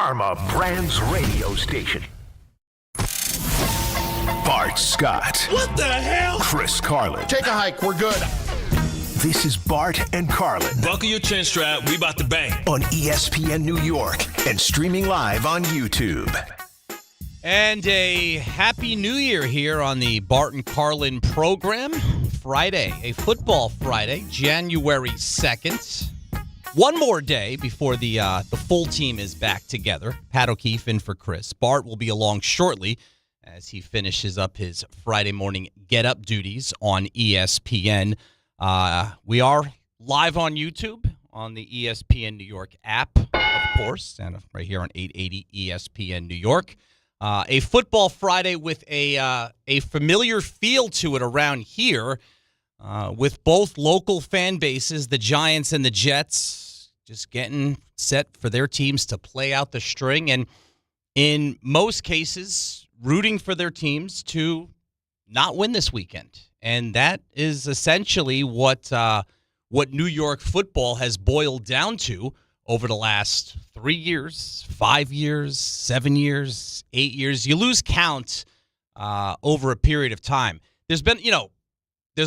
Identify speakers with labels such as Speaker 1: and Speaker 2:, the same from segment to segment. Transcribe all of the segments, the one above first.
Speaker 1: Pharma Brands radio station. Bart Scott.
Speaker 2: What the hell?
Speaker 1: Chris Carlin.
Speaker 3: Take a hike. We're good.
Speaker 1: This is Bart and Carlin.
Speaker 2: Buckle your chin strap. We about to bang.
Speaker 1: On ESPN New York and streaming live on YouTube.
Speaker 4: And a happy new year here on the Bart and Carlin program. Friday, a football Friday, January 2nd. One more day before the full team is back together. Pat O'Keefe in for Chris. Bart will be along shortly as he finishes up his Friday morning get-up duties on ESPN. We are live on YouTube on the ESPN New York app, of course, and right here on 880 ESPN New York. A football Friday with a familiar feel to it around here, with both local fan bases, the Giants and the Jets, just getting set for their teams to play out the string, and in most cases, rooting for their teams to not win this weekend. And that is essentially what New York football has boiled down to over the last 3 years, 5 years, 7 years, 8 years. You lose count over a period of time. There's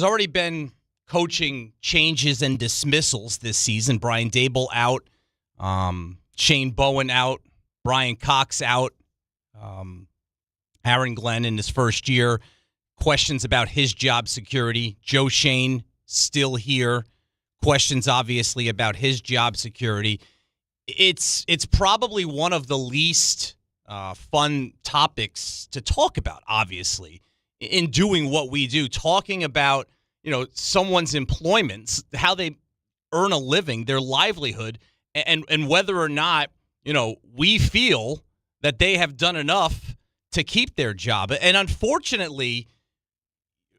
Speaker 4: already been coaching changes and dismissals this season. Brian Daboll out, Shane Bowen out, Brian Cox out, Aaron Glenn in his first year. Questions about his job security. Joe Shane still here. Questions, obviously, about his job security. It's probably one of the least fun topics to talk about, obviously, in doing what we do, talking about someone's employment, how they earn a living, their livelihood, and whether or not we feel that they have done enough to keep their job. And unfortunately,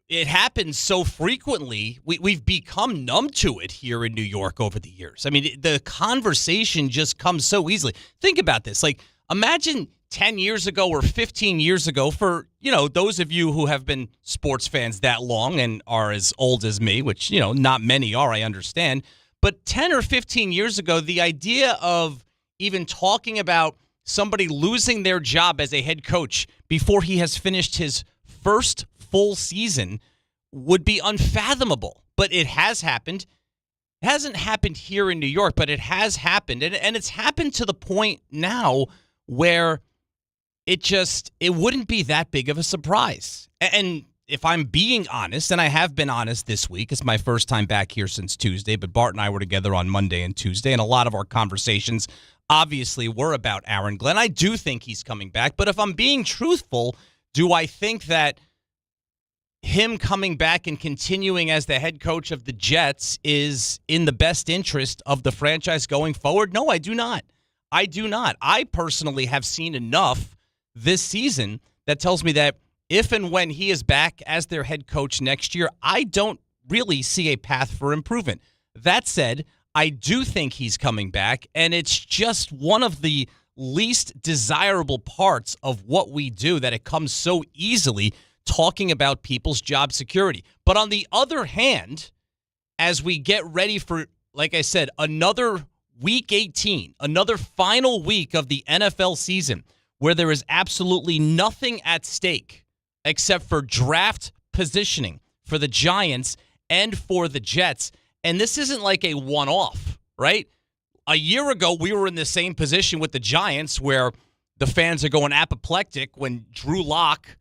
Speaker 4: it happens so frequently, we've become numb to it here in New York over the years. I mean, the conversation just comes so easily. Think about this. Like, imagine 10 years ago or 15 years ago, for, those of you who have been sports fans that long and are as old as me, which, not many are, I understand. But 10 or 15 years ago, the idea of even talking about somebody losing their job as a head coach before he has finished his first full season would be unfathomable. But it has happened. It hasn't happened here in New York, but it has happened. And it's happened to the point now where it wouldn't be that big of a surprise. And if I'm being honest, and I have been honest this week, it's my first time back here since Tuesday, but Bart and I were together on Monday and Tuesday, and a lot of our conversations obviously were about Aaron Glenn. I do think he's coming back, but if I'm being truthful, do I think that him coming back and continuing as the head coach of the Jets is in the best interest of the franchise going forward? No, I do not. I do not. I personally have seen enough this season that tells me that if and when he is back as their head coach next year, I don't really see a path for improvement. That said, I do think he's coming back, and it's just one of the least desirable parts of what we do that it comes so easily talking about people's job security. But on the other hand, as we get ready for, like I said, another Week 18, another final week of the NFL season where there is absolutely nothing at stake except for draft positioning for the Giants and for the Jets. And this isn't like a one-off, right? A year ago, we were in the same position with the Giants where the fans are going apoplectic when Drew Lock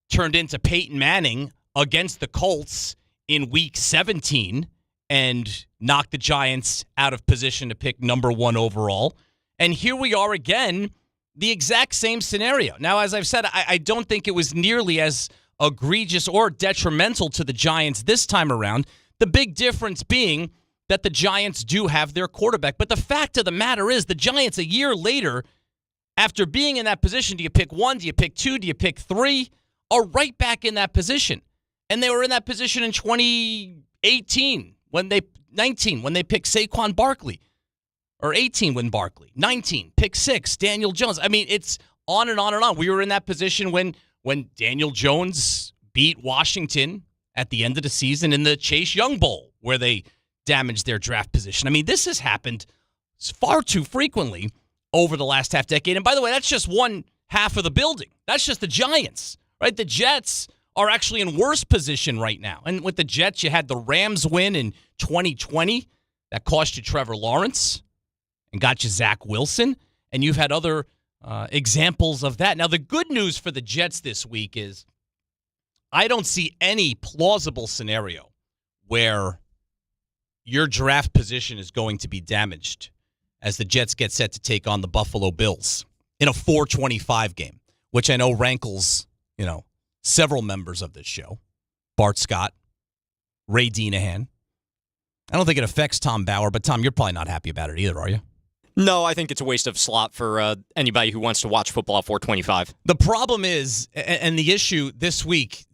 Speaker 4: turned into Peyton Manning against the Colts in Week 17 and knocked the Giants out of position to pick number 1 overall. And here we are again, the exact same scenario. Now, as I've said, I don't think it was nearly as egregious or detrimental to the Giants this time around. The big difference being that the Giants do have their quarterback. But the fact of the matter is the Giants a year later, after being in that position, do you pick 1, do you pick 2, do you pick 3, are right back in that position. And they were in that position in 2018 when they picked Saquon Barkley. Or 18 when Barkley. 19, pick 6, Daniel Jones. I mean, it's on and on and on. We were in that position when Daniel Jones beat Washington at the end of the season in the Chase Young Bowl, where they damaged their draft position. I mean, this has happened far too frequently over the last half decade. And by the way, that's just one half of the building. That's just the Giants, right? The Jets are actually in worse position right now. And with the Jets, you had the Rams win in 2020. That cost you Trevor Lawrence and got you Zach Wilson. And you've had other examples of that. Now, the good news for the Jets this week is I don't see any plausible scenario where your draft position is going to be damaged as the Jets get set to take on the Buffalo Bills in a 425 game, which I know rankles, several members of this show. Bart Scott, Ray Deanahan. I don't think it affects Tom Bauer, but Tom, you're probably not happy about it either, are you?
Speaker 3: No, I think it's a waste of slot for anybody who wants to watch football at 425.
Speaker 4: The problem is, and the issue this week,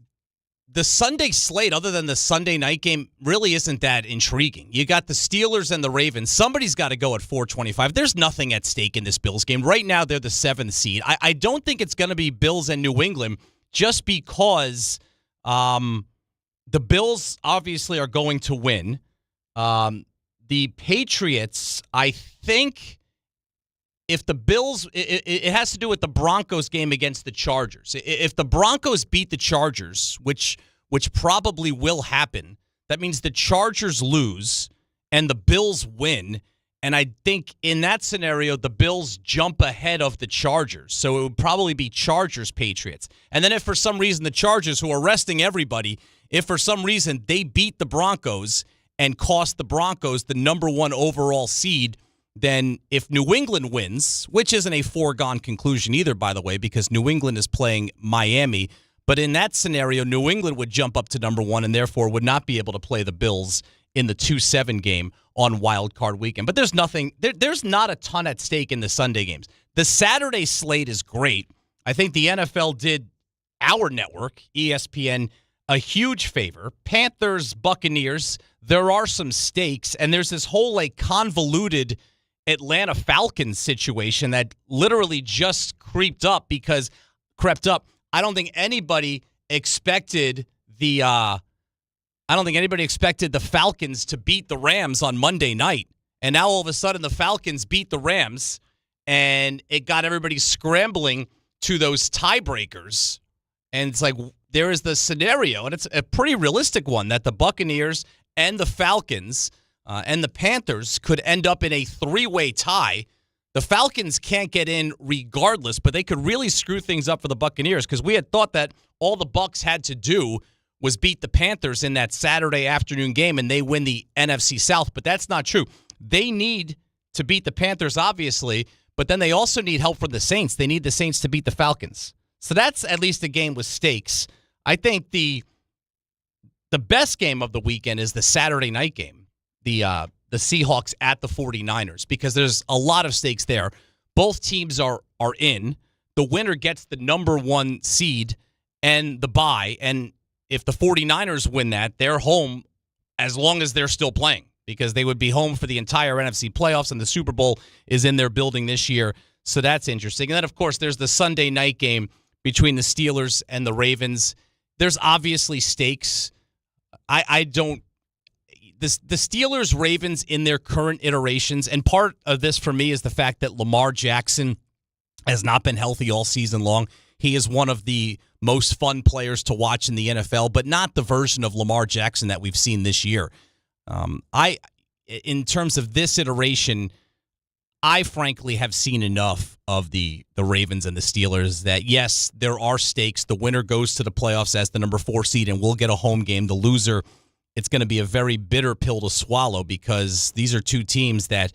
Speaker 4: the Sunday slate, other than the Sunday night game, really isn't that intriguing. You got the Steelers and the Ravens. Somebody's got to go at 425. There's nothing at stake in this Bills game. Right now, they're the 7th seed. I don't think it's going to be Bills and New England just because the Bills obviously are going to win. The Patriots, I think if the Bills, it has to do with the Broncos game against the Chargers. If the Broncos beat the Chargers, which probably will happen, that means the Chargers lose and the Bills win. And I think in that scenario, the Bills jump ahead of the Chargers. So it would probably be Chargers-Patriots. And then if for some reason the Chargers, who are resting everybody, if for some reason they beat the Broncos and cost the Broncos the number 1 overall seed, then if New England wins, which isn't a foregone conclusion either, by the way, because New England is playing Miami, but in that scenario, New England would jump up to number 1 and therefore would not be able to play the Bills in the 2-7 game on Wild Card Weekend. But there's nothing, there's not a ton at stake in the Sunday games. The Saturday slate is great. I think the NFL did our network, ESPN, a huge favor. Panthers, Buccaneers, there are some stakes, and there's this whole convoluted Atlanta Falcons situation that literally just crept up. I don't think anybody expected the Falcons to beat the Rams on Monday night. And now all of a sudden the Falcons beat the Rams, and it got everybody scrambling to those tiebreakers. And it's there is the scenario, and it's a pretty realistic one, that the Buccaneers and the Falcons and the Panthers could end up in a 3-way tie. The Falcons can't get in regardless, but they could really screw things up for the Buccaneers, because we had thought that all the Bucs had to do was beat the Panthers in that Saturday afternoon game and they win the NFC South, but that's not true. They need to beat the Panthers, obviously, but then they also need help from the Saints. They need the Saints to beat the Falcons. So that's at least a game with stakes. I think the best game of the weekend is the Saturday night game, the Seahawks at the 49ers, because there's a lot of stakes there. Both teams are in. The winner gets the number 1 seed and the bye, and if the 49ers win that, they're home as long as they're still playing, because they would be home for the entire NFC playoffs, and the Super Bowl is in their building this year. So that's interesting. And then, of course, there's the Sunday night game between the Steelers and the Ravens. There's obviously stakes. The Steelers-Ravens in their current iterations, and part of this for me is the fact that Lamar Jackson has not been healthy all season long. He is one of the most fun players to watch in the NFL, but not the version of Lamar Jackson that we've seen this year. In terms of this iteration, I frankly have seen enough of the Ravens and the Steelers that, yes, there are stakes. The winner goes to the playoffs as the number 4 seed and will get a home game. The loser, it's going to be a very bitter pill to swallow, because these are two teams that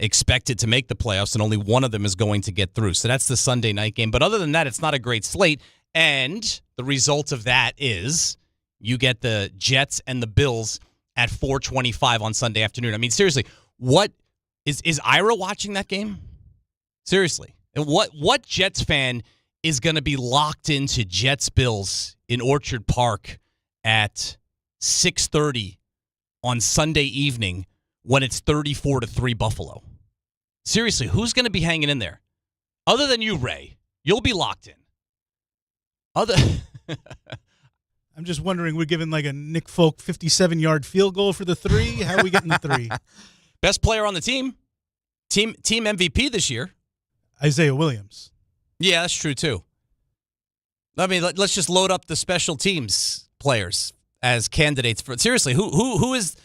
Speaker 4: expected to make the playoffs, and only one of them is going to get through. So that's the Sunday night game. But other than that, it's not a great slate. And the result of that is you get the Jets and the Bills at 4:25 on Sunday afternoon. I mean, seriously, what is Ira watching that game? Seriously. And what Jets fan is going to be locked into Jets-Bills in Orchard Park at 6:30 on Sunday evening when it's 34-3 Buffalo? Seriously, who's going to be hanging in there? Other than you, Ray, you'll be locked in.
Speaker 5: I'm just wondering, we're giving a Nick Folk 57-yard field goal for the 3? How are we getting the 3?
Speaker 4: Best player on the team MVP this year.
Speaker 5: Isaiah Williams.
Speaker 4: Yeah, that's true, too. I mean, let's just load up the special teams players as candidates for. Seriously, who's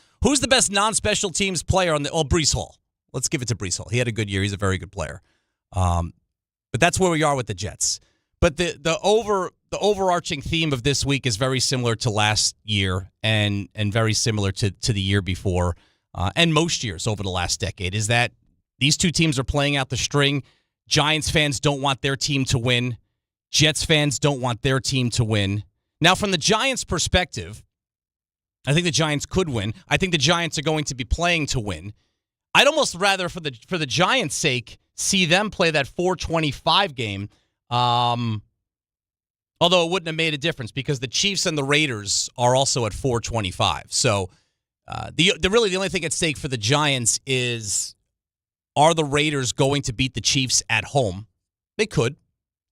Speaker 4: the best non-special teams player on the? Oh, Breece Hall. Let's give it to Breece Hall. He had a good year. He's a very good player. But that's where we are with the Jets. But the overarching theme of this week is very similar to last year and very similar to the year before and most years over the last decade, is that these two teams are playing out the string. Giants fans don't want their team to win. Jets fans don't want their team to win. Now, from the Giants' perspective, I think the Giants could win. I think the Giants are going to be playing to win. I'd almost rather, for the Giants' sake, see them play that 425 game. Although it wouldn't have made a difference because the Chiefs and the Raiders are also at 425. So the only thing at stake for the Giants is, are the Raiders going to beat the Chiefs at home? They could.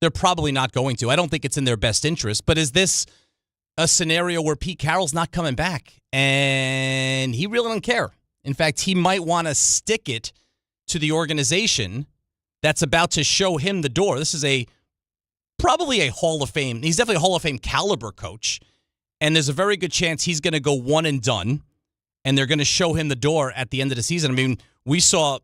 Speaker 4: They're probably not going to. I don't think it's in their best interest. But is this a scenario where Pete Carroll's not coming back? And he really doesn't care. In fact, he might want to stick it to the organization that's about to show him the door. This is probably a Hall of Fame. He's definitely a Hall of Fame caliber coach. And there's a very good chance he's going to go one and done. And they're going to show him the door at the end of the season. I mean, we saw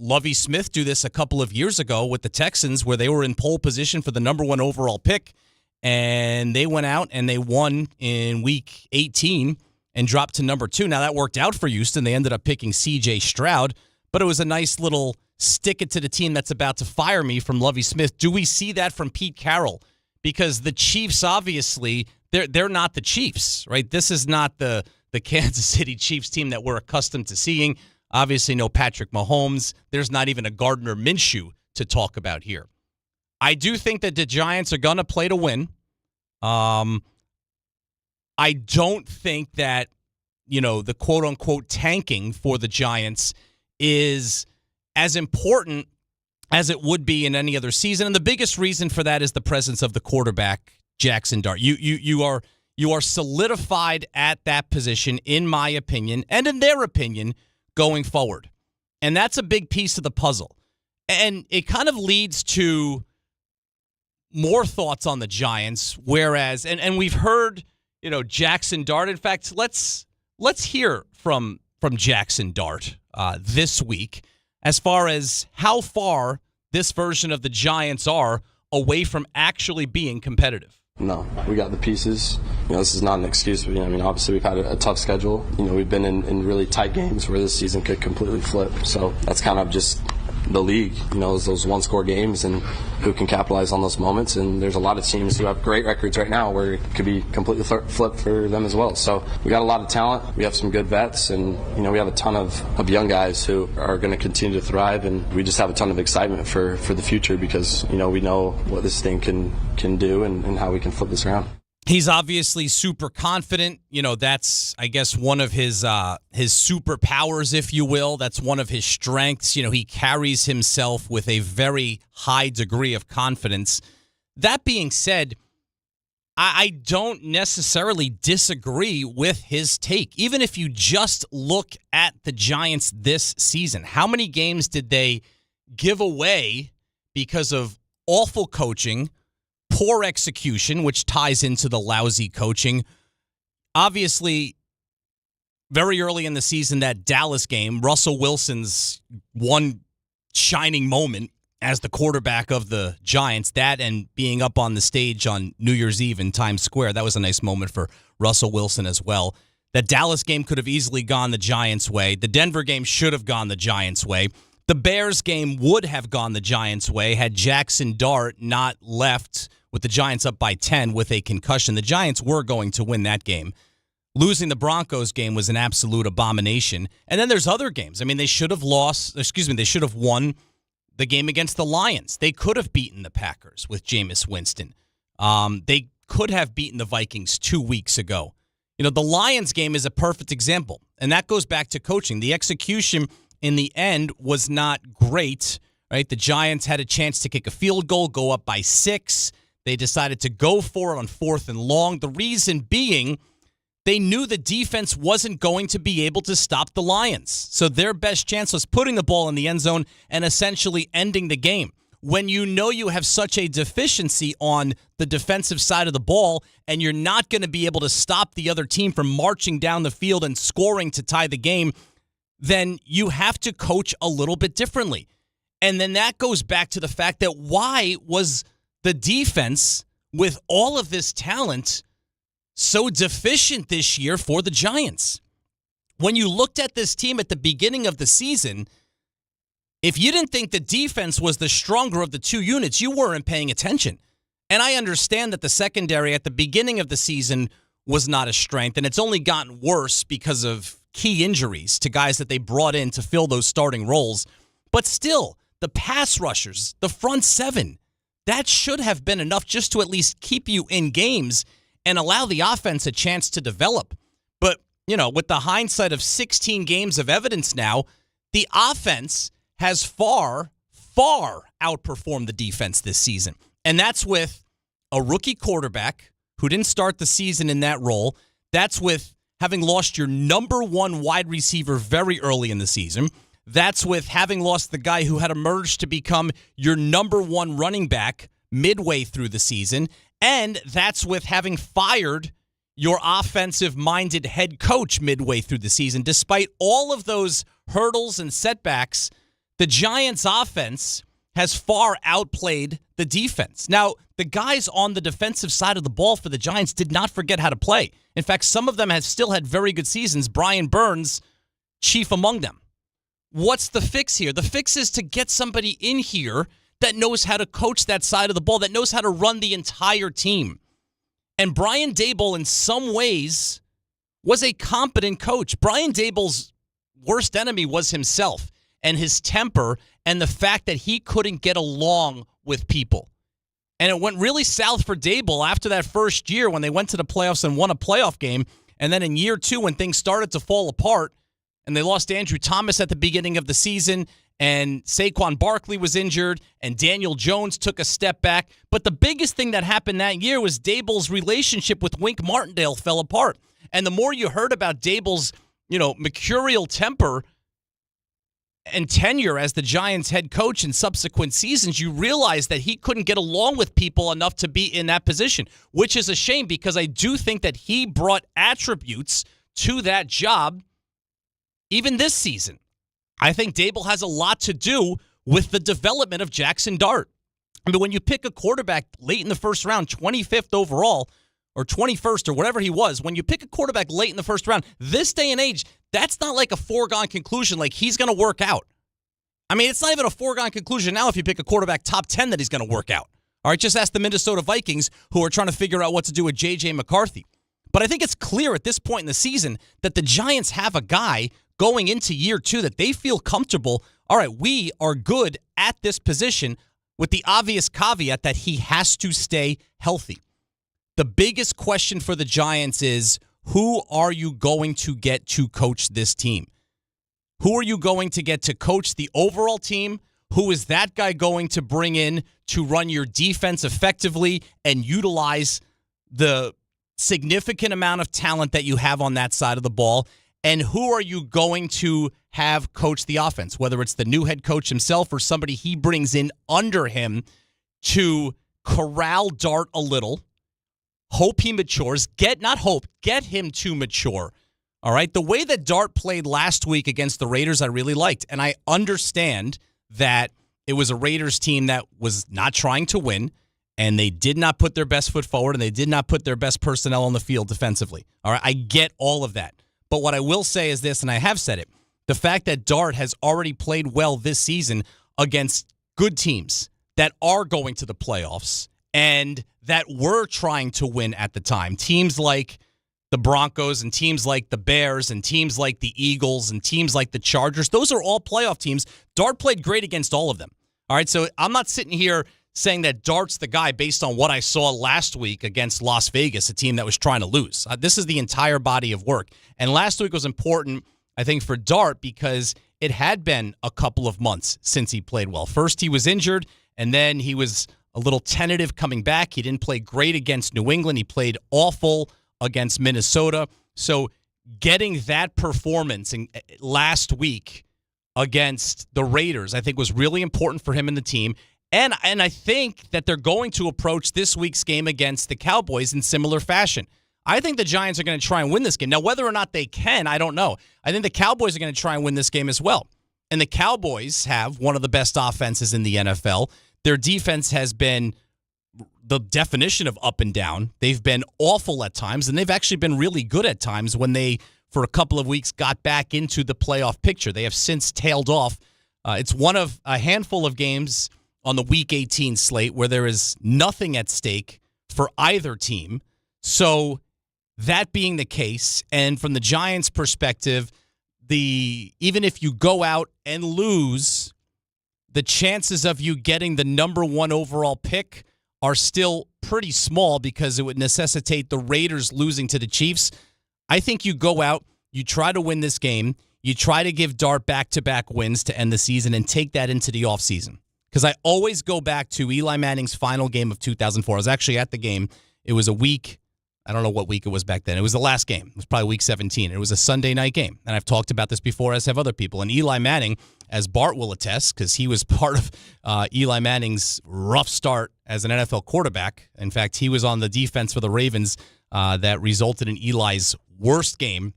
Speaker 4: Lovie Smith do this a couple of years ago with the Texans, where they were in pole position for the number 1 overall pick. And they went out and they won in week 18 and dropped to number 2. Now, that worked out for Houston. They ended up picking C.J. Stroud. But it was a nice little stick it to the team that's about to fire me from Lovie Smith. Do we see that from Pete Carroll? Because the Chiefs, obviously, they're not the Chiefs, right? This is not the Kansas City Chiefs team that we're accustomed to seeing. Obviously, no Patrick Mahomes. There's not even a Gardner Minshew to talk about here. I do think that the Giants are going to play to win. I don't think that, the quote-unquote tanking for the Giants is as important as it would be in any other season. And the biggest reason for that is the presence of the quarterback, Jackson Dart. You are solidified at that position, in my opinion, and in their opinion, going forward. And that's a big piece of the puzzle. And it kind of leads to more thoughts on the Giants, whereas, and we've heard, Jackson Dart. In fact, let's hear from Jackson Dart this week as far as how far this version of the Giants are away from actually being competitive.
Speaker 6: No, we got the pieces. This is not an excuse. But, obviously we've had a tough schedule. We've been in really tight games where this season could completely flip. So that's kind of just the league, those one-score games and who can capitalize on those moments. And there's a lot of teams who have great records right now where it could be completely flipped for them as well. So we got a lot of talent. We have some good vets, and we have a ton of young guys who are going to continue to thrive. And we just have a ton of excitement for the future because we know what this thing can do and how we can flip this around.
Speaker 4: He's obviously super confident. That's, I guess, one of his superpowers, if you will. That's one of his strengths. He carries himself with a very high degree of confidence. That being said, I don't necessarily disagree with his take. Even if you just look at the Giants this season, how many games did they give away because of awful coaching, poor execution, which ties into the lousy coaching? Obviously, very early in the season, that Dallas game, Russell Wilson's one shining moment as the quarterback of the Giants, that and being up on the stage on New Year's Eve in Times Square, that was a nice moment for Russell Wilson as well. That Dallas game could have easily gone the Giants' way. The Denver game should have gone the Giants' way. The Bears game would have gone the Giants' way had Jackson Dart not left with the Giants up by 10 with a concussion. The Giants were going to win that game. Losing the Broncos game was an absolute abomination. And then there's other games. I mean, they should have won the game against the Lions. They could have beaten the Packers with Jameis Winston. They could have beaten the Vikings 2 weeks ago. The Lions game is a perfect example. And that goes back to coaching. The execution in the end was not great, right? The Giants had a chance to kick a field goal, go up by 6. They decided to go for it on 4th and long. The reason being, they knew the defense wasn't going to be able to stop the Lions. So their best chance was putting the ball in the end zone and essentially ending the game. when you know you have such a deficiency on the defensive side of the ball and you're not going to be able to stop the other team from marching down the field and scoring to tie the game, then you have to coach a little bit differently. And then that goes back to the fact that why was the defense, with all of this talent, so deficient this year for the Giants? When you looked at this team at the beginning of the season, if you didn't think the defense was the stronger of the two units, you weren't paying attention. And I understand that the secondary at the beginning of the season was not a strength, and it's only gotten worse because of key injuries to guys that they brought in to fill those starting roles. But still, the pass rushers, the front seven, that should have been enough just to at least keep you in games and allow the offense a chance to develop. But, with the hindsight of 16 games of evidence now, the offense has far, far outperformed the defense this season. And that's with a rookie quarterback who didn't start the season in that role. That's with having lost your number one wide receiver very early in the season. That's with having lost the guy who had emerged to become your number one running back midway through the season. And that's with having fired your offensive-minded head coach midway through the season. Despite all of those hurdles and setbacks, the Giants' offense has far outplayed the defense. Now, the guys on the defensive side of the ball for the Giants did not forget how to play. In fact, some of them have still had very good seasons. Brian Burns, chief among them. What's the fix here? The fix is to get somebody in here that knows how to coach that side of the ball, that knows how to run the entire team. And Brian Daboll, in some ways, was a competent coach. Brian Daboll's worst enemy was himself and his temper and the fact that he couldn't get along with people. And it went really south for Daboll after that first year when they went to the playoffs and won a playoff game. And then in year two, when things started to fall apart and they lost Andrew Thomas at the beginning of the season and Saquon Barkley was injured and Daniel Jones took a step back. But the biggest thing that happened that year was Daboll's relationship with Wink Martindale fell apart. And the more you heard about Daboll's, mercurial temper and tenure as the Giants head coach in subsequent seasons, you realize that he couldn't get along with people enough to be in that position, which is a shame because I do think that he brought attributes to that job even this season. I think Daboll has a lot to do with the development of Jackson Dart. I mean, when you pick a quarterback late in the first round, 25th overall, or 21st or whatever he was, when you pick a quarterback late in the first round, this day and age, that's not like a foregone conclusion like he's going to work out. I mean, it's not even a foregone conclusion now if you pick a quarterback top 10 that he's going to work out. All right, just ask the Minnesota Vikings who are trying to figure out what to do with J.J. McCarthy. But I think it's clear at this point in the season that the Giants have a guy going into year two that they feel comfortable. All right, we are good at this position with the obvious caveat that he has to stay healthy. The biggest question for the Giants is, who are you going to get to coach this team? Who are you going to get to coach the overall team? Who is that guy going to bring in to run your defense effectively and utilize the significant amount of talent that you have on that side of the ball? And who are you going to have coach the offense, whether it's the new head coach himself or somebody he brings in under him to corral Dart a little, hope he matures, get him to mature. All right, the way that Dart played last week against the Raiders, I really liked. And I understand that it was a Raiders team that was not trying to win, and they did not put their best foot forward, and they did not put their best personnel on the field defensively. All right, I get all of that. But what I will say is this, and I have said it, the fact that Dart has already played well this season against good teams that are going to the playoffs and that were trying to win at the time, teams like the Broncos and teams like the Bears and teams like the Eagles and teams like the Chargers, those are all playoff teams. Dart played great against all of them. All right, so I'm not sitting here saying that Dart's the guy based on what I saw last week against Las Vegas, a team that was trying to lose. This is the entire body of work. And last week was important, I think, for Dart because it had been a couple of months since he played well. First, he was injured, and then he was a little tentative coming back. He didn't play great against New England. He played awful against Minnesota. So getting that performance last week against the Raiders, I think, was really important for him and the team. And I think that they're going to approach this week's game against the Cowboys in similar fashion. I think the Giants are going to try and win this game. Now, whether or not they can, I don't know. I think the Cowboys are going to try and win this game as well. And the Cowboys have one of the best offenses in the NFL. Their defense has been the definition of up and down. They've been awful at times, and they've actually been really good at times when they, for a couple of weeks, got back into the playoff picture. They have since tailed off. It's one of a handful of games on the Week 18 slate where there is nothing at stake for either team. So that being the case, and from the Giants' perspective, even if you go out and lose, the chances of you getting the number 1 overall pick are still pretty small because it would necessitate the Raiders losing to the Chiefs. I think you go out, you try to win this game, you try to give Dart back-to-back wins to end the season and take that into the offseason. Because I always go back to Eli Manning's final game of 2004. I was actually at the game. It was a week. I don't know what week it was back then. It was the last game. It was probably week 17. It was a Sunday night game. And I've talked about this before, as have other people. And Eli Manning, as Bart will attest, because he was part of Eli Manning's rough start as an NFL quarterback. In fact, he was on the defense for the Ravens that resulted in Eli's worst game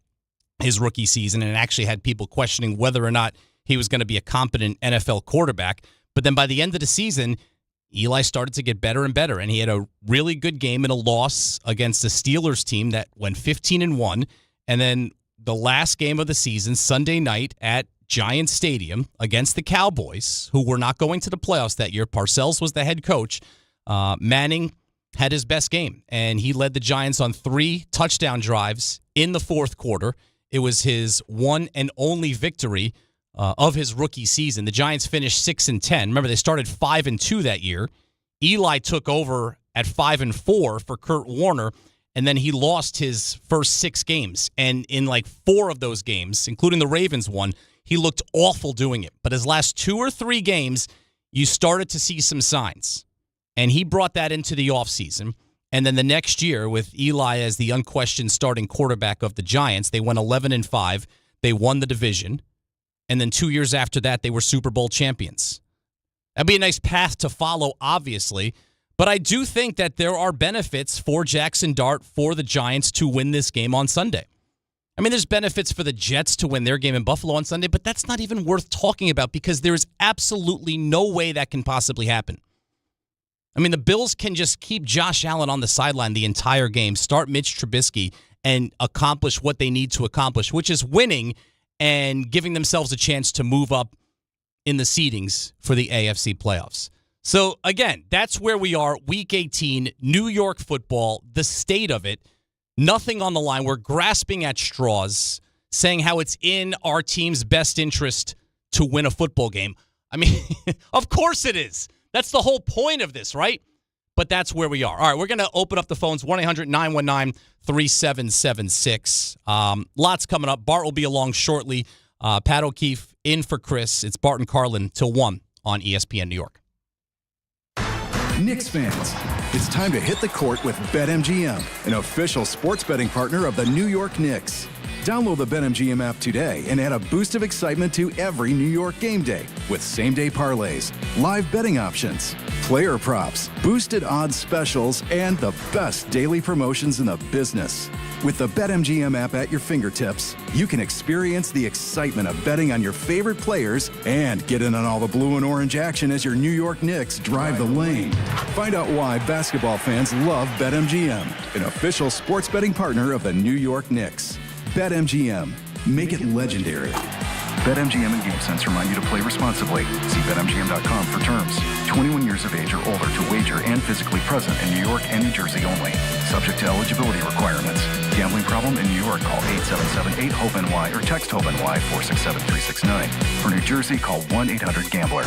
Speaker 4: his rookie season, and actually had people questioning whether or not he was going to be a competent NFL quarterback. But then by the end of the season, Eli started to get better and better, and he had a really good game in a loss against a Steelers team that went 15-1. And then the last game of the season, Sunday night at Giants Stadium against the Cowboys, who were not going to the playoffs that year. Parcells was the head coach. Manning had his best game, and he led the Giants on 3 touchdown drives in the fourth quarter. It was his one and only victory of his rookie season. The Giants finished 6-10. Remember, they started 5-2 that year. Eli took over at 5-4 for Kurt Warner, and then he lost his first 6 games. And in like 4 of those games, including the Ravens one, he looked awful doing it. But his last 2 or 3 games, you started to see some signs. And he brought that into the offseason. And then the next year, with Eli as the unquestioned starting quarterback of the Giants, they went 11-5. They won the division. And then 2 years after that, they were Super Bowl champions. That'd be a nice path to follow, obviously. But I do think that there are benefits for Jackson Dart, for the Giants to win this game on Sunday. I mean, there's benefits for the Jets to win their game in Buffalo on Sunday, but that's not even worth talking about because there is absolutely no way that can possibly happen. I mean, the Bills can just keep Josh Allen on the sideline the entire game, start Mitch Trubisky, and accomplish what they need to accomplish, which is winning and giving themselves a chance to move up in the seedings for the AFC playoffs. So, again, that's where we are, Week 18, New York football, the state of it, nothing on the line. We're grasping at straws, saying how it's in our team's best interest to win a football game. I mean, of course it is. That's the whole point of this, right? But that's where we are. All right, we're going to open up the phones, 1-800-919-3776. Lots coming up. Bart will be along shortly. Pat O'Keefe in for Chris. It's Bart and Carlin till 1 on ESPN New York.
Speaker 7: Knicks fans, it's time to hit the court with BetMGM, an official sports betting partner of the New York Knicks. Download the BetMGM app today and add a boost of excitement to every New York game day with same-day parlays, live betting options, player props, boosted odds specials, and the best daily promotions in the business. With the BetMGM app at your fingertips, you can experience the excitement of betting on your favorite players and get in on all the blue and orange action as your New York Knicks drive the lane. Find out why basketball fans love BetMGM, an official sports betting partner of the New York Knicks. BetMGM. Make it legendary. BetMGM and GameSense remind you to play responsibly. See BetMGM.com for terms. 21 years of age or older to wager and physically present in New York and New Jersey only. Subject to eligibility requirements. Gambling problem in New York? Call 877-8-HOPE-NY or text HOPE-NY 467-369. For New Jersey, call 1-800-GAMBLER.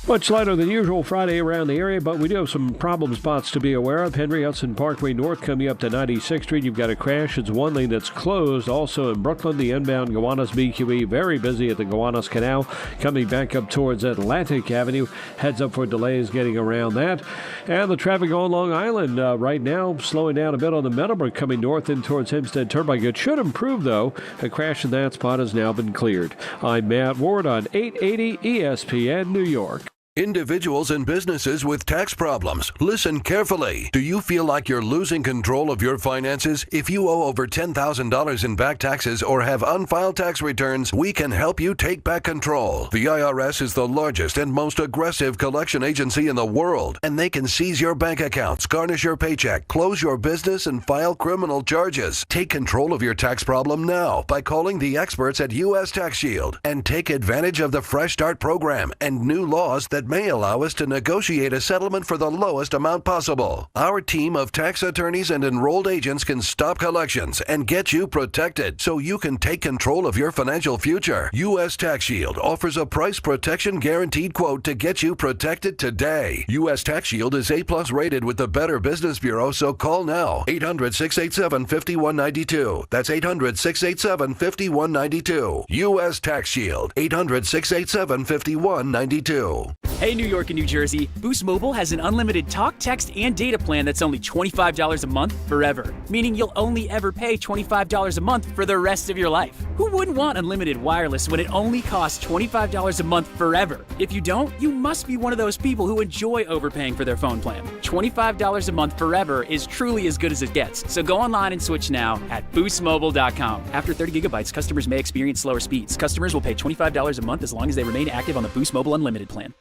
Speaker 8: Much lighter than usual Friday around the area, but we do have some problem spots to be aware of. Henry Hudson Parkway North coming up to 96th Street. You've got a crash. It's one lane that's closed. Also in Brooklyn, the inbound Gowanus BQE very busy at the Gowanus Canal. Coming back up towards Atlantic Avenue. Heads up for delays getting around that. And the traffic on Long Island right now slowing down a bit on the Meadowbrook coming north in towards Hempstead Turnpike. It should improve, though. A crash in that spot has now been cleared. I'm Matt Ward on 880 ESPN New York.
Speaker 9: Individuals and businesses with tax problems, listen carefully. Do you feel like you're losing control of your finances? If you owe over $10,000 in back taxes or have unfiled tax returns, we can help you take back control. The IRS is the largest and most aggressive collection agency in the world, and they can seize your bank accounts, garnish your paycheck, close your business, and file criminal charges. Take control of your tax problem now by calling the experts at U.S. Tax Shield and take advantage of the Fresh Start program and new laws that may allow us to negotiate a settlement for the lowest amount possible. Our team of tax attorneys and enrolled agents can stop collections and get you protected so you can take control of your financial future. U.S. Tax Shield offers a price protection guaranteed quote to get you protected today. U.S. Tax Shield is A+ rated with the Better Business Bureau, so call now. 800-687-5192. That's 800-687-5192. U.S. Tax Shield. 800-687-5192.
Speaker 10: Hey, New York and New Jersey, Boost Mobile has an unlimited talk, text, and data plan that's only $25 a month forever, meaning you'll only ever pay $25 a month for the rest of your life. Who wouldn't want unlimited wireless when it only costs $25 a month forever? If you don't, you must be one of those people who enjoy overpaying for their phone plan. $25 a month forever is truly as good as it gets, so go online and switch now at boostmobile.com. After 30 gigabytes, customers may experience slower speeds. Customers will pay $25 a month as long as they remain active on the Boost Mobile Unlimited plan.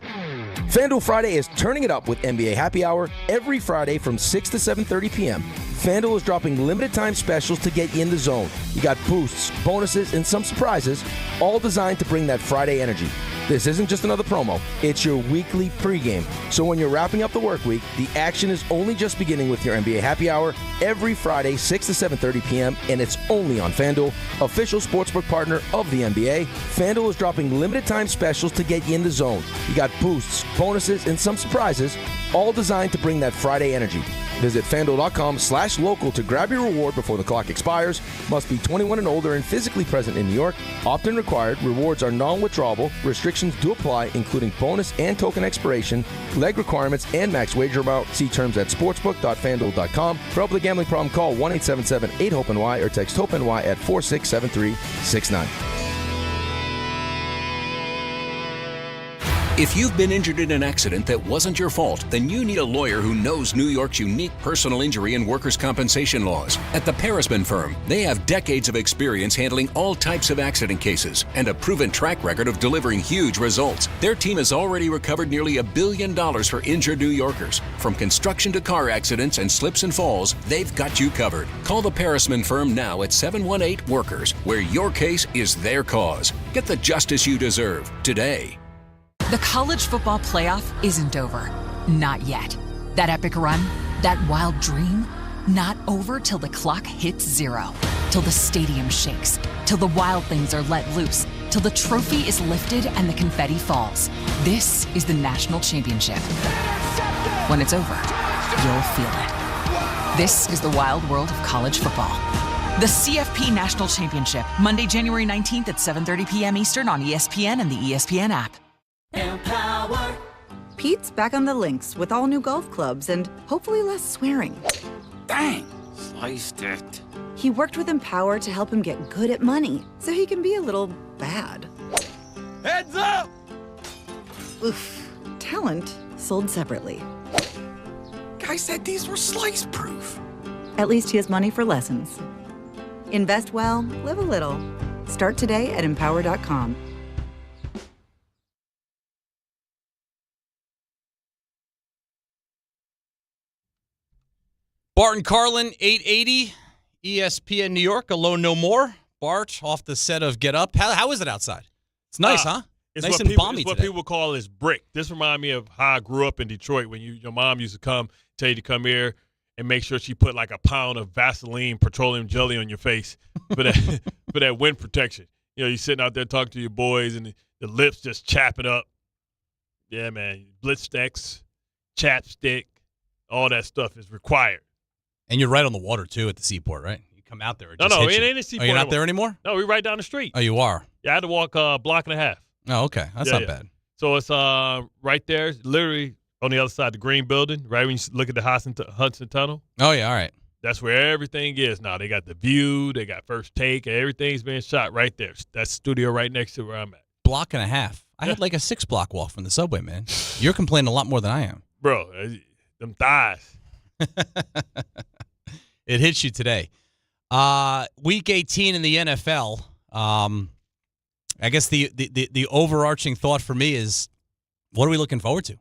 Speaker 11: FanDuel Friday is turning it up with NBA Happy Hour every Friday from 6 to 7:30 p.m. FanDuel is dropping limited-time specials to get you in the zone. You got boosts, bonuses, and some surprises, all designed to bring that Friday energy. This isn't just another promo. It's your weekly pregame. So when you're wrapping up the work week, the action is only just beginning with your NBA Happy Hour every Friday, 6 to 7:30 p.m., and it's only on FanDuel, official sportsbook partner of the NBA. FanDuel is dropping limited-time specials to get you in the zone. You got boosts, bonuses, and some surprises, all designed to bring that Friday energy. Visit FanDuel.com/local to grab your reward before the clock expires. Must be 21 and older and physically present in New York. Opt-in required. Rewards are non-withdrawable. Restrictions do apply, including bonus and token expiration, leg requirements, and max wager amount. See terms at sportsbook.fanduel.com. For help with a gambling problem, call 1-877-8-HOPE-NY or text HOPE-NY at 467369.
Speaker 12: If you've been injured in an accident that wasn't your fault, then you need a lawyer who knows New York's unique personal injury and workers' compensation laws. At the Parisman Firm, they have decades of experience handling all types of accident cases and a proven track record of delivering huge results. Their team has already recovered nearly $1 billion for injured New Yorkers. From construction to car accidents and slips and falls, they've got you covered. Call the Parisman Firm now at 718-WORKERS, where your case is their cause. Get the justice you deserve today.
Speaker 13: The college football playoff isn't over. Not yet. That epic run, that wild dream, not over till the clock hits 0. Till the stadium shakes. Till the wild things are let loose. Till the trophy is lifted and the confetti falls. This is the national championship. When it's over, you'll feel it. This is the wild world of college football. The CFP National Championship, Monday, January 19th at 7:30 p.m. Eastern on ESPN and the ESPN app.
Speaker 14: Empower. Pete's back on the links with all new golf clubs and hopefully less swearing.
Speaker 15: Dang, sliced it.
Speaker 14: He worked with Empower to help him get good at money so he can be a little bad.
Speaker 15: Heads up!
Speaker 14: Oof. Talent sold separately.
Speaker 15: Guy said these were slice proof.
Speaker 14: At least he has money for lessons. Invest well, live a little. Start today at empower.com.
Speaker 4: Bart Carlin, 880, ESPN New York, Alone No More. Bart, off the set of Get Up. How is it outside? It's nice, huh?
Speaker 2: It's
Speaker 4: nice
Speaker 2: what
Speaker 4: and
Speaker 2: people,
Speaker 4: balmy
Speaker 2: it's what
Speaker 4: today.
Speaker 2: people call is brick. This reminds me of how I grew up in Detroit when your mom used to tell you to come here and make sure she put like a pound of Vaseline petroleum jelly on your face for that wind protection. You know, you're sitting out there talking to your boys and the lips just chapping up. Yeah, man. Blitz sticks, chapstick, all that stuff is required.
Speaker 4: And you're right on the water, too, at the Seaport, right? You come out there. It
Speaker 2: No,
Speaker 4: hits
Speaker 2: it
Speaker 4: you.
Speaker 2: ain't a Seaport.
Speaker 4: Oh, you're not there anymore?
Speaker 2: No, we're right down the street.
Speaker 4: Oh, you are?
Speaker 2: Yeah, I had to walk a block and a half.
Speaker 4: Oh, okay. That's not bad.
Speaker 2: So it's right there, it's literally on the other side of the Green Building, right when you look at the Hudson Tunnel.
Speaker 4: Oh, yeah, all right.
Speaker 2: That's where everything is now. They got the view, they got First Take, everything's being shot right there. That's studio right next to where I'm at.
Speaker 4: Block and a half. I had like a 6-block walk from the subway, man. You're complaining a lot more than I am.
Speaker 2: Bro, them thighs.
Speaker 4: It hits you today. Week 18 in the NFL. I guess the overarching thought for me is, what are we looking forward to?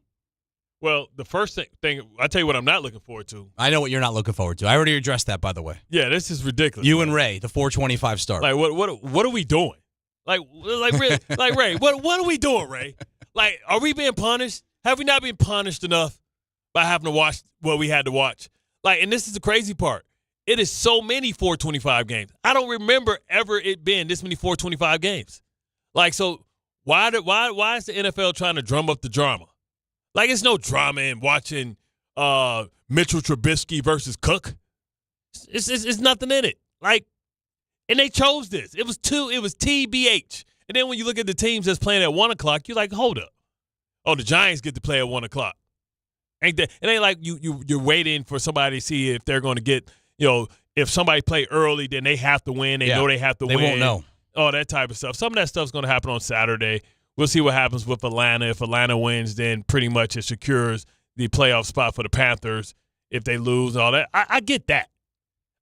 Speaker 2: Well, the first thing, I'll tell you what I'm not looking forward to.
Speaker 4: I know what you're not looking forward to. I already addressed that, by the way.
Speaker 2: Yeah, this is ridiculous.
Speaker 4: You and Ray, the 425 start.
Speaker 2: Like, what are we doing? Like Ray, what are we doing, Ray? Like, are we being punished? Have we not been punished enough by having to watch what we had to watch? Like, and this is the crazy part. It is so many 425 games. I don't remember ever it being this many 425 games. Like, so why is the NFL trying to drum up the drama? Like, it's no drama in watching Mitchell Trubisky versus Cook. It's nothing in it. Like, and they chose this. It was TBH. And then when you look at the teams that's playing at 1 o'clock, you're like, hold up. Oh, the Giants get to play at 1 o'clock. Ain't that? It ain't like you're waiting for somebody to see if they're going to get, if somebody play early, then they have to win. They know they have to win.
Speaker 4: They won't know.
Speaker 2: All that type of stuff. Some of that stuff's going to happen on Saturday. We'll see what happens with Atlanta. If Atlanta wins, then pretty much it secures the playoff spot for the Panthers. If they lose, all that. I get that.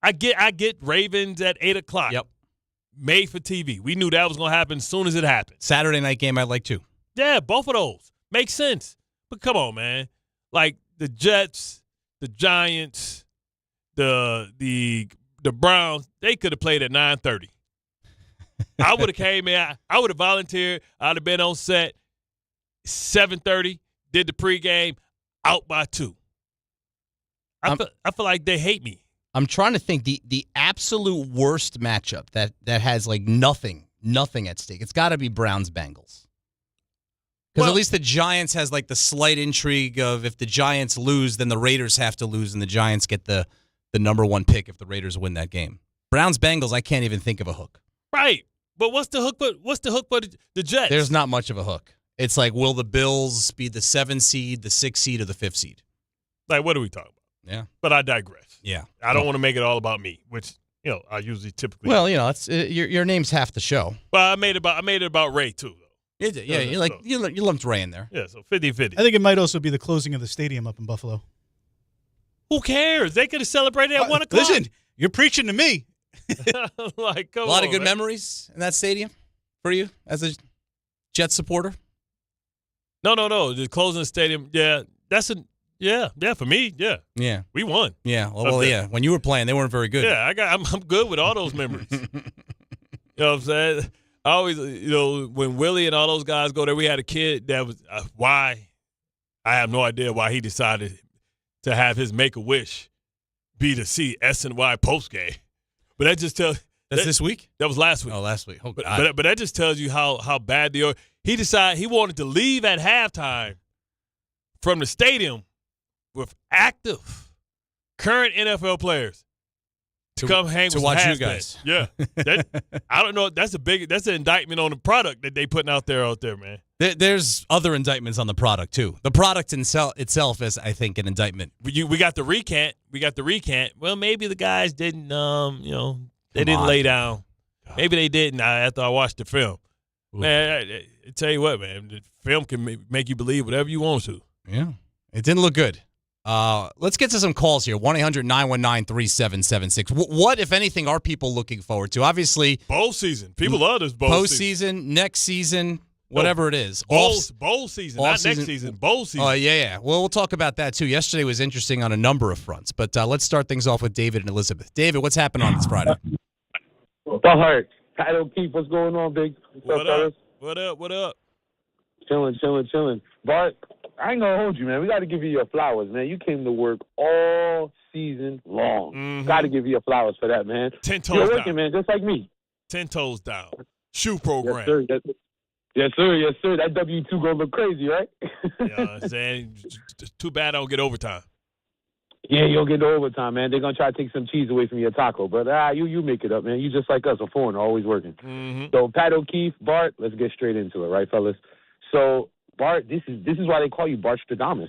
Speaker 2: I get Ravens at 8 o'clock.
Speaker 4: Yep.
Speaker 2: Made for TV. We knew that was going to happen as soon as it happened.
Speaker 4: Saturday night game I'd like too.
Speaker 2: Yeah, both of those. Makes sense. But come on, man. Like the Jets, the Giants, the Browns, they could have played at 9:30. I would have came in. I would have volunteered. I'd have been on set 7:30, did the pregame, out by 2. I feel like they hate me.
Speaker 4: I'm trying to think the absolute worst matchup that has like nothing at stake. It's got to be Browns-Bengals. Because at least the Giants has like the slight intrigue of if the Giants lose, then the Raiders have to lose, and the Giants get the number 1 pick if the Raiders win that game. Browns-Bengals, I can't even think of a hook.
Speaker 2: Right. But what's the hook for the Jets?
Speaker 4: There's not much of a hook. It's like, will the Bills be the 7th seed, the 6th seed, or the 5th seed?
Speaker 2: Like, what are we talking about?
Speaker 4: Yeah.
Speaker 2: But I digress.
Speaker 4: Yeah.
Speaker 2: I don't want to make it all about me, which, I usually typically
Speaker 4: Well, it's your name's half the show.
Speaker 2: Well, I made it about Ray, too, though.
Speaker 4: Yeah, you lumped Ray in there.
Speaker 2: Yeah, so 50-50.
Speaker 5: I think it might also be the closing of the stadium up in Buffalo.
Speaker 2: Who cares? They could have celebrated at 1 o'clock.
Speaker 5: Listen, you're preaching to me.
Speaker 2: Like, come
Speaker 4: a lot
Speaker 2: on,
Speaker 4: of good
Speaker 2: man.
Speaker 4: memories in that stadium for you as a Jets supporter?
Speaker 2: No. The closing the stadium, yeah, for me, yeah.
Speaker 4: Yeah.
Speaker 2: We won.
Speaker 4: Yeah. Well, yeah. When you were playing, they weren't very good.
Speaker 2: Yeah, I'm good with all those memories. You know what I'm saying? I always, when Willie and all those guys go there, we had a kid that was, why? I have no idea why he decided to have his Make-A-Wish be to see S&Y postgame. But that just tells.
Speaker 4: That's this week?
Speaker 2: That was last week.
Speaker 4: Oh, last week. Oh,
Speaker 2: but that just tells you how bad he decided he wanted to leave at halftime from the stadium with active current NFL players to come hang with
Speaker 4: to watch you
Speaker 2: Hashtag.
Speaker 4: guys.
Speaker 2: Yeah, I don't know. That's an indictment on the product that they putting out there, man.
Speaker 4: There's other indictments on the product too. The product itself is, I think, an indictment.
Speaker 2: We got the recant. Well, maybe the guys didn't. They didn't lay down. God. Maybe they didn't. After I watched the film, man, I tell you what, man, the film can make you believe whatever you want to.
Speaker 4: Yeah, it didn't look good. Let's get to some calls here. 1-800-919-3776. What, if anything, are people looking forward to? Obviously,
Speaker 2: bowl season. People love this bowl
Speaker 4: postseason, next season, whatever it is.
Speaker 2: Bowl season, not next season. Bowl season.
Speaker 4: Oh, yeah. Well, we'll talk about that, too. Yesterday was interesting on a number of fronts. But let's start things off with David and Elizabeth. David, what's happening on this Friday?
Speaker 16: Bart Pat O'Keefe, what's going on, big?
Speaker 2: What up? What up?
Speaker 16: Chilling. Bart, I ain't gonna hold you, man. We got to give you your flowers, man. You came to work all season long.
Speaker 2: Mm-hmm.
Speaker 16: Got to give you your flowers for that, man.
Speaker 2: 10 toes
Speaker 16: You're
Speaker 2: down.
Speaker 16: working, man, just like me.
Speaker 2: 10 toes down. Shoe program.
Speaker 16: Yes, sir. Yes, sir. Yes, sir. That W-2 gonna look crazy, right?
Speaker 2: I'm saying? It's too bad I don't get overtime.
Speaker 16: Yeah, you'll get the overtime, man. They're gonna try to take some cheese away from your taco, but you make it up, man. You just like us, a foreigner, always working.
Speaker 2: Mm-hmm.
Speaker 16: So Pat O'Keefe, Bart, let's get straight into it, right, fellas? So Bart, this is why they call you Bart Stradamus.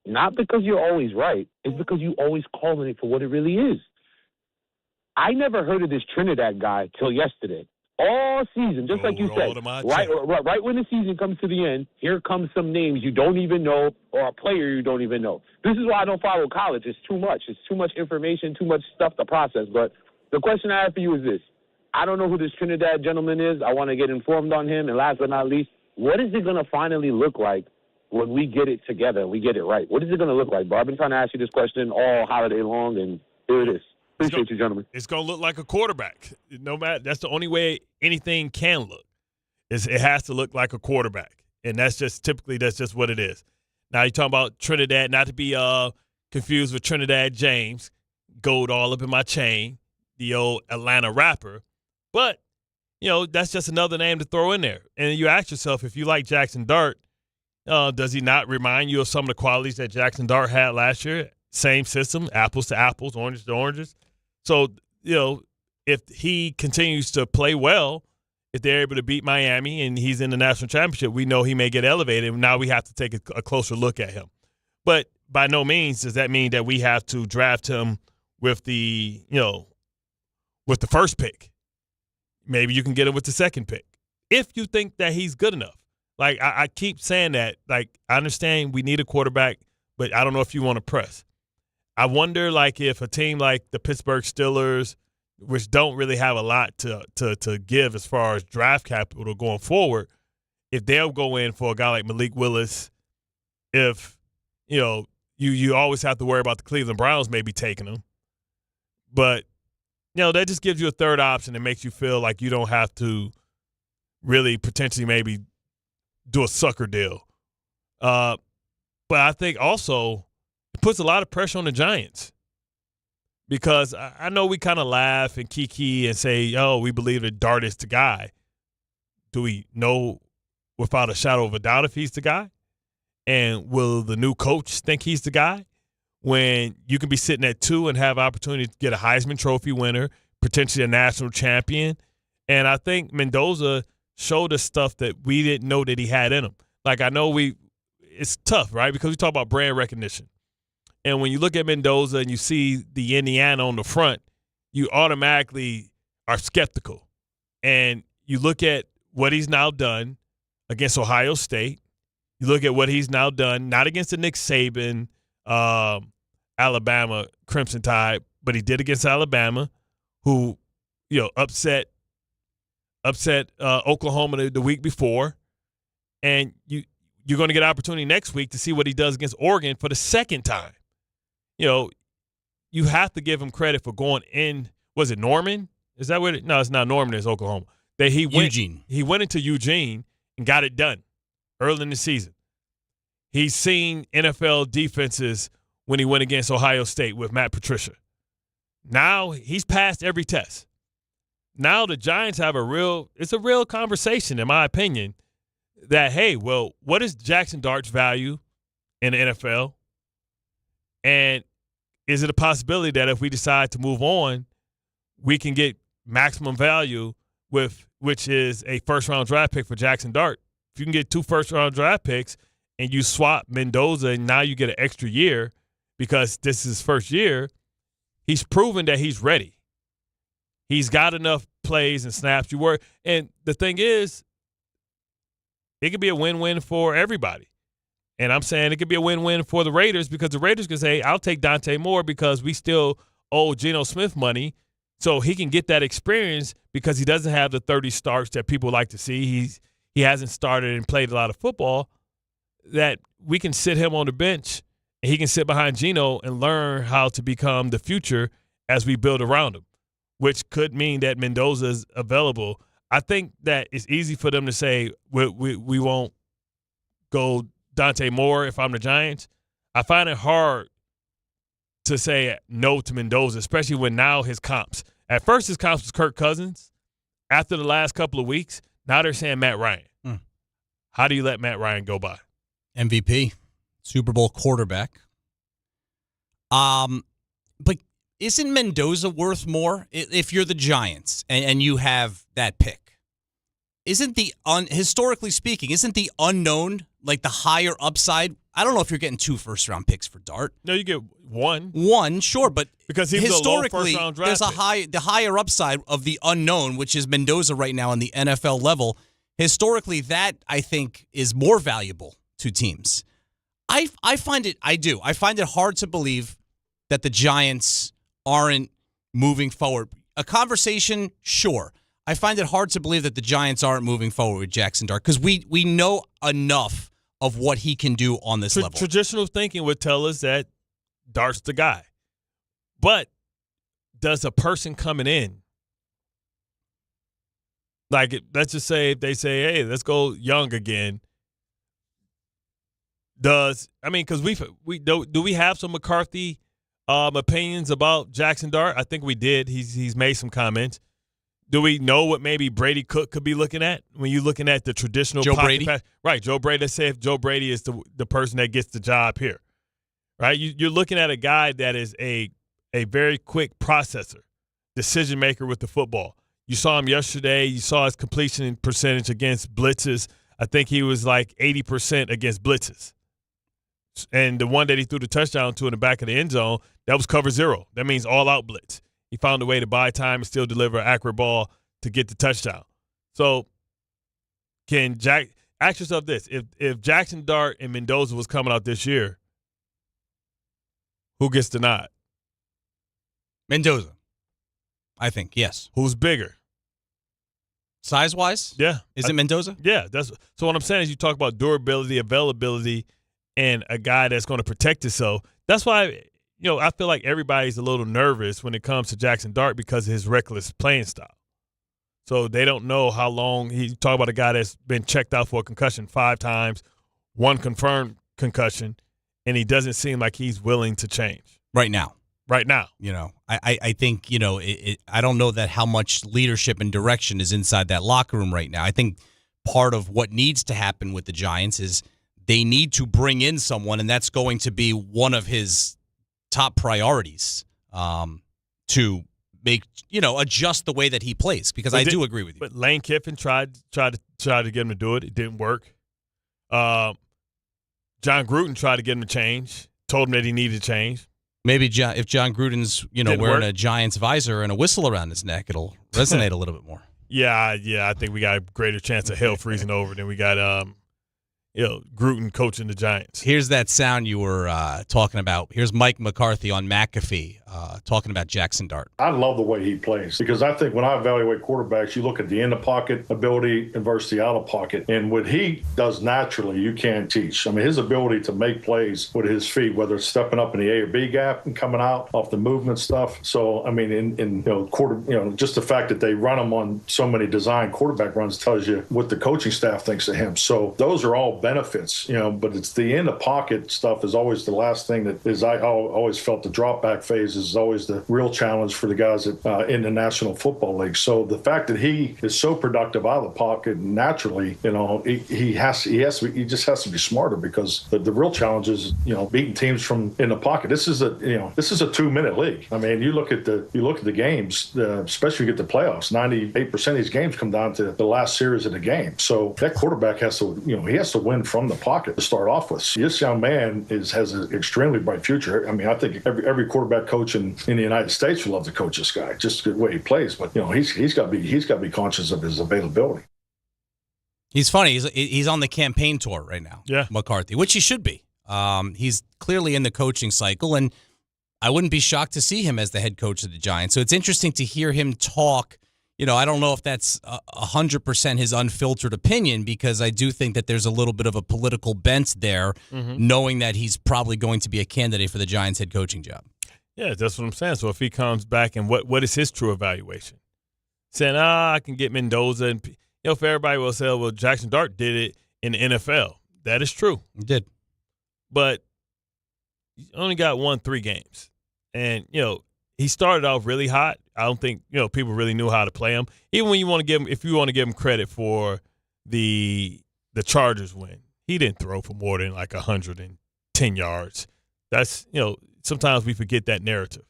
Speaker 16: Not because you're always right. It's because you always calling it for what it really is. I never heard of this Trinidad guy till yesterday. All season, just like you said, right when the season comes to the end, here comes some names you don't even know or a player you don't even know. This is why I don't follow college. It's too much. It's too much information, too much stuff to process. But the question I have for you is this. I don't know who this Trinidad gentleman is. I want to get informed on him. And last but not least, what is it going to finally look like when we get it together, we get it right? What is it going to look like, Bob? I've been trying to ask you this question all holiday long, and here it is. Appreciate you, gentlemen.
Speaker 2: It's going to look like a quarterback. No matter, that's the only way anything can look. It has to look like a quarterback, and that's just what it is. Now you're talking about Trinidad, not to be confused with Trinidad James, gold all up in my chain, the old Atlanta rapper, but that's just another name to throw in there. And you ask yourself, if you like Jackson Dart, does he not remind you of some of the qualities that Jackson Dart had last year? Same system, apples to apples, oranges to oranges. So, if he continues to play well, if they're able to beat Miami and he's in the national championship, we know he may get elevated. Now we have to take a closer look at him. But by no means does that mean that we have to draft him with the first pick. Maybe you can get him with the second pick if you think that he's good enough. Like, I keep saying that. Like, I understand we need a quarterback, but I don't know if you want to press. I wonder, like, if a team like the Pittsburgh Steelers, which don't really have a lot to give as far as draft capital going forward, if they'll go in for a guy like Malik Willis, if, you always have to worry about the Cleveland Browns maybe taking him. But, that just gives you a third option and makes you feel like you don't have to really potentially maybe do a sucker deal. But I think also it puts a lot of pressure on the Giants because I know we kind of laugh and kiki and say, we believe that Dart is the guy. Do we know without a shadow of a doubt if he's the guy? And will the new coach think he's the guy? When you can be sitting at 2 and have opportunity to get a Heisman Trophy winner, potentially a national champion. And I think Mendoza showed us stuff that we didn't know that he had in him. Like, I know it's tough, right? Because we talk about brand recognition. And when you look at Mendoza and you see the Indiana on the front, you automatically are skeptical. And you look at what he's now done against Ohio State. You look at what he's now done, not against the Nick Saban, Alabama Crimson Tide, but he did against Alabama, who, upset Oklahoma the week before. And you're going to get an opportunity next week to see what he does against Oregon for the second time. You have to give him credit for going in. Was it Norman? Is that what it? No, it's not Norman. It's Oklahoma.
Speaker 4: Eugene.
Speaker 2: He went into Eugene and got it done early in the season. He's seen NFL defenses when he went against Ohio State with Matt Patricia. Now he's passed every test. Now the Giants have a real conversation, in my opinion, that, hey, well, what is Jackson Dart's value in the NFL? And is it a possibility that if we decide to move on, we can get maximum value which is a first-round draft pick for Jackson Dart? If you can get 2 first-round draft picks and you swap Mendoza and now you get an extra year because this is his first year, he's proven that he's ready. He's got enough plays and snaps. And the thing is, it could be a win-win for everybody. And I'm saying it could be a win-win for the Raiders because the Raiders can say, I'll take Dante Moore because we still owe Geno Smith money so he can get that experience because he doesn't have the 30 starts that people like to see. He hasn't started and played a lot of football, that we can sit him on the bench and he can sit behind Geno and learn how to become the future as we build around him, which could mean that Mendoza is available. I think that it's easy for them to say we won't go Dante Moore if I'm the Giants. I find it hard to say no to Mendoza, especially when now his comps. At first his comps was Kirk Cousins. After the last couple of weeks, now they're saying Matt Ryan. How do you let Matt Ryan go by?
Speaker 4: MVP, Super Bowl quarterback. But isn't Mendoza worth more if you're the Giants and you have that pick? Isn't historically speaking, isn't the unknown like the higher upside? I don't know if you're getting 2 first-round picks for Dart.
Speaker 2: No, you get one.
Speaker 4: One, sure, but
Speaker 2: because he was
Speaker 4: historically,
Speaker 2: a low first-round draft
Speaker 4: there's the higher upside of the unknown, which is Mendoza right now on the NFL level. Historically, that I think is more valuable to teams. I find it hard to believe that the Giants aren't moving forward. A conversation, sure. I find it hard to believe that the Giants aren't moving forward with Jackson Dart because we know enough of what he can do on this level.
Speaker 2: Traditional thinking would tell us that Dart's the guy. But does a person coming in, like let's just say if they say, hey, let's go young again, because do we have some McCarthy opinions about Jackson Dart? I think we did. He's made some comments. Do we know what maybe Brady Cook could be looking at when you're looking at the traditional
Speaker 4: Joe Brady?
Speaker 2: Right, Joe Brady. Let's say if Joe Brady is the person that gets the job here, right? You're looking at a guy that is a very quick processor, decision maker with the football. You saw him yesterday. You saw his completion percentage against blitzes. I think he was like 80% against blitzes. And the one that he threw the touchdown to in the back of the end zone, that was cover 0. That means all-out blitz. He found a way to buy time and still deliver an accurate ball to get the touchdown. So ask yourself this. If Jackson Dart and Mendoza was coming out this year, who gets the nod?
Speaker 4: Mendoza, I think, yes.
Speaker 2: Who's bigger?
Speaker 4: Size-wise?
Speaker 2: Yeah.
Speaker 4: Is it Mendoza?
Speaker 2: Yeah. So what I'm saying is you talk about durability, availability, and a guy that's going to protect himself. That's why – I feel like everybody's a little nervous when it comes to Jackson Dart because of his reckless playing style. So they don't know how long. He talk about a guy that's been checked out for a concussion 5 times, 1 confirmed concussion, and he doesn't seem like he's willing to change.
Speaker 4: Right now. I think, I don't know that how much leadership and direction is inside that locker room right now. I think part of what needs to happen with the Giants is they need to bring in someone, and that's going to be one of his top priorities to make, adjust the way that he plays, because I do agree with you.
Speaker 2: But Lane Kiffin tried to get him to do it. It didn't work. John Gruden tried to get him to change, told him that he needed to change.
Speaker 4: Maybe if John Gruden's, wearing a Giants visor and a whistle around his neck, it'll resonate a little bit more.
Speaker 2: Yeah, I think we got a greater chance of hell freezing over than we got Gruden coaching the Giants.
Speaker 4: Here's that sound you were talking about. Here's Mike McCarthy on McAfee talking about Jackson Dart.
Speaker 17: I love the way he plays because I think when I evaluate quarterbacks, you look at the in-the-pocket ability versus the out-of-pocket. And what he does naturally, you can't teach. I mean, his ability to make plays with his feet, whether it's stepping up in the A or B gap and coming out off the movement stuff. So, I mean, just the fact that they run him on so many design quarterback runs tells you what the coaching staff thinks of him. So those are all benefits, but it's the in-the-pocket stuff is always the last thing that is, I always felt the drop-back phase is always the real challenge for the guys in the National Football League. So the fact that he is so productive out of the pocket naturally, he just has to be smarter because the real challenge is, beating teams from in the pocket. This is a 2-minute league. I mean, you look at the games, especially you get the playoffs. 98% of these games come down to the last series of the game. So that quarterback has to, he has to win from the pocket to start off with. This young man has an extremely bright future. I mean, I think every quarterback coach in the United States would love to coach this guy, just the way he plays. But he's got to be conscious of his availability.
Speaker 4: He's funny. He's on the campaign tour right now.
Speaker 2: Yeah,
Speaker 4: McCarthy, which he should be. He's clearly in the coaching cycle, and I wouldn't be shocked to see him as the head coach of the Giants. So it's interesting to hear him talk. I don't know if that's 100% his unfiltered opinion, because I do think that there's a little bit of a political bent there, knowing that he's probably going to be a candidate for the Giants head coaching job.
Speaker 2: Yeah, that's what I'm saying. So if he comes back, and what is his true evaluation? Saying, I can get Mendoza, and if everybody will say, well, Jackson Dart did it in the NFL. That is true.
Speaker 4: He did.
Speaker 2: But he only got 3 games. And, he started off really hot. I don't think, people really knew how to play him. Even when if you want to give him credit for the the Chargers win. He didn't throw for more than like 110 yards. That's, sometimes we forget that narrative.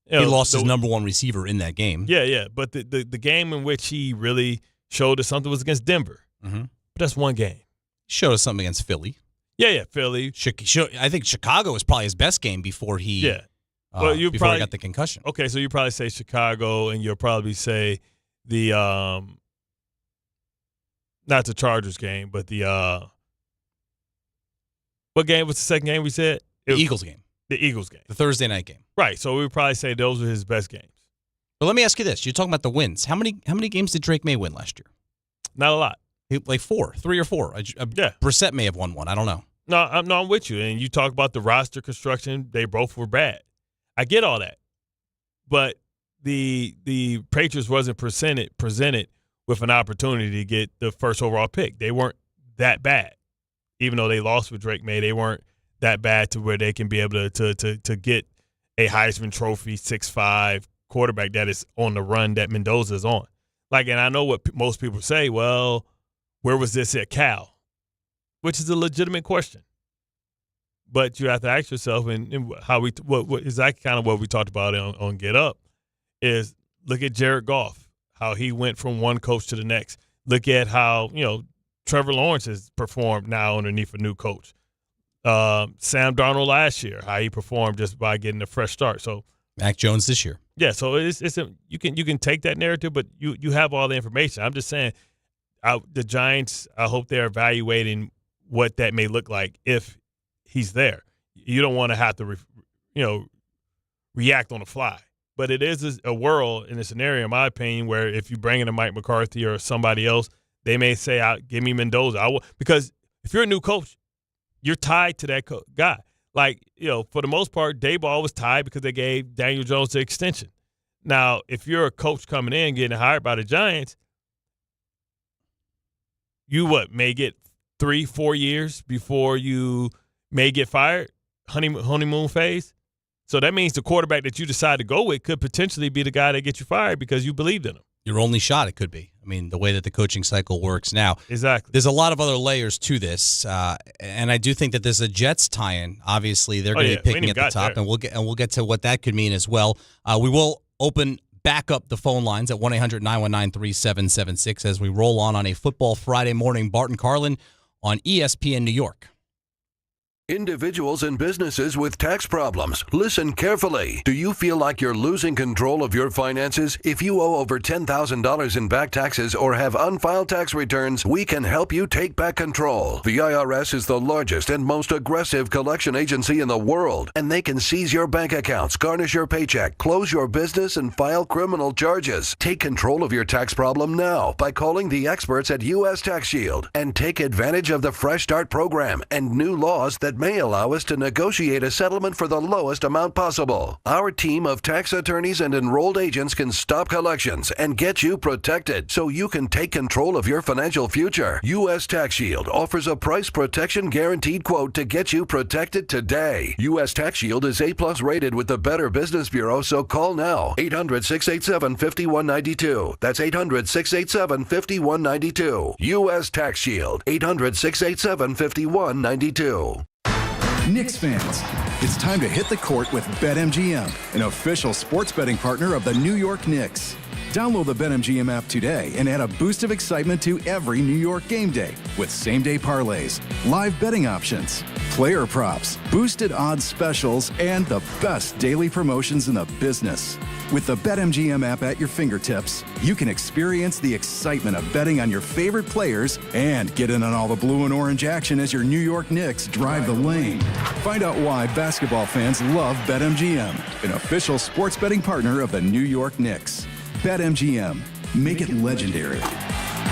Speaker 4: He lost his number one receiver in that game.
Speaker 2: Yeah. But the game in which he really showed us something was against Denver.
Speaker 4: Mm-hmm.
Speaker 2: But that's one game.
Speaker 4: He showed us something against Philly.
Speaker 2: Yeah, Philly.
Speaker 4: I think Chicago was probably his best game before he he got the concussion.
Speaker 2: Okay, so you probably say Chicago, and you'll probably say the not the Chargers game, but the what game was the second game we said?
Speaker 4: The Eagles game.
Speaker 2: The Eagles game.
Speaker 4: The Thursday night game.
Speaker 2: Right. So we would probably say those were his best games.
Speaker 4: But let me ask you this: you're talking about the wins. How many games did Drake May win last year?
Speaker 2: Not a lot.
Speaker 4: Like 3 or 4.
Speaker 2: Yeah.
Speaker 4: Brissett may have won one. I don't know.
Speaker 2: No, I'm with you. And you talk about the roster construction; they both were bad. I get all that, but the Patriots wasn't presented with an opportunity to get the first overall pick. They weren't that bad, even though they lost with Drake May. They weren't that bad to where they can be able to get a Heisman Trophy 6'5" quarterback that is on the run that Mendoza is on. Like, and I know what most people say. Well, where was this at Cal? Which is a legitimate question. But you have to ask yourself, and how what is that kind of what we talked about on Get Up, is look at Jared Goff, how he went from one coach to the next. Look at how, Trevor Lawrence has performed now underneath a new coach. Sam Darnold last year, how he performed just by getting a fresh start. So
Speaker 4: Mac Jones this year.
Speaker 2: Yeah, so you can take that narrative, but you have all the information. I'm just saying, the Giants, I hope they're evaluating what that may look like if he's there. You don't want to have to, react on the fly. But it is a world in a scenario, in my opinion, where if you bring in a Mike McCarthy or somebody else, they may say, "Give me Mendoza." Because if you're a new coach, you're tied to that guy. Like, for the most part, Daboll was tied because they gave Daniel Jones the extension. Now, if you're a coach coming in getting hired by the Giants, you may get 3-4 years before you may get fired, honeymoon phase. So that means the quarterback that you decide to go with could potentially be the guy that gets you fired because you believed in him.
Speaker 4: Your only shot, it could be. I mean, the way that the coaching cycle works now.
Speaker 2: Exactly.
Speaker 4: There's a lot of other layers to this, and I do think that there's a Jets tie-in. Obviously, they're going to be picking at the top, and we'll get to what that could mean as well. We will open back up the phone lines at 1-800-919-3776 as we roll on a Football Friday morning. Bart and Carlin on ESPN New York.
Speaker 9: Individuals and businesses with tax problems, listen carefully. Do you feel like you're losing control of your finances? If you owe over $10,000 in back taxes or have unfiled tax returns, we can help you take back control. The IRS is the largest and most aggressive collection agency in the world, and they can seize your bank accounts, garnish your paycheck, close your business, and file criminal charges. Take control of your tax problem now by calling the experts at U.S. Tax Shield and take advantage of the Fresh Start program and new laws that may allow us to negotiate a settlement for the lowest amount possible. Our team of tax attorneys and enrolled agents can stop collections and get you protected so you can take control of your financial future. U.S. Tax Shield offers a price protection guaranteed quote to get you protected today. U.S. Tax Shield is A+ rated with the Better Business Bureau, so call now. 800-687-5192. That's 800-687-5192. U.S. Tax Shield. 800-687-5192.
Speaker 7: Knicks fans, it's time to hit the court with BetMGM, an official sports betting partner of the New York Knicks. Download the BetMGM app today and add a boost of excitement to every New York game day with same-day parlays, live betting options, player props, boosted odds specials, and the best daily promotions in the business. With the BetMGM app at your fingertips, you can experience the excitement of betting on your favorite players and get in on all the blue and orange action as your New York Knicks drive the lane. Find out why basketball fans love BetMGM, an official sports betting partner of the New York Knicks. BetMGM. Make it legendary.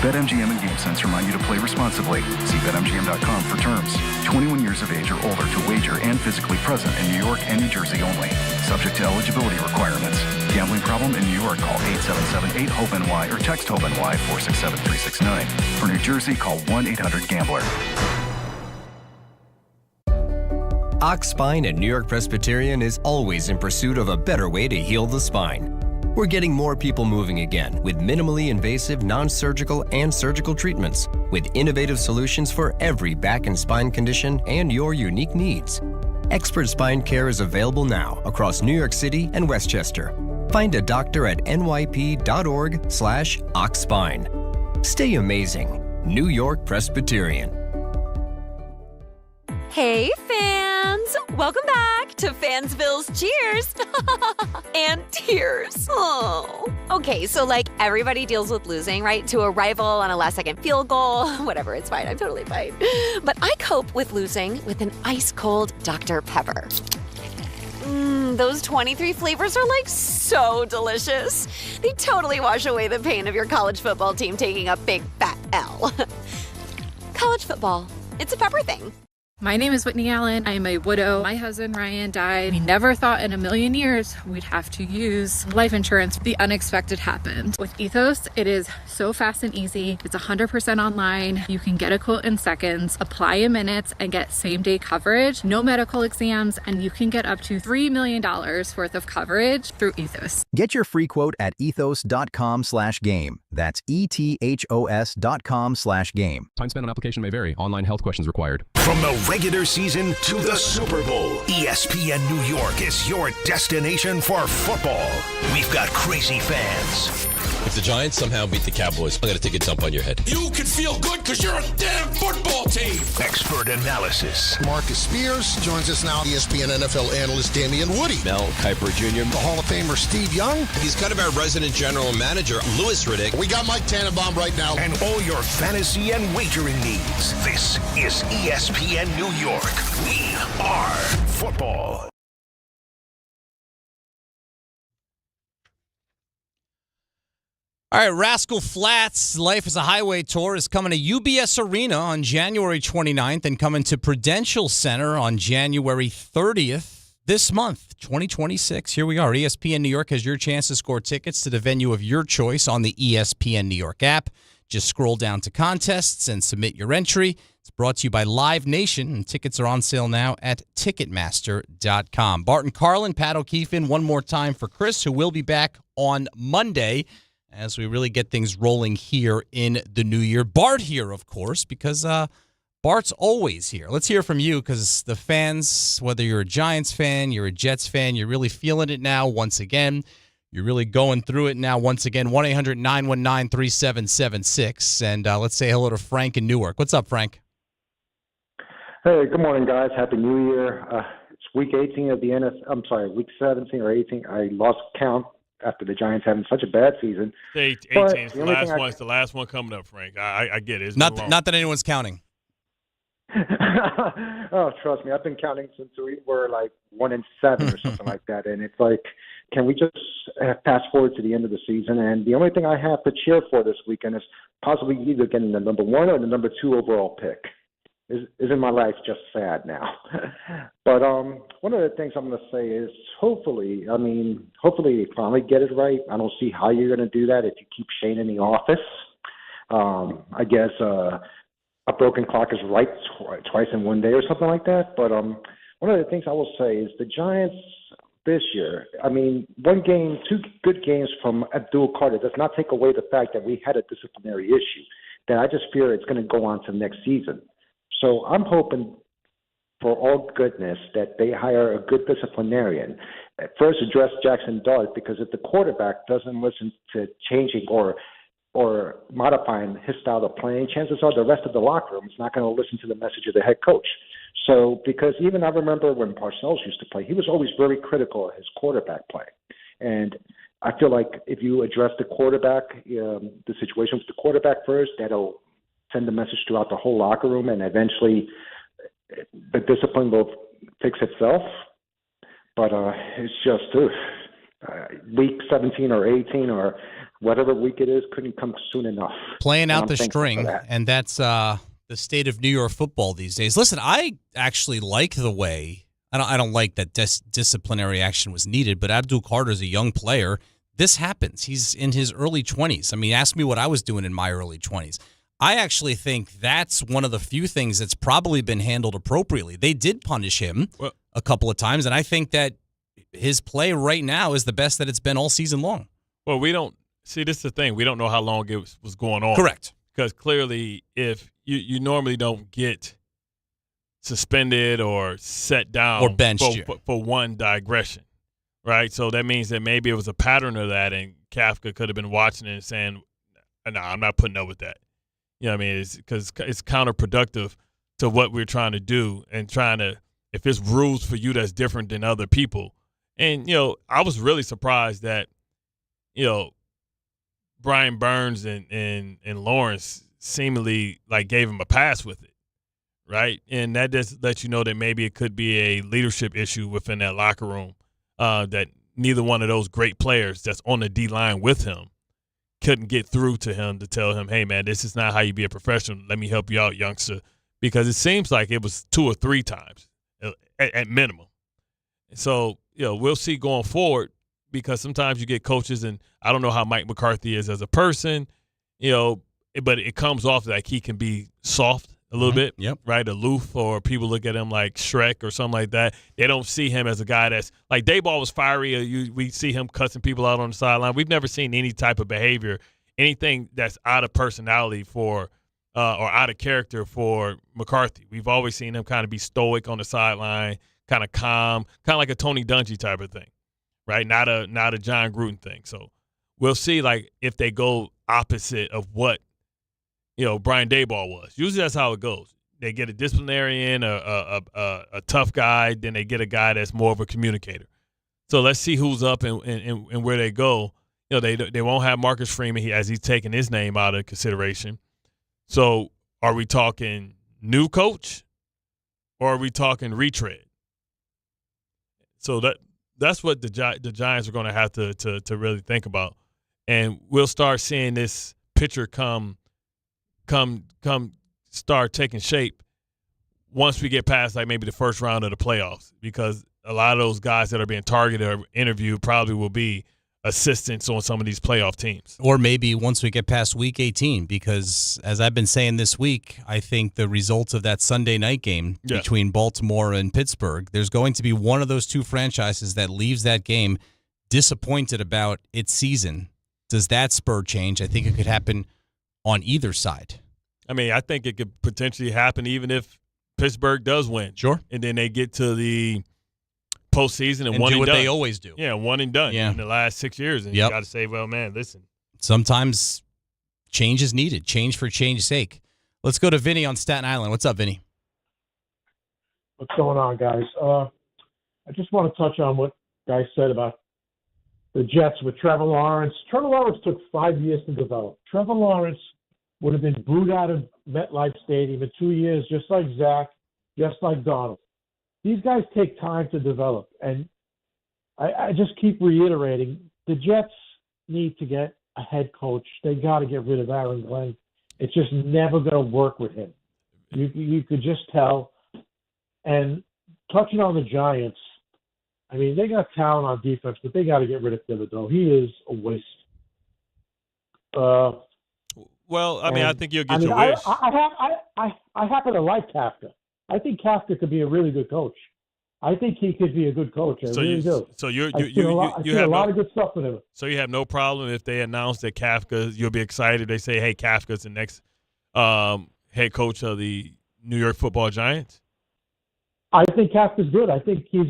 Speaker 18: BetMGM and GameSense remind you to play responsibly. See BetMGM.com for terms. 21 years of age or older to wager and physically present in New York and New Jersey only. Subject to eligibility requirements. Gambling problem in New York? Call 877-8-HOPE-NY or text HOPE-NY 467-369. For New Jersey, call 1-800-GAMBLER.
Speaker 19: Ox Spine and New York Presbyterian is always in pursuit of a better way to heal the spine. We're getting more people moving again with minimally invasive, non-surgical, and surgical treatments with innovative solutions for every back and spine condition and your unique needs. Expert spine care is available now across New York City and Westchester. Find a doctor at nyp.org/oxspine. Stay amazing. New York Presbyterian.
Speaker 20: Hey, fans! Welcome back to Fansville's Cheers and Tears. Oh. Okay, so everybody deals with losing, right? To a rival on a last-second field goal. Whatever, it's fine. I'm totally fine. But I cope with losing with an ice-cold Dr. Pepper. Those 23 flavors are so delicious. They totally wash away the pain of your college football team taking a big fat L. College football, it's a pepper thing.
Speaker 21: My name is Whitney Allen. I'm a widow. My husband, Ryan, died. We never thought in a million years we'd have to use life insurance. The unexpected happened. With Ethos, it is so fast and easy. It's 100% online. You can get a quote in seconds, apply in minutes, and get same-day coverage. No medical exams, and you can get up to $3 million worth of coverage through Ethos.
Speaker 22: Get your free quote at ethos.com/game. That's ETHOS.com/game.
Speaker 23: Time spent on application may vary. Online health questions required.
Speaker 1: From the regular season to the Super Bowl, ESPN New York is your destination for football. We've got crazy fans.
Speaker 24: If the Giants somehow beat the Cowboys, I'm going to take a dump on your head.
Speaker 15: You can feel good because you're a damn football team.
Speaker 1: Expert analysis.
Speaker 25: Marcus Spears joins us now. ESPN NFL analyst Damian Woody.
Speaker 24: Mel Kiper Jr.
Speaker 25: The Hall of Famer Steve Young.
Speaker 24: He's kind of our resident general manager, Louis Riddick.
Speaker 25: We got Mike Tannenbaum right now.
Speaker 1: And all your fantasy and wagering needs. This is ESPN New York. We are football.
Speaker 4: All right, Rascal Flatts, Life is a Highway Tour is coming to UBS Arena on January 29th and coming to Prudential Center on January 30th this month, 2026. Here we are. ESPN New York has your chance to score tickets to the venue of your choice on the ESPN New York app. Just scroll down to contests and submit your entry. It's brought to you by Live Nation, and tickets are on sale now at Ticketmaster.com. Bart Carlin, Pat O'Keefe in one more time for Chris, who will be back on Monday as we really get things rolling here in the new year. Bart here, of course, because Bart's always here. Let's hear from you, because the fans, whether you're a Giants fan, you're a Jets fan, you're really feeling it now once again. You're really going through it now once again. 1-800-919-3776. And let's say hello to Frank in Newark. What's up, Frank?
Speaker 26: Hey, good morning, guys. Happy New Year. It's week 18 of the NFL. I'm sorry, week 17 or 18. I lost count after the Giants having such a bad season.
Speaker 2: 18 is the last one. It's the last one coming up, Frank. I get it. It's
Speaker 4: not that anyone's counting.
Speaker 26: Oh, trust me. I've been counting since we were 1-7 or something like that. And it's can we just fast forward to the end of the season? And the only thing I have to cheer for this weekend is possibly either getting the number 1 or the number 2 overall pick. Isn't my life just sad now? But one of the things I'm going to say is hopefully they finally get it right. I don't see how you're going to do that if you keep Shane in the office. I guess a broken clock is right twice in one day or something like that. But one of the things I will say is the Giants this year, one game, 2 good games from Abdul Carter does not take away the fact that we had a disciplinary issue, that I just fear it's going to go on to next season. So I'm hoping for all goodness that they hire a good disciplinarian. First, address Jackson Dart, because if the quarterback doesn't listen to changing or modifying his style of playing, chances are the rest of the locker room is not going to listen to the message of the head coach. So, because even I remember when Parcells used to play, he was always very critical of his quarterback play. And I feel like if you address the quarterback, the situation with the quarterback first, that'll send a message throughout the whole locker room, and eventually the discipline will fix itself. But it's just week 17 or 18 or whatever week it is couldn't come soon enough.
Speaker 4: Playing out the string, and that's the state of New York football these days. Listen, I actually like the way I don't like that disciplinary action was needed, but Abdul Carter's a young player. This happens. He's in his early 20s. Ask me what I was doing in my early 20s. I actually think that's one of the few things that's probably been handled appropriately. They did punish him a couple of times, and I think that his play right now is the best that it's been all season long.
Speaker 2: Well, we don't see. This is the thing. We don't know how long it was going on.
Speaker 4: Correct.
Speaker 2: Because clearly, if you normally don't get suspended or set down
Speaker 4: Or benched
Speaker 2: for one digression, right? So that means that maybe it was a pattern of that, and Kafka could have been watching it and saying, "No, I'm not putting up with that." You know what I mean? It's because it's counterproductive to what we're trying to do and trying to. If it's rules for you that's different than other people, and I was really surprised that Brian Burns and Lawrence seemingly gave him a pass with it, right? And that just lets you know that maybe it could be a leadership issue within that locker room, that neither one of those great players that's on the D-line with him couldn't get through to him to tell him, hey, man, this is not how you be a professional. Let me help you out, youngster. Because it seems like it was 2 or 3 times at minimum. So, we'll see going forward, because sometimes you get coaches, and I don't know how Mike McCarthy is as a person, but it comes off like he can be soft a little bit, right? Aloof, or people look at him like Shrek or something like that. They don't see him as a guy that's like Dayball was fiery. We see him cussing people out on the sideline. We've never seen any type of behavior, anything that's out of personality for or out of character for McCarthy. We've always seen him kind of be stoic on the sideline, kind of calm, kind of like a Tony Dungy type of thing, right? Not a John Gruden thing. So we'll see if they go opposite of what Brian Daboll was. Usually that's how it goes. They get a disciplinarian, a tough guy, then they get a guy that's more of a communicator. So let's see who's up and where they go. They won't have Marcus Freeman as he's taking his name out of consideration. So are we talking new coach, or are we talking retread? So that's what the Giants are going to have to really think about, and we'll start seeing this picture come start taking shape once we get past maybe the first round of the playoffs, because a lot of those guys that are being targeted or interviewed probably will be assistants on some of these playoff teams.
Speaker 4: Or maybe once we get past Week 18, because as I've been saying this week, I think the results of that Sunday night game between Baltimore and Pittsburgh, there's going to be one of those two franchises that leaves that game disappointed about its season. Does that spur change? I think it could happen on either side.
Speaker 2: I mean, I think it could potentially happen even if Pittsburgh does win.
Speaker 4: Sure.
Speaker 2: And then they get to the postseason and one
Speaker 4: do
Speaker 2: and
Speaker 4: what
Speaker 2: done.
Speaker 4: they always do.
Speaker 2: Yeah, one and done in the last 6 years. And you got to say, well, man, listen.
Speaker 4: Sometimes change is needed, change for change's sake. Let's go to Vinny on Staten Island. What's up, Vinny?
Speaker 3: What's going on, guys? I just want to touch on what guys said about the Jets with Trevor Lawrence. Trevor Lawrence took 5 years to develop. Trevor Lawrence would have been booed out of MetLife Stadium in 2 years, just like Zach, just like Donald. These guys take time to develop, and I just keep reiterating, the Jets need to get a head coach. They got to get rid of Aaron Glenn. It's just never going to work with him. You could just tell. And touching on the Giants, I mean, they got talent on defense, but they got to get rid of Thibodeau. He is a waste.
Speaker 2: Well, I mean, I think you'll get your wish.
Speaker 3: I happen to like Kafka. I think Kafka could be a really good coach. I think he could be a good coach. I really do.
Speaker 2: So you
Speaker 3: have a lot of good stuff with him.
Speaker 2: So you have no problem if they announce that Kafka, you'll be excited. They say, hey, Kafka's the next head coach of the New York Football Giants?
Speaker 3: I think Kafka's good. I think he's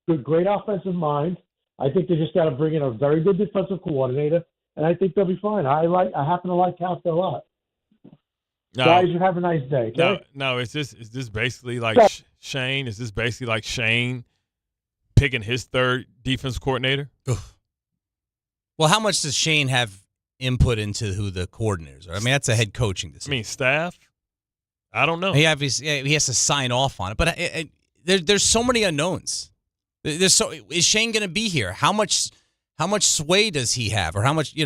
Speaker 3: a great offensive mind. I think they just got to bring in a very good defensive coordinator, and I think they'll be fine. I happen to like Kafka a lot.
Speaker 2: No,
Speaker 3: guys, you have a nice day. Okay?
Speaker 2: No. Is this basically like Shane? Is this basically like Shane picking his third defense coordinator?
Speaker 4: Oof. Well, how much does Shane have input into who the coordinators are? I mean, that's a head coaching decision.
Speaker 2: I mean, staff. I don't know.
Speaker 4: He has to sign off on it, but there's so many unknowns. Is Shane going to be here? How much sway does he have, or how much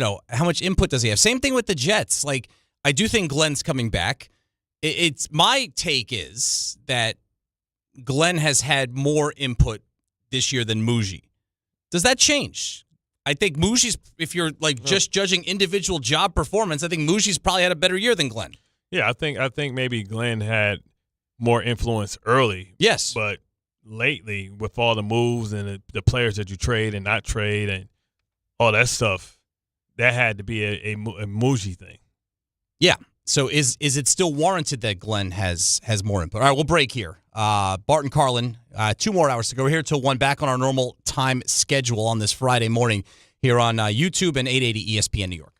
Speaker 4: input does he have? Same thing with the Jets. Like, I do think Glenn's coming back. It's my take is that Glenn has had more input this year than Muji. Does that change? I think Muji's, if you're just judging individual job performance, I think Muji's probably had a better year than Glenn.
Speaker 2: Yeah, I think maybe Glenn had more influence early.
Speaker 4: Yes.
Speaker 2: But lately, with all the moves and the players that you trade and not trade and all that stuff, that had to be a Muji thing.
Speaker 4: Yeah. So is it still warranted that Glenn has more input? All right, we'll break here. Bart and Carlin, 2 more hours to go. We're here till 1, back on our normal time schedule on this Friday morning here on YouTube and 880 ESPN New York.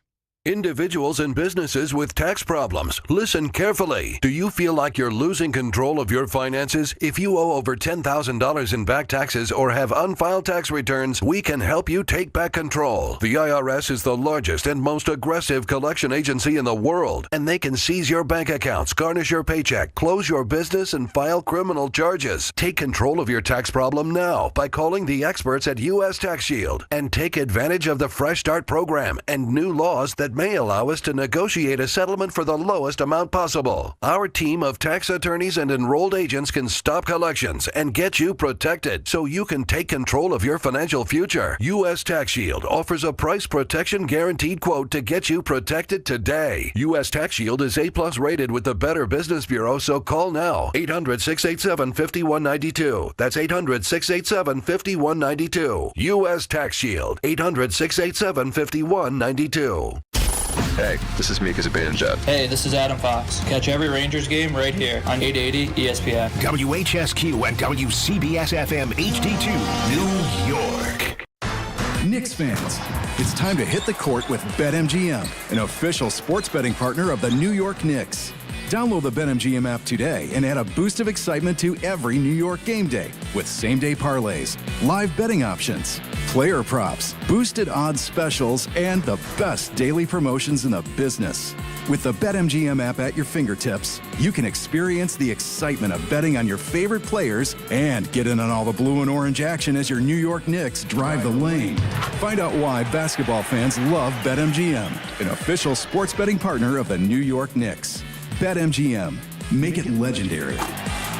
Speaker 9: Individuals and businesses with tax problems, listen carefully. Do you feel like you're losing control of your finances? If you owe over $10,000 in back taxes or have unfiled tax returns, we can help you take back control. The IRS is the largest and most aggressive collection agency in the world, and they can seize your bank accounts, garnish your paycheck, close your business, and file criminal charges. Take control of your tax problem now by calling the experts at U.S. Tax Shield and take advantage of the Fresh Start program and new laws that may allow us to negotiate a settlement for the lowest amount possible. Our team of tax attorneys and enrolled agents can stop collections and get you protected so you can take control of your financial future. U.S. Tax Shield offers a price protection guaranteed quote to get you protected today. U.S. Tax Shield is A+ rated with the Better Business Bureau, so call now. 800-687-5192. That's 800-687-5192. U.S. Tax Shield. 800-687-5192.
Speaker 6: Hey, this is Mika Zibanejad.
Speaker 8: Hey, this is Adam Fox. Catch every Rangers game right here on 880 ESPN.
Speaker 1: WHSQ and WCBS-FM HD2, New York.
Speaker 7: Knicks fans, it's time to hit the court with BetMGM, an official sports betting partner of the New York Knicks. Download the BetMGM app today and add a boost of excitement to every New York game day with same-day parlays, live betting options, player props, boosted odds specials, and the best daily promotions in the business. With the BetMGM app at your fingertips, you can experience the excitement of betting on your favorite players and get in on all the blue and orange action as your New York Knicks drive the lane. Find out why basketball fans love BetMGM, an official sports betting partner of the New York Knicks. BetMGM. Make it legendary.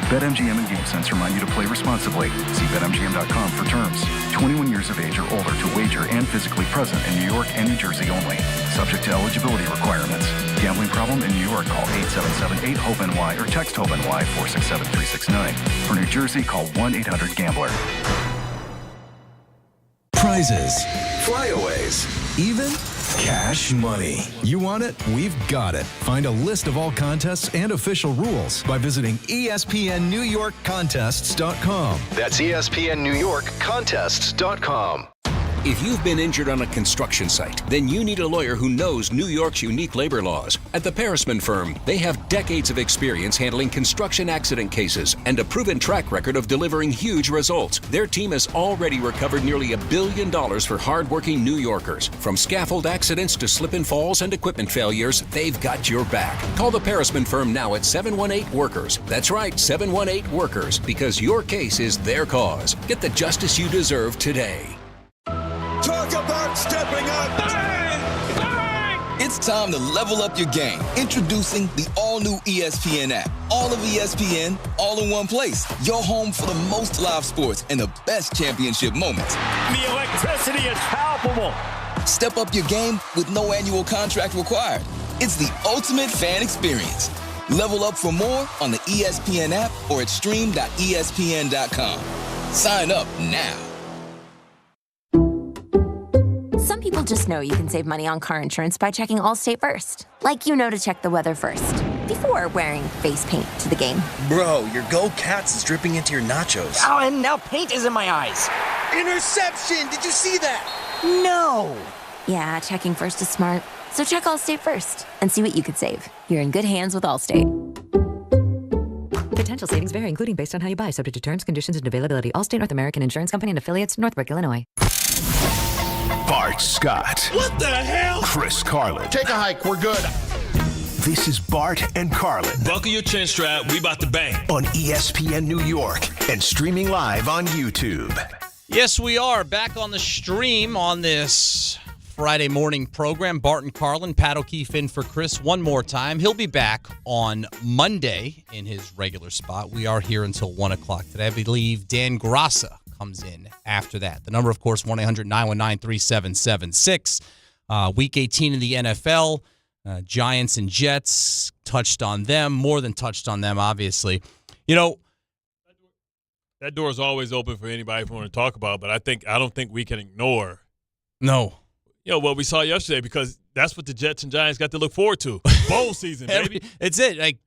Speaker 18: BetMGM and GameSense remind you to play responsibly. See BetMGM.com for terms. 21 years of age or older to wager and physically present in New York and New Jersey only. Subject to eligibility requirements. Gambling problem in New York? Call 877-8-HOPE-NY or text HOPE-NY 467-369. For New Jersey, call 1-800-GAMBLER.
Speaker 7: Prizes, flyaways, even cash money. You want it? We've got it. Find a list of all contests and official rules by visiting ESPNNewYorkContests.com.
Speaker 10: That's ESPNNewYorkContests.com.
Speaker 11: If you've been injured on a construction site, then you need a lawyer who knows New York's unique labor laws. At the Parisman Firm, they have decades of experience handling construction accident cases and a proven track record of delivering huge results. Their team has already recovered nearly $1 billion for hardworking New Yorkers. From scaffold accidents to slip and falls and equipment failures, they've got your back. Call the Parisman Firm now at 718-WORKERS. That's right, 718-WORKERS, because your case is their cause. Get the justice you deserve today.
Speaker 12: Talk about stepping up. Bang! Bang! It's time to level up your game. Introducing the all-new ESPN app. All of ESPN, all in one place. Your home for the most live sports and the best championship moments. The electricity is palpable. Step up your game with no annual contract required. It's the ultimate fan experience. Level up for more on the ESPN app or at stream.espn.com. Sign up now.
Speaker 20: Some people just know you can save money on car insurance by checking Allstate first. Like you know to check the weather first, before wearing face paint to the game.
Speaker 15: Bro, your Go Cats is dripping into your nachos.
Speaker 13: Oh, and now paint is in my eyes.
Speaker 15: Interception! Did you see that?
Speaker 13: No!
Speaker 20: Yeah, checking first is smart. So check Allstate first and see what you could save. You're in good hands with Allstate.
Speaker 27: Potential savings vary, including based on how you buy, subject to terms, conditions, and availability. Allstate North American Insurance Company and affiliates, Northbrook, Illinois.
Speaker 1: Bart Scott.
Speaker 12: What the hell?
Speaker 1: Chris Carlin.
Speaker 12: Take a hike. We're good.
Speaker 1: This is Bart and Carlin.
Speaker 2: Buckle your chin strap. We about to bang.
Speaker 1: On ESPN New York and streaming live on YouTube.
Speaker 4: Yes, we are back on the stream on this Friday morning program. Bart and Carlin, Pat O'Keefe in for Chris one more time. He'll be back on Monday in his regular spot. We are here until 1 o'clock today. I believe Dan Grassa comes in after that. The number, of course, 1-800-919-3776. Week 18 in the NFL. Giants and Jets, touched on them, more than touched on them, obviously. You know,
Speaker 2: that door is always open for anybody who want to talk about, but I don't think we can ignore.
Speaker 4: No.
Speaker 2: what we saw yesterday, because that's what the Jets and Giants got to look forward to. Bowl season, baby.
Speaker 4: It's it. Like,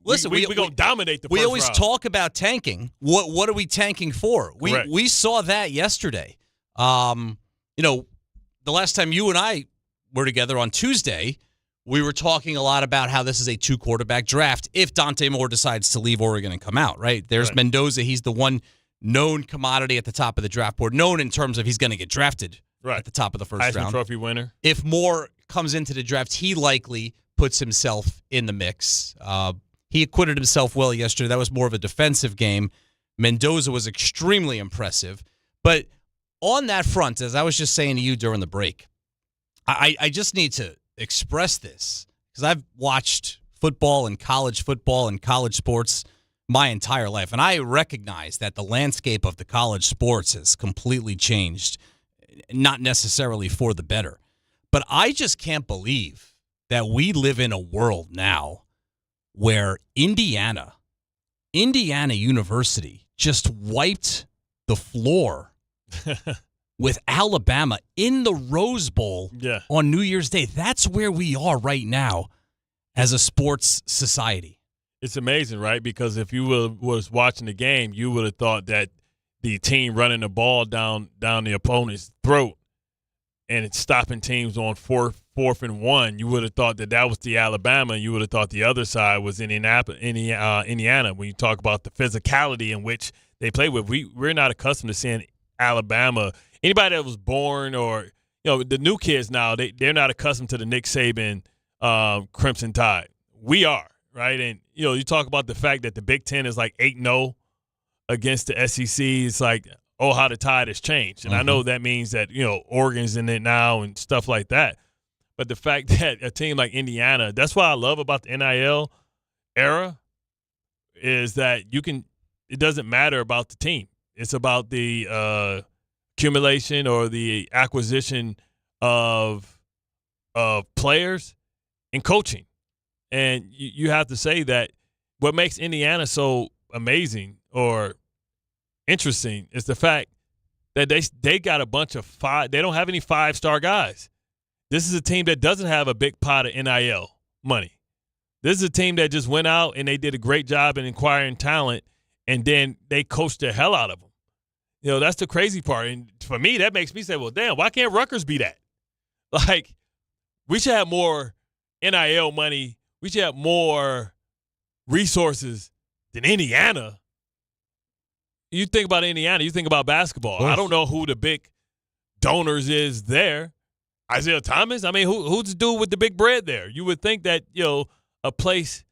Speaker 4: listen,
Speaker 2: we're going to dominate the first round.
Speaker 4: We always talk about tanking. What are we tanking for? We saw that yesterday. The last time you and I were together on Tuesday, we were talking a lot about how this is a 2-quarterback draft if Dante Moore decides to leave Oregon and come out, right? There's Mendoza. He's the one known commodity at the top of the draft board, known in terms of he's going to get drafted at the top of the first
Speaker 2: Heisman
Speaker 4: round.
Speaker 2: Trophy winner.
Speaker 4: If Moore comes into the draft, he likely puts himself in the mix. He acquitted himself well yesterday. That was more of a defensive game. Mendoza was extremely impressive. But on that front, as I was just saying to you during the break, I just need to express this because I've watched football and college sports my entire life, and I recognize that the landscape of the college sports has completely changed, not necessarily for the better. But I just can't believe that we live in a world now where Indiana University just wiped the floor with Alabama in the Rose Bowl on New Year's Day. That's where we are right now as a sports society.
Speaker 2: It's amazing, right? Because if you was watching the game, you would have thought that the team running the ball down the opponent's throat and it's stopping teams on fourth and 1, you would have thought that was the Alabama, and you would have thought the other side was Indiana. When you talk about the physicality in which they play with, we're not accustomed to seeing Alabama. Anybody that was born or the new kids now, they're not accustomed to the Nick Saban Crimson Tide. We are, right? And you talk about the fact that the Big Ten is like 8-0 against the SEC. It's like, oh, how the tide has changed. And I know that means that Oregon's in it now and stuff like that. But the fact that a team like Indiana, that's what I love about the NIL era, is that it doesn't matter about the team. It's about the accumulation or the acquisition of players and coaching. And you have to say that what makes Indiana so amazing or interesting is the fact that they got a bunch of they don't have any 5-star guys. This is a team that doesn't have a big pot of NIL money. This is a team that just went out and they did a great job in acquiring talent, and then they coached the hell out of them. That's the crazy part. And for me, that makes me say, well, damn, why can't Rutgers be that? Like, we should have more NIL money. We should have more resources than Indiana. You think about Indiana, you think about basketball. I don't know who the big donors is there. Isaiah Thomas? I mean, who's the dude with the big bread there? You would think that, a place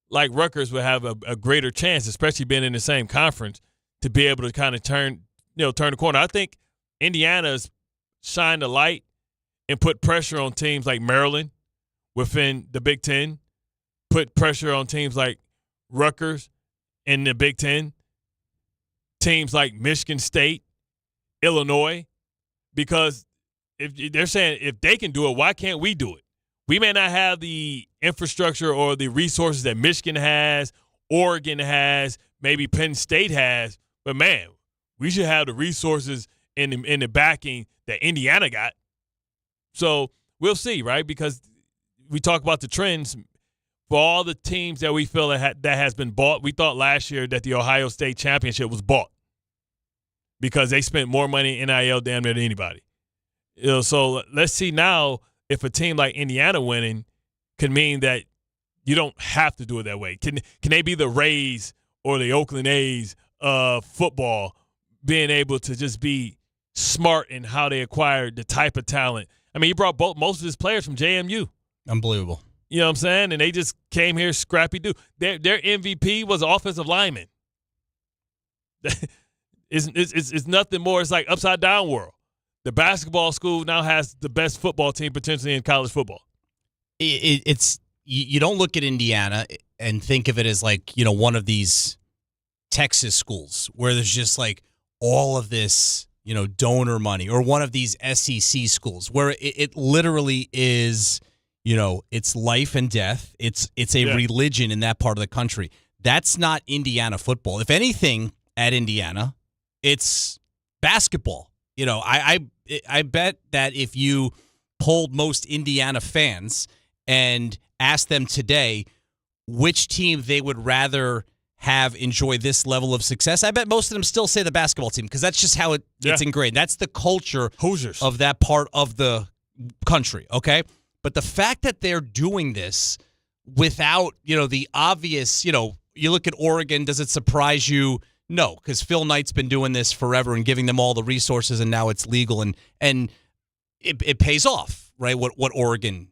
Speaker 2: like Rutgers would have a greater chance, especially being in the same conference, to be able to kind of turn the corner. I think Indiana's shined a light and put pressure on teams like Maryland within the Big Ten, put pressure on teams like Rutgers in the Big Ten, teams like Michigan State, Illinois, because if they're saying if they can do it, why can't we do it? We may not have the infrastructure or the resources that Michigan has, Oregon has, maybe Penn State has, but man, we should have the resources in the backing that Indiana got. So we'll see, right? Because we talk about the trends for all the teams that we feel that has been bought. We thought last year that the Ohio State championship was bought because they spent more money in NIL damn near than anybody. So let's see now if a team like Indiana winning can mean that you don't have to do it that way. Can they be the Rays or the Oakland A's of football, being able to just be smart in how they acquired the type of talent? I mean, he brought most of his players from JMU.
Speaker 4: Unbelievable.
Speaker 2: You know what I'm saying? And they just came here scrappy dude. Their MVP was an offensive lineman. It's nothing more. It's like upside down world. The basketball school now has the best football team potentially in college football.
Speaker 4: It's you don't look at Indiana and think of it as like, one of these Texas schools where there's just like all of this, donor money, or one of these SEC schools where it literally is, it's life and death. It's a religion in that part of the country. That's not Indiana football. If anything, at Indiana, it's basketball. I bet that if you polled most Indiana fans and asked them today which team they would rather have enjoy this level of success, I bet most of them still say the basketball team because that's just how it's ingrained. That's the culture
Speaker 2: Hoosiers
Speaker 4: of that part of the country, okay? But the fact that they're doing this without, the obvious, you look at Oregon, does it surprise you? No, because Phil Knight's been doing this forever and giving them all the resources, and now it's legal, and it pays off, right? What Oregon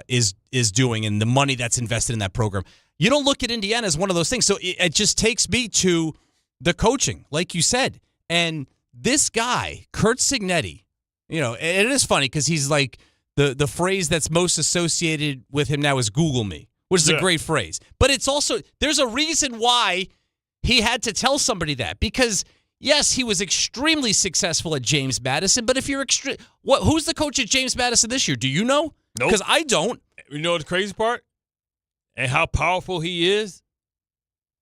Speaker 4: is doing and the money that's invested in that program. You don't look at Indiana as one of those things. So it just takes me to the coaching, like you said. And this guy, Curt Cignetti, and it is funny because he's like the phrase that's most associated with him now is Google me, which is a great phrase. But it's also, there's a reason why he had to tell somebody that. Because, yes, he was extremely successful at James Madison. But if you're who's the coach at James Madison this year? Do you know?
Speaker 2: Nope.
Speaker 4: Because I don't.
Speaker 2: You know the crazy part? And how powerful he is?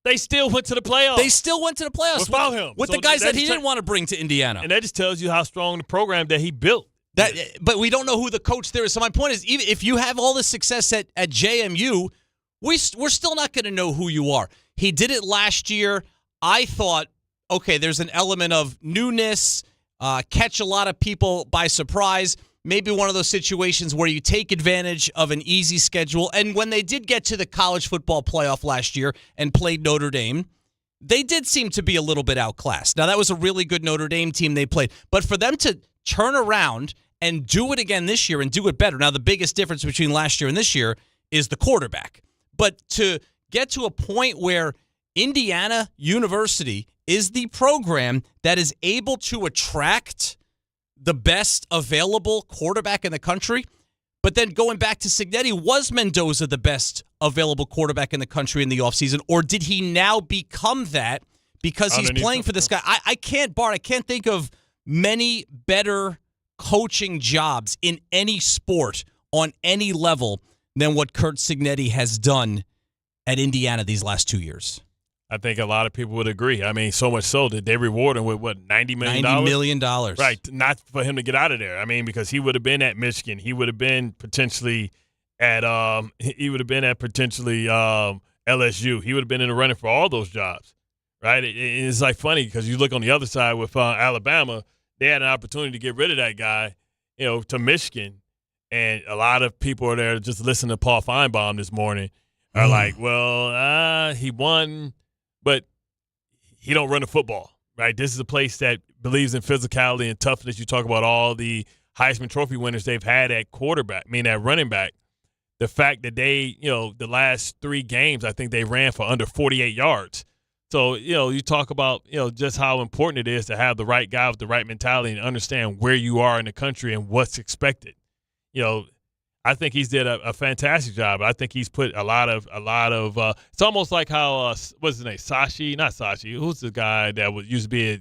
Speaker 2: They still went to the playoffs.
Speaker 4: Without him. With the guys that he didn't want to bring to Indiana.
Speaker 2: And that just tells you how strong the program that he built.
Speaker 4: But we don't know who the coach there is. So my point is, even if you have all the success at JMU, we're still not going to know who you are. He did it last year. I thought, okay, there's an element of newness, catch a lot of people by surprise. Maybe one of those situations where you take advantage of an easy schedule. And when they did get to the college football playoff last year and played Notre Dame, they did seem to be a little bit outclassed. Now, that was a really good Notre Dame team they played. But for them to turn around and do it again this year and do it better. Now, the biggest difference between last year and this year is the quarterback. But to get to a point where Indiana University is the program that is able to attract the best available quarterback in the country. But then going back to Cignetti, was Mendoza the best available quarterback in the country in the offseason? Or did he now become that because he's playing for this guy? I can't think of many better coaching jobs in any sport on any level than what Curt Cignetti has done at Indiana these last 2 years.
Speaker 2: I think a lot of people would agree. I mean, so much so that they reward him with, $90 million?
Speaker 4: $90 million.
Speaker 2: Right, not for him to get out of there. I mean, because he would have been at Michigan. He would have been potentially at LSU. He would have been in the running for all those jobs, right? It's like funny because you look on the other side with Alabama, they had an opportunity to get rid of that guy, to Michigan. And a lot of people are there just listening to Paul Feinbaum this morning are like, well, he won, but he don't run the football, right? This is a place that believes in physicality and toughness. You talk about all the Heisman Trophy winners they've had at at running back. The fact that they, the last 3 games, I think they ran for under 48 yards. So, you talk about, just how important it is to have the right guy with the right mentality and understand where you are in the country and what's expected. I think he's did a fantastic job. I think he's put a lot of it's almost like how what's his name? Not Sashi. Who's the guy that used to be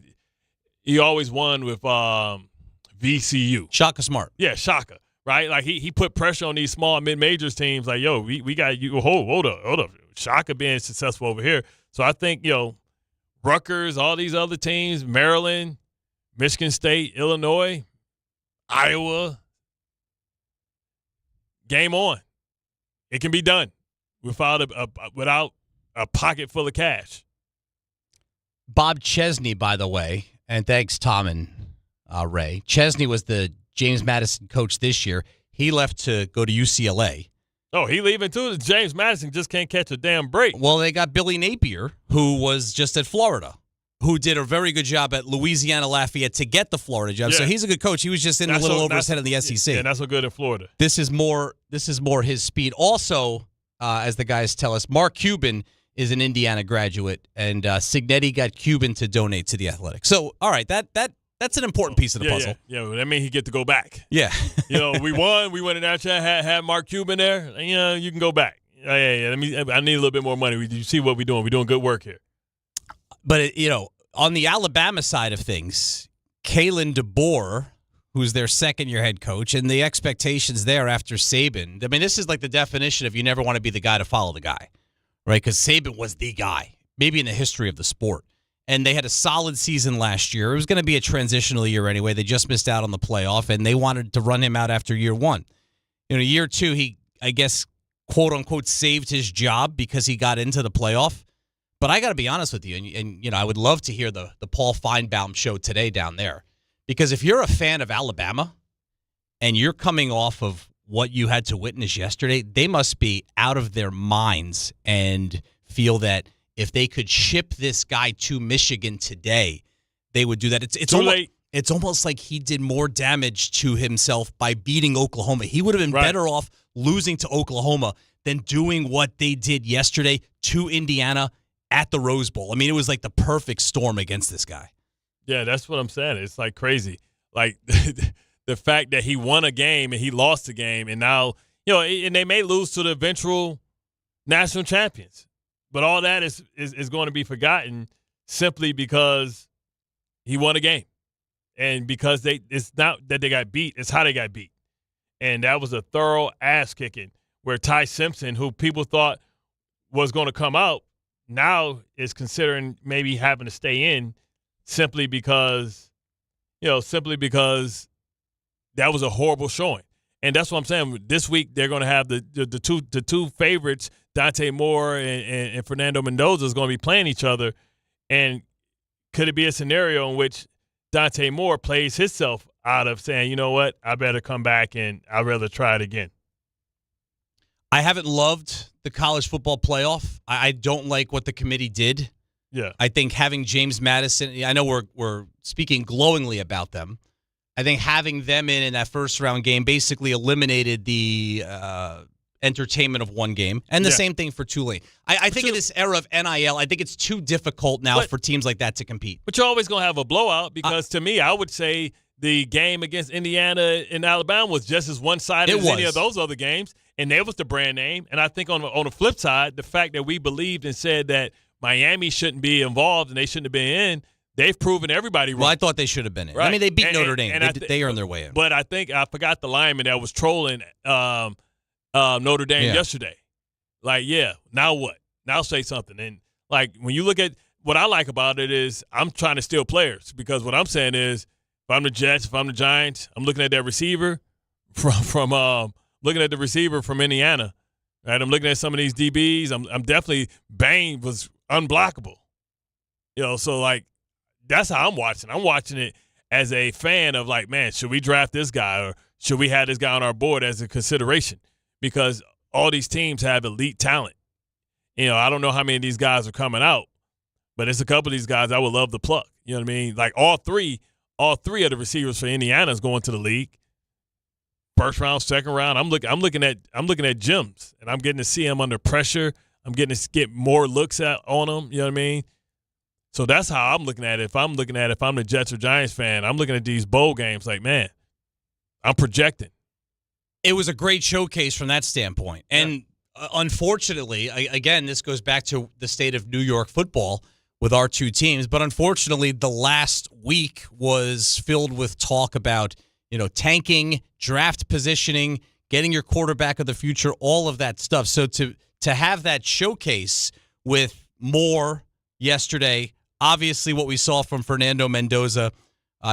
Speaker 2: he always won with VCU.
Speaker 4: Shaka Smart.
Speaker 2: Yeah, Shaka. Right? Like he put pressure on these small mid-majors teams like, yo, we got you hold up. Shaka being successful over here. So I think, Rutgers, all these other teams, Maryland, Michigan State, Illinois, Iowa, game on. It can be done without a pocket full of cash.
Speaker 4: Bob Chesney, by the way, and thanks, Tom and Ray. Chesney was the James Madison coach this year. He left to go to UCLA.
Speaker 2: Oh, he leaving too? James Madison just can't catch a damn break.
Speaker 4: Well, they got Billy Napier, who was just at Florida, who did a very good job at Louisiana Lafayette to get the Florida job. Yeah. So he's a good coach. He was just in a little over his head in the SEC.
Speaker 2: Yeah, that's so good in Florida.
Speaker 4: This is more his speed. Also, as the guys tell us, Mark Cuban is an Indiana graduate, and Cignetti got Cuban to donate to the Athletics. So, all right, that's an important piece of the puzzle.
Speaker 2: Yeah, that means he get to go back.
Speaker 4: Yeah.
Speaker 2: We won. We went in that chat, had Mark Cuban there. You can go back. I need a little bit more money. You see what we're doing. We're doing good work here.
Speaker 4: But, on the Alabama side of things, Kalen DeBoer, who's their second-year head coach, and the expectations there after Saban. I mean, this is like the definition of you never want to be the guy to follow the guy, right? Because Saban was the guy, maybe in the history of the sport. and they had a solid season last year. It was going to be a transitional year anyway. They just missed out on the playoff, and they wanted to run him out after year one. Year two, he, I guess, quote-unquote, saved his job because he got into the playoff. But I got to be honest with you, and I would love to hear the Paul Feinbaum show today down there. Because if you're a fan of Alabama and you're coming off of what you had to witness yesterday, they must be out of their minds and feel that if they could ship this guy to Michigan today, they would do that. It's almost like he did more damage to himself by beating Oklahoma. He would have been better off losing to Oklahoma than doing what they did yesterday to Indiana at the Rose Bowl. I mean, it was like the perfect storm against this guy.
Speaker 2: Yeah, that's what I'm saying. It's like crazy. Like the fact that he won a game and he lost a game, and now, and they may lose to the eventual national champions. But all that is going to be forgotten simply because he won a game. And because it's not that they got beat, it's how they got beat. And that was a thorough ass kicking where Ty Simpson, who people thought was going to come out, now is considering maybe having to stay in simply because that was a horrible showing. And that's what I'm saying. This week they're going to have the two favorites, Dante Moore and Fernando Mendoza, is going to be playing each other. And could it be a scenario in which Dante Moore plays himself out of saying, you know what, I better come back and I'd rather try it again?
Speaker 4: I haven't loved the college football playoff. I don't like what the committee did.
Speaker 2: Yeah.
Speaker 4: I think having James Madison, I know we're speaking glowingly about them. I think having them in that first-round game basically eliminated the entertainment of one game. And the same thing for Tulane. I think in this era of NIL, I think it's too difficult now for teams like that to compete.
Speaker 2: But you're always going to have a blowout because, to me, I would say the game against Indiana and Alabama was just as one-sided as any of those other games, and that was the brand name. And I think on the flip side, the fact that we believed and said that Miami shouldn't be involved and they shouldn't have been in, they've proven everybody wrong.
Speaker 4: Well, I thought they should have been in. Right. I mean, they beat Notre Dame. They earned their way in.
Speaker 2: But I think I forgot the lineman that was trolling Notre Dame yesterday. Like, now what? Now say something. And, like, when you look at what I like about it is I'm trying to steal players because what I'm saying is if I'm the Jets, if I'm the Giants, I'm looking at that receiver from looking at the receiver from Indiana. Right? I'm looking at some of these DBs. I'm definitely Bain was unblockable. So, like, that's how I'm watching. I'm watching it as a fan of, like, man, should we draft this guy or should we have this guy on our board as a consideration? Because all these teams have elite talent. I don't know how many of these guys are coming out, but it's a couple of these guys I would love to pluck. You know what I mean? Like all three of the receivers for Indiana is going to the league. First round, second round. I'm looking at gems, and I'm getting to see them under pressure. I'm getting to get more looks on them. You know what I mean? So that's how I'm looking at it. If I'm the Jets or Giants fan, I'm looking at these bowl games like, man, I'm projecting.
Speaker 4: It was a great showcase from that standpoint. And unfortunately, again, this goes back to the state of New York football with our two teams. But unfortunately, the last week was filled with talk about, tanking, draft positioning, getting your quarterback of the future, all of that stuff. So to have that showcase with Moore yesterday, obviously what we saw from Fernando Mendoza,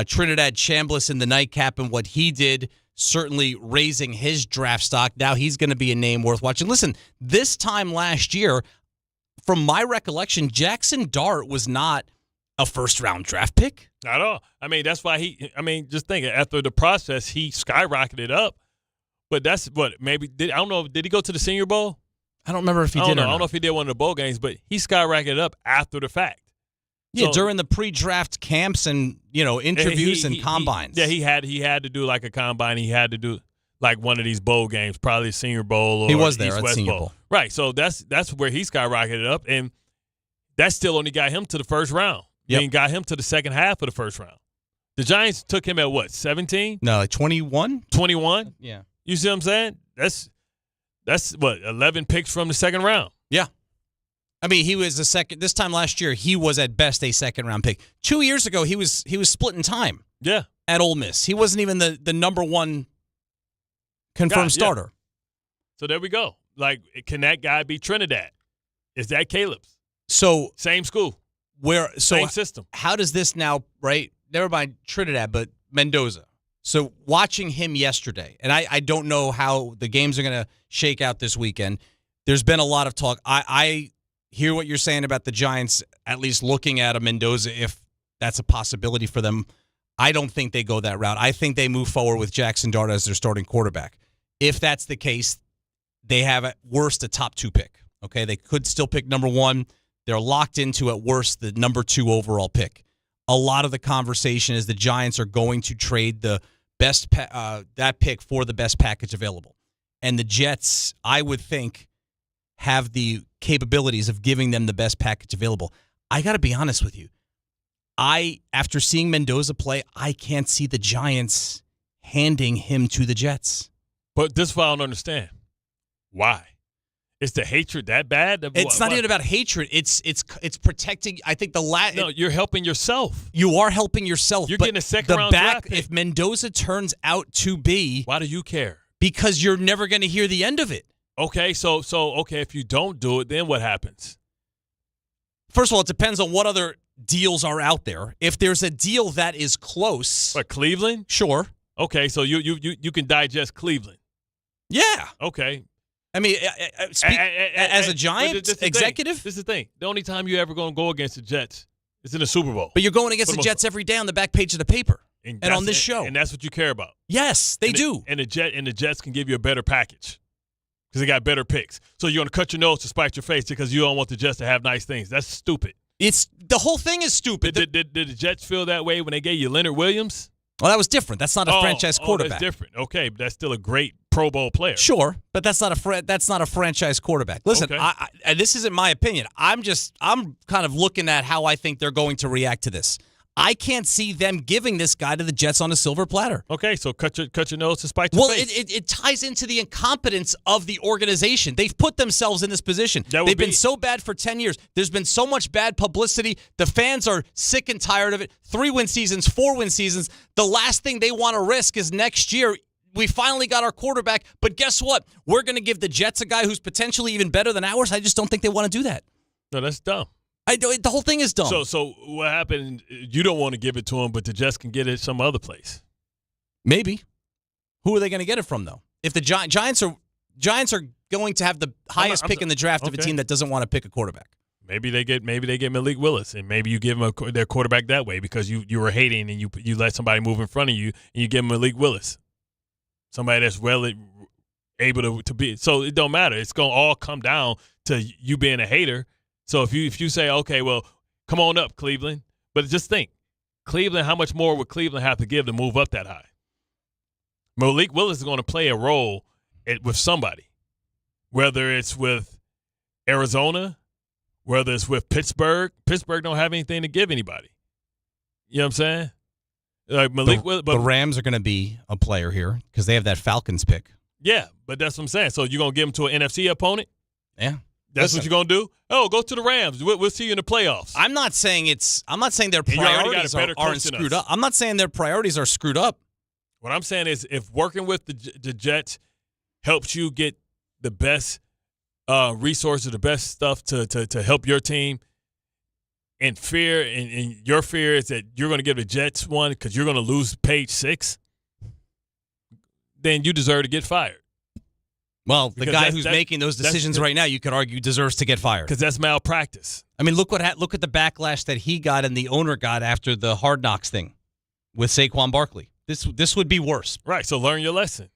Speaker 4: Trinidad Chambliss in the nightcap and what he did, certainly raising his draft stock. Now he's going to be a name worth watching. Listen, this time last year, from my recollection, Jackson Dart was not a first-round draft pick.
Speaker 2: Not at all. I mean, that's why just think, after the process, he skyrocketed up. But that's what, did he go to the Senior Bowl?
Speaker 4: I don't remember if he did or not.
Speaker 2: I don't know if he did one of the bowl games, but he skyrocketed up after the fact.
Speaker 4: Yeah, during the pre-draft camps and, interviews and combines.
Speaker 2: He had to do like a combine. He had to do like one of these bowl games, probably Senior Bowl or
Speaker 4: he was there
Speaker 2: East
Speaker 4: at
Speaker 2: West
Speaker 4: Senior
Speaker 2: Bowl.
Speaker 4: Bowl.
Speaker 2: Right, so that's where he skyrocketed up, and that still only got him to the first round.
Speaker 4: Yep.
Speaker 2: I mean, got him to the second half of the first round. The Giants took him at what, 17?
Speaker 4: No, like 21?
Speaker 2: 21?
Speaker 4: Yeah.
Speaker 2: You see what I'm saying? That's what, 11 picks from the second round.
Speaker 4: Yeah. I mean, he was this time last year, he was at best a second-round pick. 2 years ago, he was splitting time.
Speaker 2: Yeah.
Speaker 4: At Ole Miss. He wasn't even the number one confirmed starter.
Speaker 2: So there we go. Like, can that guy be Trinidad? Is that Caleb's?
Speaker 4: So
Speaker 2: same school. Same system.
Speaker 4: How does this now, right? Never mind Trinidad, but Mendoza. So watching him yesterday, and I don't know how the games are going to shake out this weekend. There's been a lot of talk. I hear what you're saying about the Giants, at least looking at a Mendoza, if that's a possibility for them. I don't think they go that route. I think they move forward with Jackson Dart as their starting quarterback. If that's the case, they have at worst a top 2 pick. Okay, they could still pick number 1. They're locked into, at worst, the number 2 overall pick. A lot of the conversation is the Giants are going to trade the best that pick for the best package available. And the Jets, I would think, have the capabilities of giving them the best package available. I got to be honest with you. After seeing Mendoza play, I can't see the Giants handing him to the Jets.
Speaker 2: But this is what I don't understand. Why? Is the hatred that bad?
Speaker 4: It's not even about hatred. It's protecting. I think
Speaker 2: No, you're helping yourself.
Speaker 4: You are helping yourself.
Speaker 2: You're getting a second-round draft pick.
Speaker 4: If Mendoza turns out to be,
Speaker 2: why do you care?
Speaker 4: Because you're never going to hear the end of it.
Speaker 2: Okay, so if you don't do it, then what happens?
Speaker 4: First of all, it depends on what other deals are out there. If there's a deal that is close,
Speaker 2: like Cleveland,
Speaker 4: sure.
Speaker 2: Okay, so you can digest Cleveland.
Speaker 4: Yeah.
Speaker 2: Okay.
Speaker 4: I mean, as a Giant executive,
Speaker 2: this is the thing. The only time you're ever going to go against the Jets is in the Super Bowl.
Speaker 4: But you're going against the Jets every day on the back page of the paper and on this show.
Speaker 2: And that's what you care about.
Speaker 4: Yes, they do.
Speaker 2: And the Jets can give you a better package because they got better picks. So you're going to cut your nose to spite your face because you don't want the Jets to have nice things. That's stupid.
Speaker 4: The whole thing is stupid.
Speaker 2: Did the Jets feel that way when they gave you Leonard Williams?
Speaker 4: Well, that was different. That's not a franchise quarterback.
Speaker 2: That's different. Okay, but that's still a great Pro Bowl player.
Speaker 4: Sure, but that's not a franchise quarterback. Listen,
Speaker 2: okay.
Speaker 4: And this isn't my opinion. I'm kind of looking at how I think they're going to react to this. I can't see them giving this guy to the Jets on a silver platter.
Speaker 2: Okay, so cut your nose to spite your face.
Speaker 4: Well, it ties into the incompetence of the organization. They've put themselves in this position. They've been so bad for 10 years. There's been so much bad publicity. The fans are sick and tired of it. 3-win seasons, 4-win seasons. The last thing they want to risk is next year, we finally got our quarterback, but guess what? We're going to give the Jets a guy who's potentially even better than ours. I just don't think they want to do that.
Speaker 2: No, that's dumb.
Speaker 4: The whole thing is dumb.
Speaker 2: So what happened? You don't want to give it to him, but the Jets can get it some other place.
Speaker 4: Maybe. Who are they going to get it from, though? If the Giants are going to have the highest pick in the draft of a team that doesn't want to pick a quarterback.
Speaker 2: Maybe they get Malik Willis, and maybe you give them their quarterback that way because you were hating and you let somebody move in front of you and you give them Malik Willis, somebody that's able to be. So it don't matter. It's going to all come down to you being a hater. So if you say, okay, well, come on up, Cleveland. But just think, Cleveland, how much more would Cleveland have to give to move up that high? Malik Willis is going to play a role with somebody, whether it's with Arizona, whether it's with Pittsburgh. Pittsburgh don't have anything to give anybody. You know what I'm saying? Like Malik Willis, but
Speaker 4: the Rams are going to be a player here because they have that Falcons pick.
Speaker 2: Yeah, but that's what I'm saying. So you're going to give them to an NFC opponent?
Speaker 4: Yeah.
Speaker 2: That's what you're going to do? Oh, go to the Rams. We'll see you in the playoffs.
Speaker 4: I'm not saying their priorities aren't screwed up. I'm not saying their priorities are screwed up.
Speaker 2: What I'm saying is if working with the Jets helps you get the best resources, the best stuff to help your team, and your fear is that you're going to give the Jets one because you're going to lose page 6, then you deserve to get fired.
Speaker 4: Well, the guy who's making those decisions right now, you could argue, deserves to get fired.
Speaker 2: Because that's malpractice.
Speaker 4: I mean, look at the backlash that he got and the owner got after the Hard Knocks thing with Saquon Barkley. This would be worse.
Speaker 2: Right, so learn your lesson.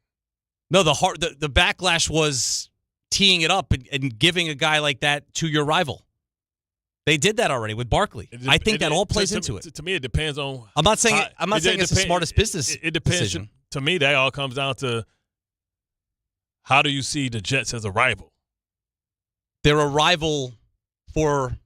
Speaker 4: No, the backlash was teeing it up and giving a guy like that to your rival. They did that already with Barkley. I think that all plays into it.
Speaker 2: To me, it depends on.
Speaker 4: I'm not saying it's the smartest business.
Speaker 2: It depends.
Speaker 4: Decision.
Speaker 2: To me, that all comes down to how do you see the Jets as a rival?
Speaker 4: They're a rival for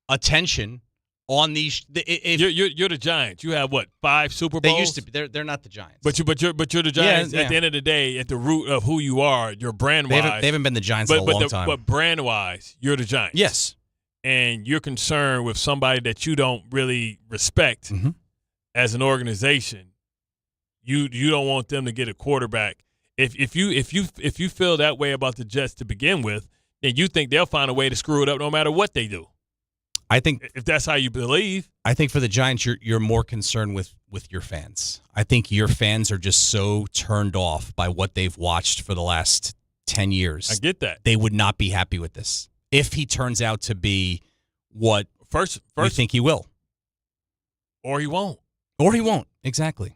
Speaker 4: attention on these.
Speaker 2: You're the Giants. You have what, 5 Super Bowls?
Speaker 4: They used to be. They're not the Giants.
Speaker 2: But you're the Giants.
Speaker 4: Yeah.
Speaker 2: At the end of the day, at the root of who you are, your brand wise.
Speaker 4: They haven't been the Giants in a long time.
Speaker 2: But brand wise, you're the Giants.
Speaker 4: Yes.
Speaker 2: And you're concerned with somebody that you don't really respect as an organization. You don't want them to get a quarterback. If you feel that way about the Jets to begin with, then you think they'll find a way to screw it up no matter what they do.
Speaker 4: I think
Speaker 2: if that's how you believe.
Speaker 4: I think for the Giants, you're more concerned with your fans. I think your fans are just so turned off by what they've watched for the last 10 years.
Speaker 2: I get that.
Speaker 4: They would not be happy with this if he turns out to be what we think he will.
Speaker 2: Or he won't.
Speaker 4: Or he won't. Exactly.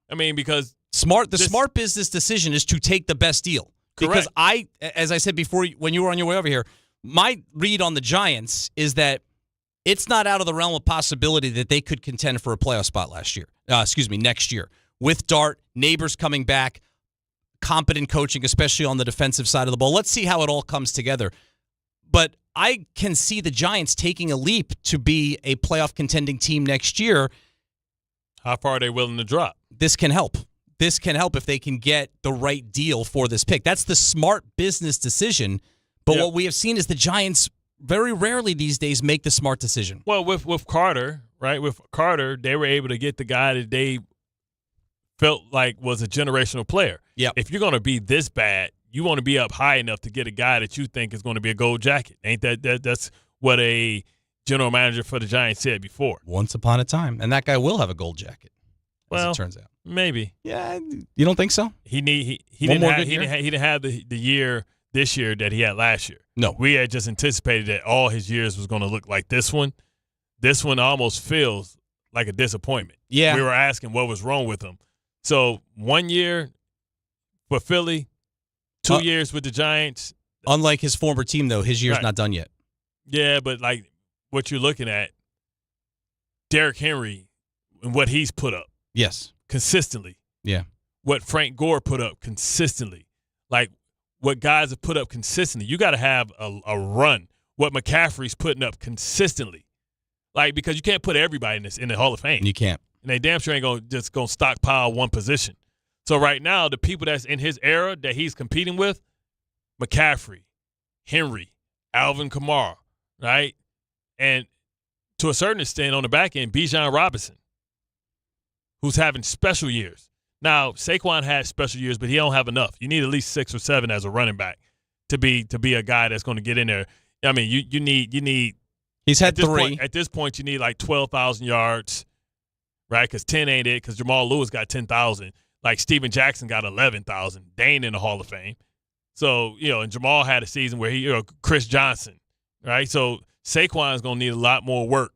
Speaker 2: I mean, because
Speaker 4: smart business decision is to take the best deal.
Speaker 2: Correct.
Speaker 4: Because as I said before, when you were on your way over here, my read on the Giants is that it's not out of the realm of possibility that they could contend for a playoff spot next year. With Dart, Neighbors coming back, competent coaching, especially on the defensive side of the ball. Let's see how it all comes together. But I can see the Giants taking a leap to be a playoff contending team next year.
Speaker 2: How far are they willing to drop?
Speaker 4: This can help. This can help if they can get the right deal for this pick. That's the smart business decision. But what we have seen is the Giants very rarely these days make the smart decision.
Speaker 2: Well, with Carter, right? With Carter, they were able to get the guy that they felt like was a generational player.
Speaker 4: Yeah.
Speaker 2: If you're going to be this bad, you want to be up high enough to get a guy that you think is going to be a gold jacket. Ain't that's what a general manager for the Giants said before.
Speaker 4: Once upon a time. And that guy will have a gold jacket, as it turns out.
Speaker 2: Maybe.
Speaker 4: Yeah. You don't think so?
Speaker 2: He didn't have the year this year that he had last year.
Speaker 4: No.
Speaker 2: We had just anticipated that all his years was going to look like this one. This one almost feels like a disappointment.
Speaker 4: Yeah.
Speaker 2: We were asking what was wrong with him. So 1 year for Philly, 2 years with the Giants.
Speaker 4: Unlike his former team, though, his year's
Speaker 2: Right.
Speaker 4: not done yet.
Speaker 2: Yeah, but like what you're looking at, Derrick Henry and what he's put up.
Speaker 4: Yes.
Speaker 2: Consistently.
Speaker 4: Yeah.
Speaker 2: What Frank Gore put up consistently. Like what guys have put up consistently. You got to have a run. What McCaffrey's putting up consistently. Like, because you can't put everybody in the Hall of Fame.
Speaker 4: You can't.
Speaker 2: And they damn sure ain't going to stockpile one position. So right now, the people that's in his era that he's competing with, McCaffrey, Henry, Alvin Kamara, right? And to a certain extent on the back end, Bijan Robinson, who's having special years. Now, Saquon had special years, but he don't have enough. You need at least 6 or 7 as a running back to be a guy that's going to get in there. I mean, you need.
Speaker 4: He's had 3.
Speaker 2: At this point, you need like 12,000 yards, right? Because 10 ain't it. Because Jamal Lewis got 10,000. Like Steven Jackson got 11,000. They ain't in the Hall of Fame. So, and Jamal had a season where Chris Johnson, right? So Saquon's going to need a lot more work.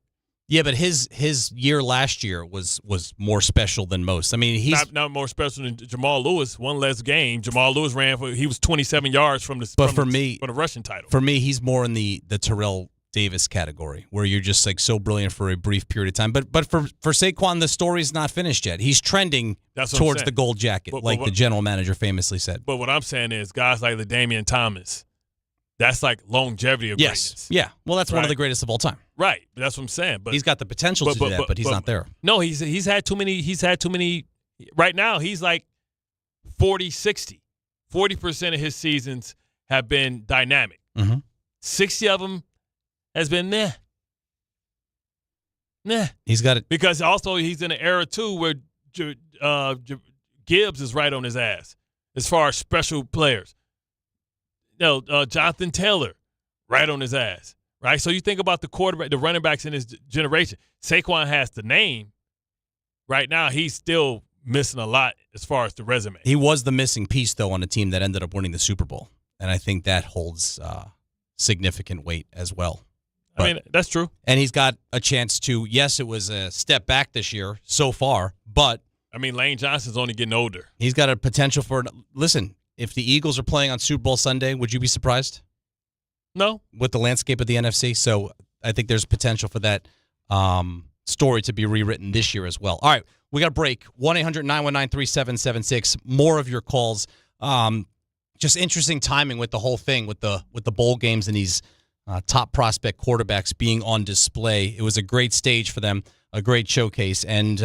Speaker 4: Yeah, but his year last year was more special than most. I mean, he's
Speaker 2: not more special than Jamal Lewis. One less game. Jamal Lewis he was 27 yards from the rushing title.
Speaker 4: For me, he's more in the Terrell Davis category, where you're just like so brilliant for a brief period of time. But for Saquon, the story's not finished yet. He's trending towards the gold jacket, like the general manager famously said.
Speaker 2: But what I'm saying is guys like LaDainian Thomas, that's like longevity of greatness.
Speaker 4: Yeah. Well, that's one of the greatest of all time.
Speaker 2: Right. That's what I'm saying. But
Speaker 4: he's got the potential to do that, but he's not there.
Speaker 2: No, he's had too many. Right now, he's like 40-60. 40% of his seasons have been dynamic.
Speaker 4: Mm-hmm.
Speaker 2: 60 of them has been meh.
Speaker 4: He's got it.
Speaker 2: Because also he's in an era, too, where Gibbs is right on his ass as far as special players. Jonathan Taylor, right on his ass, right? So you think about the quarterback, the running backs in his generation. Saquon has the name. Right now, he's still missing a lot as far as the resume.
Speaker 4: He was the missing piece, though, on a team that ended up winning the Super Bowl. And I think that holds significant weight as well.
Speaker 2: I mean, that's true.
Speaker 4: And he's got a chance to, yes, it was a step back this year so far, but.
Speaker 2: I mean, Lane Johnson's only getting older.
Speaker 4: He's got a potential for, listen, if the Eagles are playing on Super Bowl Sunday, would you be surprised?
Speaker 2: No.
Speaker 4: With the landscape of the NFC. So I think there's potential for that story to be rewritten this year as well. All right, we got a break. 1-800-919-3776. More of your calls. Just interesting timing with the whole thing, with the bowl games and these top prospect quarterbacks being on display. It was a great stage for them, a great showcase, and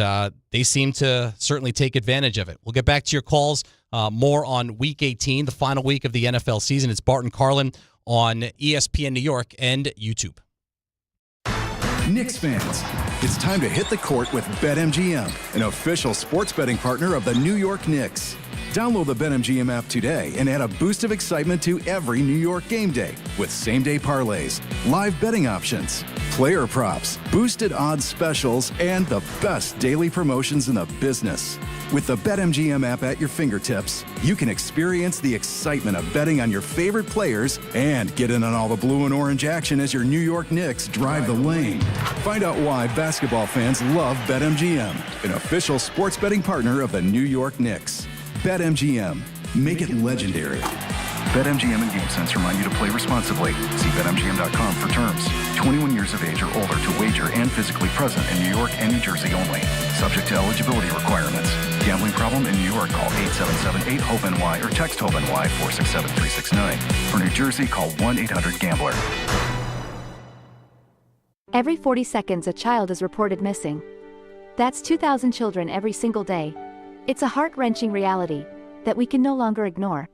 Speaker 4: they seem to certainly take advantage of it. We'll get back to your calls. More on Week 18, the final week of the NFL season. It's Bart Carlin on ESPN New York and YouTube.
Speaker 7: Knicks fans, it's time to hit the court with BetMGM, an official sports betting partner of the New York Knicks. Download the BetMGM app today and add a boost of excitement to every New York game day with same-day parlays, live betting options, player props, boosted odds specials, and the best daily promotions in the business. With the BetMGM app at your fingertips, you can experience the excitement of betting on your favorite players and get in on all the blue and orange action as your New York Knicks drive the lane. Find out why basketball fans love BetMGM, an official sports betting partner of the New York Knicks. BetMGM. Make it legendary.
Speaker 18: BetMGM and GameSense remind you to play responsibly. See BetMGM.com for terms. 21 years of age or older to wager and physically present in New York and New Jersey only. Subject to eligibility requirements. Gambling problem in New York? Call 877-8-HOPE-NY or text HOPE-NY 467-369. For New Jersey, call 1-800-GAMBLER.
Speaker 5: Every 40 seconds, a child is reported missing. That's 2,000 children every single day. It's a heart-wrenching reality that we can no longer ignore.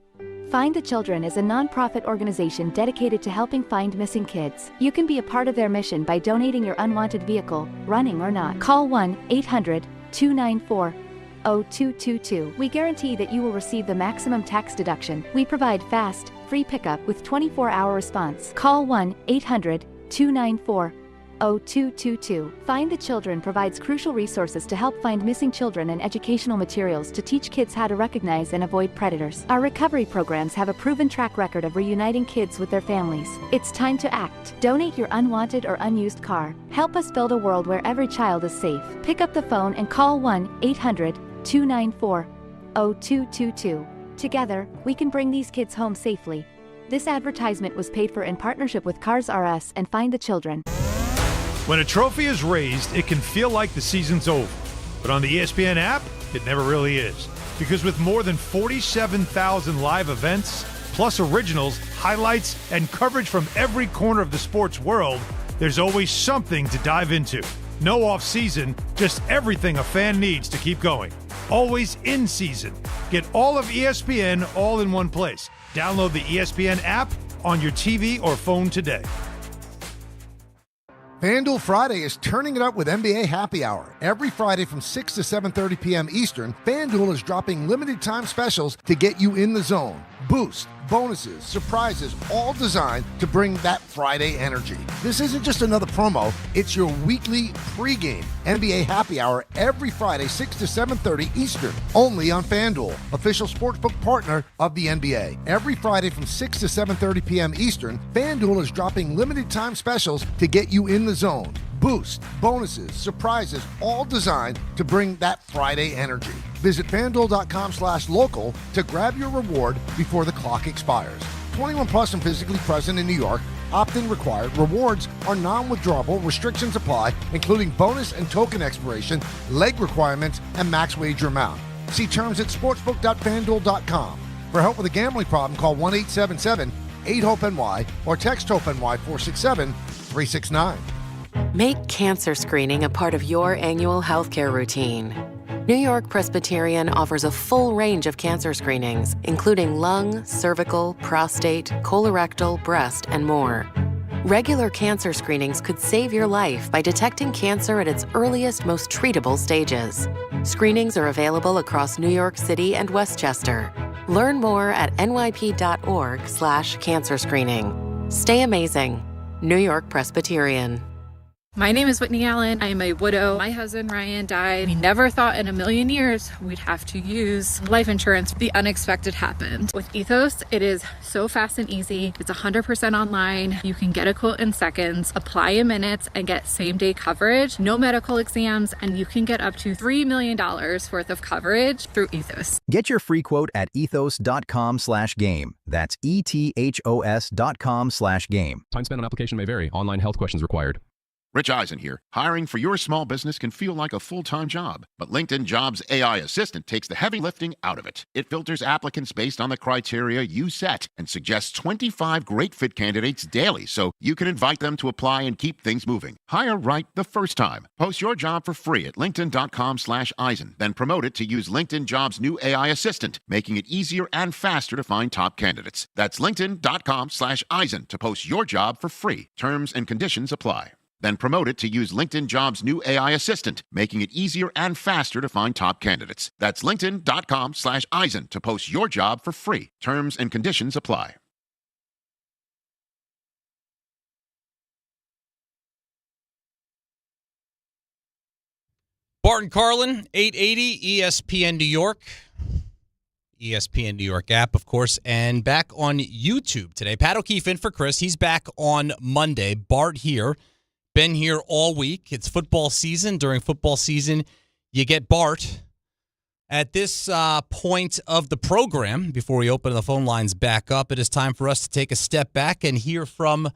Speaker 5: Find the Children is a non-profit organization dedicated to helping find missing kids. You can be a part of their mission by donating your unwanted vehicle, running or not. Call 1-800-294-0222. We guarantee that you will receive the maximum tax deduction. We provide fast, free pickup with 24-hour response. Call 1-800-294-0222. Find the Children provides crucial resources to help find missing children and educational materials to teach kids how to recognize and avoid predators. Our recovery programs have a proven track record of reuniting kids with their families. It's time to act. Donate your unwanted or unused car. Help us build a world where every child is safe. Pick up the phone and call 1-800-294-0222. Together, we can bring these kids home safely. This advertisement was paid for in partnership with Cars R Us and Find the Children.
Speaker 10: When a trophy is raised, it can feel like the season's over. But on the ESPN app, it never really is. Because with more than 47,000 live events, plus originals, highlights, and coverage from every corner of the sports world, there's always something to dive into. No off-season, just everything a fan needs to keep going. Always in season. Get all of ESPN all in one place. Download the ESPN app on your TV or phone today.
Speaker 14: FanDuel Friday is turning it up with NBA Happy Hour. Every Friday from 6 to 7:30 p.m. Eastern, FanDuel is dropping limited time specials to get you in the zone. Boost, bonuses, surprises, all designed to bring that Friday energy. This isn't just another promo, it's your weekly pregame NBA Happy Hour every Friday 6 to 7:30 Eastern, only on FanDuel, official sportsbook partner of the NBA. Every Friday from 6 to 7:30 p.m. Eastern, FanDuel is dropping limited time specials to get you in the zone. Boost, bonuses, surprises, all designed to bring that Friday energy. Visit FanDuel.com/local to grab your reward before the clock expires. 21 plus and physically present in New York. Opt-in required. Rewards are non-withdrawable. Restrictions apply, including bonus and token expiration, leg requirements, and max wager amount. See terms at sportsbook.fanduel.com. For help with a gambling problem, call 1-877-8-HOPE-NY or text HOPE-NY 467-369.
Speaker 16: Make cancer screening a part of your annual healthcare routine. New York Presbyterian offers a full range of cancer screenings, including lung, cervical, prostate, colorectal, breast, and more. Regular cancer screenings could save your life by detecting cancer at its earliest, most treatable stages. Screenings are available across New York City and Westchester. Learn more at nyp.org/cancer screening. Stay amazing. New York Presbyterian.
Speaker 17: My name is Whitney Allen. I am a widow. My husband, Ryan, died. We never thought in a million years we'd have to use life insurance. The unexpected happened. With Ethos, it is so fast and easy. It's 100% online. You can get a quote in seconds, apply in minutes, and get same-day coverage. No medical exams, and you can get up to $3 million worth of coverage through Ethos.
Speaker 22: Get your free quote at ethos.com/game. That's ethos.com/game.
Speaker 23: Time spent on application may vary. Online health questions required.
Speaker 19: Rich Eisen here. Hiring for your small business can feel like a full-time job, but LinkedIn Jobs AI Assistant takes the heavy lifting out of it. It filters applicants based on the criteria you set and suggests 25 great fit candidates daily, so you can invite them to apply and keep things moving. Hire right the first time. Post your job for free at linkedin.com/Eisen, then promote it to use LinkedIn Jobs' new AI Assistant, making it easier and faster to find top candidates. That's linkedin.com/Eisen to post your job for free. Terms and conditions apply. Then promote it to use LinkedIn Jobs' new AI assistant, making it easier and faster to find top candidates. That's linkedin.com/Eisen to post your job for free. Terms and conditions apply.
Speaker 4: Bart Carlin, 880 ESPN New York. ESPN New York app, of course, and back on YouTube today. Pat O'Keefe in for Chris. He's back on Monday. Bart here. Been here all week. It's football season. During football season, you get Bart. At this point of the program, before we open the phone lines back up, it is time for us to take a step back and hear from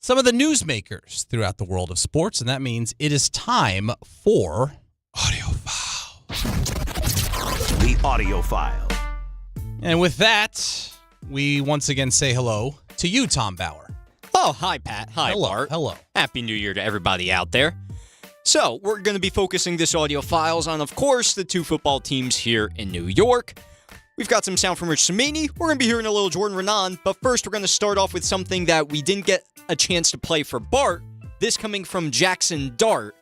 Speaker 4: some of the newsmakers throughout the world of sports, and that means it is time for Audio File.
Speaker 1: The Audio File.
Speaker 4: And with that, we once again say hello to you, Tom Bauer.
Speaker 3: Oh, hi, Pat. Hi,
Speaker 4: Hello.
Speaker 3: Bart.
Speaker 4: Hello.
Speaker 3: Happy New Year to everybody out there. So, we're going to be focusing this audio files on, of course, the two football teams here in New York. We've got some sound from Rich Cimini. We're going to be hearing a little Jordan Raanan. But first, we're going to start off with something that we didn't get a chance to play for Bart. This coming from Jackson Dart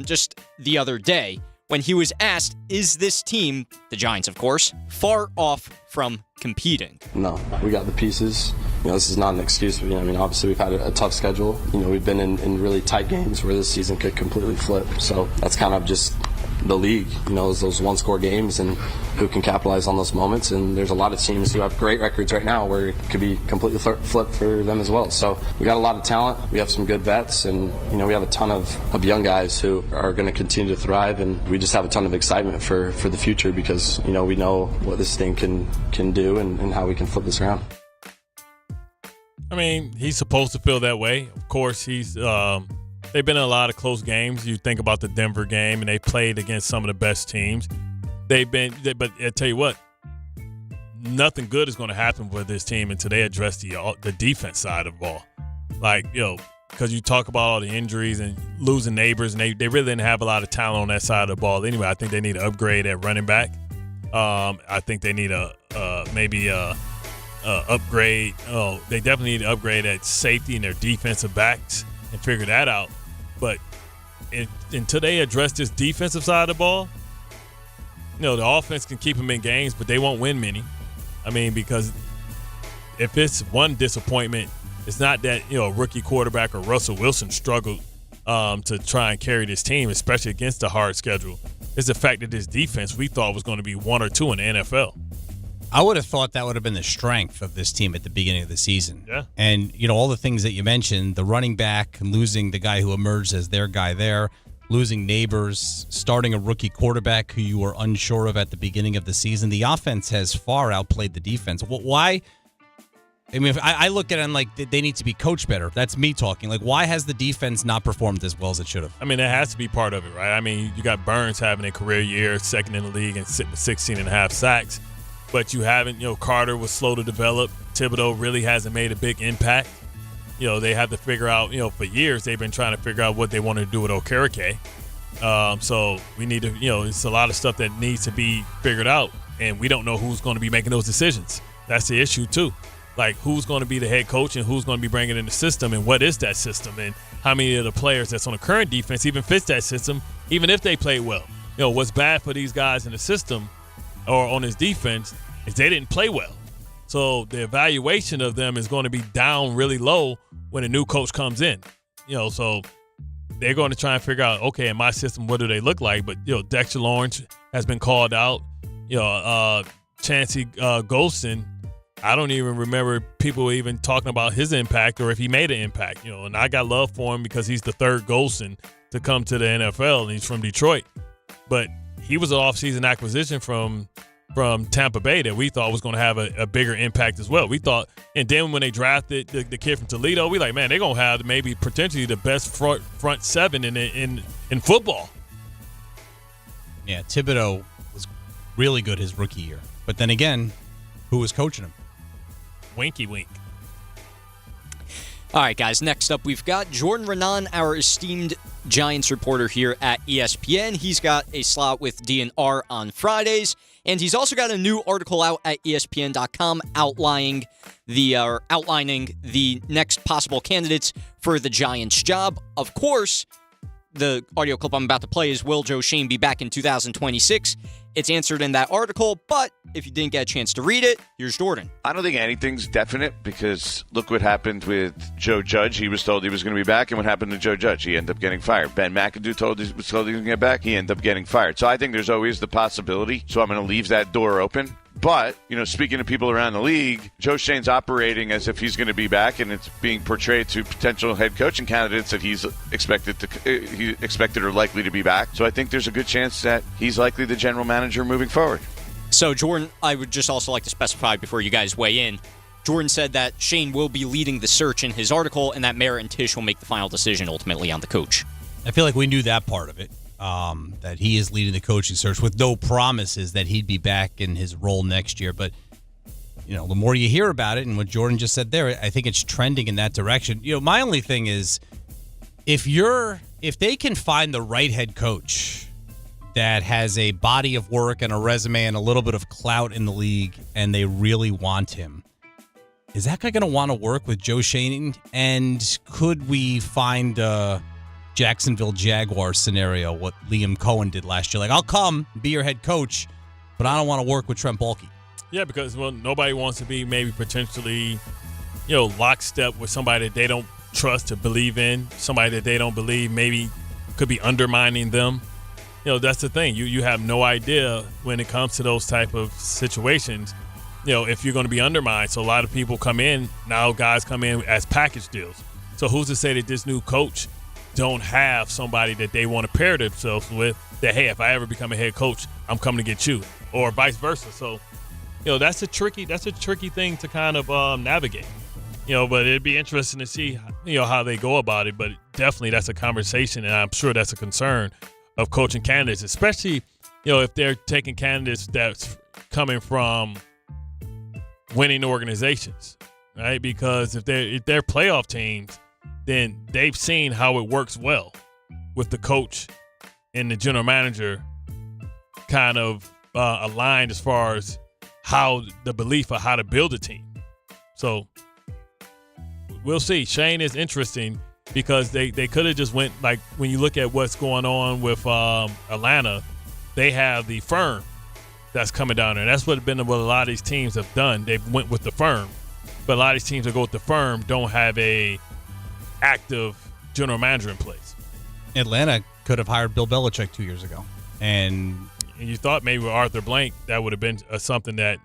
Speaker 3: just the other day, when he was asked, is this team, the Giants of course, far off from competing?
Speaker 6: No, we got the pieces. This is not an excuse. Obviously we've had a tough schedule. We've been in really tight games where this season could completely flip. So that's kind of just the league, those one-score games and who can capitalize on those moments. And there's a lot of teams who have great records right now where it could be completely flipped for them as well. So we got a lot of talent. We have some good vets, and we have a ton of young guys who are going to continue to thrive. And we just have a ton of excitement for the future because we know what this thing can do and how we can flip this around.
Speaker 2: He's supposed to feel that way. Of course, he's. They've been in a lot of close games. You think about the Denver game, and they played against some of the best teams. But I tell you what, nothing good is going to happen with this team until they address the defense side of the ball. Because you talk about all the injuries and losing neighbors, and they really didn't have a lot of talent on that side of the ball. Anyway, I think they need to upgrade at running back. I think they need upgrade. They definitely need to upgrade at safety and their defensive backs and figure that out. But until they address this defensive side of the ball, the offense can keep them in games, but they won't win many. Because if it's one disappointment, it's not that a rookie quarterback or Russell Wilson struggled to try and carry this team, especially against a hard schedule. It's the fact that this defense we thought was going to be 1 or 2 in the NFL.
Speaker 4: I would have thought that would have been the strength of this team at the beginning of the season.
Speaker 2: Yeah.
Speaker 4: And, all the things that you mentioned, the running back, losing the guy who emerged as their guy there, losing neighbors, starting a rookie quarterback who you were unsure of at the beginning of the season. The offense has far outplayed the defense. Why? If I look at it and they need to be coached better. That's me talking. Why has the defense not performed as well as it should have?
Speaker 2: That has to be part of it, right? You got Burns having a career year, second in the league, and 16.5 sacks. But you haven't, Carter was slow to develop. Thibodeau really hasn't made a big impact. They have to figure out, for years they've been trying to figure out what they wanted to do with Okereke. So we need to, it's a lot of stuff that needs to be figured out. And we don't know who's going to be making those decisions. That's the issue, too. Who's going to be the head coach and who's going to be bringing in the system and what is that system and how many of the players that's on the current defense even fits that system, even if they play well. What's bad for these guys in the system or on his defense is they didn't play well. So the evaluation of them is going to be down really low when a new coach comes in. So they're going to try and figure out, okay, in my system, what do they look like? But, Dexter Lawrence has been called out. Chancey Golston, I don't even remember people even talking about his impact or if he made an impact. And I got love for him because he's the third Golston to come to the NFL, and he's from Detroit. But he was an offseason acquisition from Tampa Bay that we thought was going to have a bigger impact as well. We thought, and then when they drafted the kid from Toledo, we man, they're going to have maybe potentially the best front seven in football.
Speaker 4: Yeah, Thibodeau was really good his rookie year. But then again, who was coaching him?
Speaker 2: Winky wink.
Speaker 3: All right, guys, next up we've got Jordan Raanan, our esteemed Giants reporter here at ESPN. He's got a slot with DNR on Fridays, And he's also got a new article out at ESPN.com outlining the next possible candidates for the Giants job. Of course, the audio clip I'm about to play is, will Joe Schoen be back in 2026? It's answered in that article, but if you didn't get a chance to read it, here's Jordan.
Speaker 8: I don't think anything's definite because look what happened with Joe Judge. He was told he was going to be back, and what happened to Joe Judge? He ended up getting fired. Ben McAdoo was told he was going to get back. He ended up getting fired. So I think there's always the possibility. So I'm going to leave that door open. But, speaking to people around the league, Joe Schoen's operating as if he's going to be back, and it's being portrayed to potential head coaching candidates that he's expected or likely to be back. So I think there's a good chance that he's likely the general manager moving forward.
Speaker 3: So, Jordan, I would just also like to specify before you guys weigh in, Jordan said that Schoen will be leading the search in his article, and that Merritt and Tisch will make the final decision ultimately on the coach.
Speaker 4: I feel like we knew that part of it. That he is leading the coaching search with no promises that he'd be back in his role next year. But, the more you hear about it and what Jordan just said there, I think it's trending in that direction. My only thing is if they can find the right head coach that has a body of work and a resume and a little bit of clout in the league and they really want him, is that guy going to want to work with Joe Schoen? And could we find Jacksonville Jaguars scenario, what Liam Cohen did last year? Like, I'll come be your head coach, but I don't want to work with Trent Baalke.
Speaker 2: Yeah, because nobody wants to be maybe potentially, lockstep with somebody that they don't trust to believe in, somebody that they don't believe maybe could be undermining them. That's the thing. You have no idea when it comes to those type of situations, if you're going to be undermined. So a lot of people come in, now guys come in as package deals. So who's to say that this new coach don't have somebody that they want to pair themselves with, that, hey, if I ever become a head coach, I'm coming to get you, or vice versa. So, that's a tricky thing to kind of navigate, but it'd be interesting to see, how they go about it. But definitely that's a conversation, and I'm sure that's a concern of coaching candidates, especially, if they're taking candidates that's coming from winning organizations, right? Because if they're playoff teams, then they've seen how it works well with the coach and the general manager kind of aligned as far as how the belief of how to build a team. So we'll see. Schoen is interesting because they could have just went, like, when you look at what's going on with Atlanta, they have the firm that's coming down there. And that's what a lot of these teams have done. They went with the firm. But a lot of these teams that go with the firm don't have a active general manager in place.
Speaker 4: Atlanta could have hired Bill Belichick 2 years ago. And
Speaker 2: you thought maybe with Arthur Blank that would have been something that,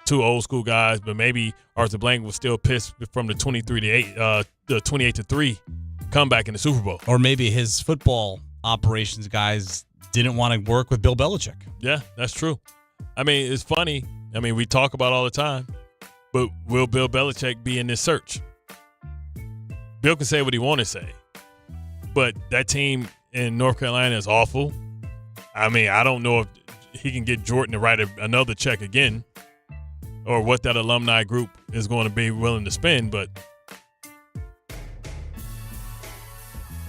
Speaker 2: two old school guys, but maybe Arthur Blank was still pissed from the 28-3 comeback in the Super Bowl.
Speaker 4: Or maybe his football operations guys didn't want to work with Bill Belichick.
Speaker 2: Yeah, that's true. I mean, it's funny. I mean, we talk about it all the time, but will Bill Belichick be in this search? Bill can say what he want to say, but that team in North Carolina is awful. I mean, I don't know if he can get Jordan to write another check again, or what that alumni group is going to be willing to spend. But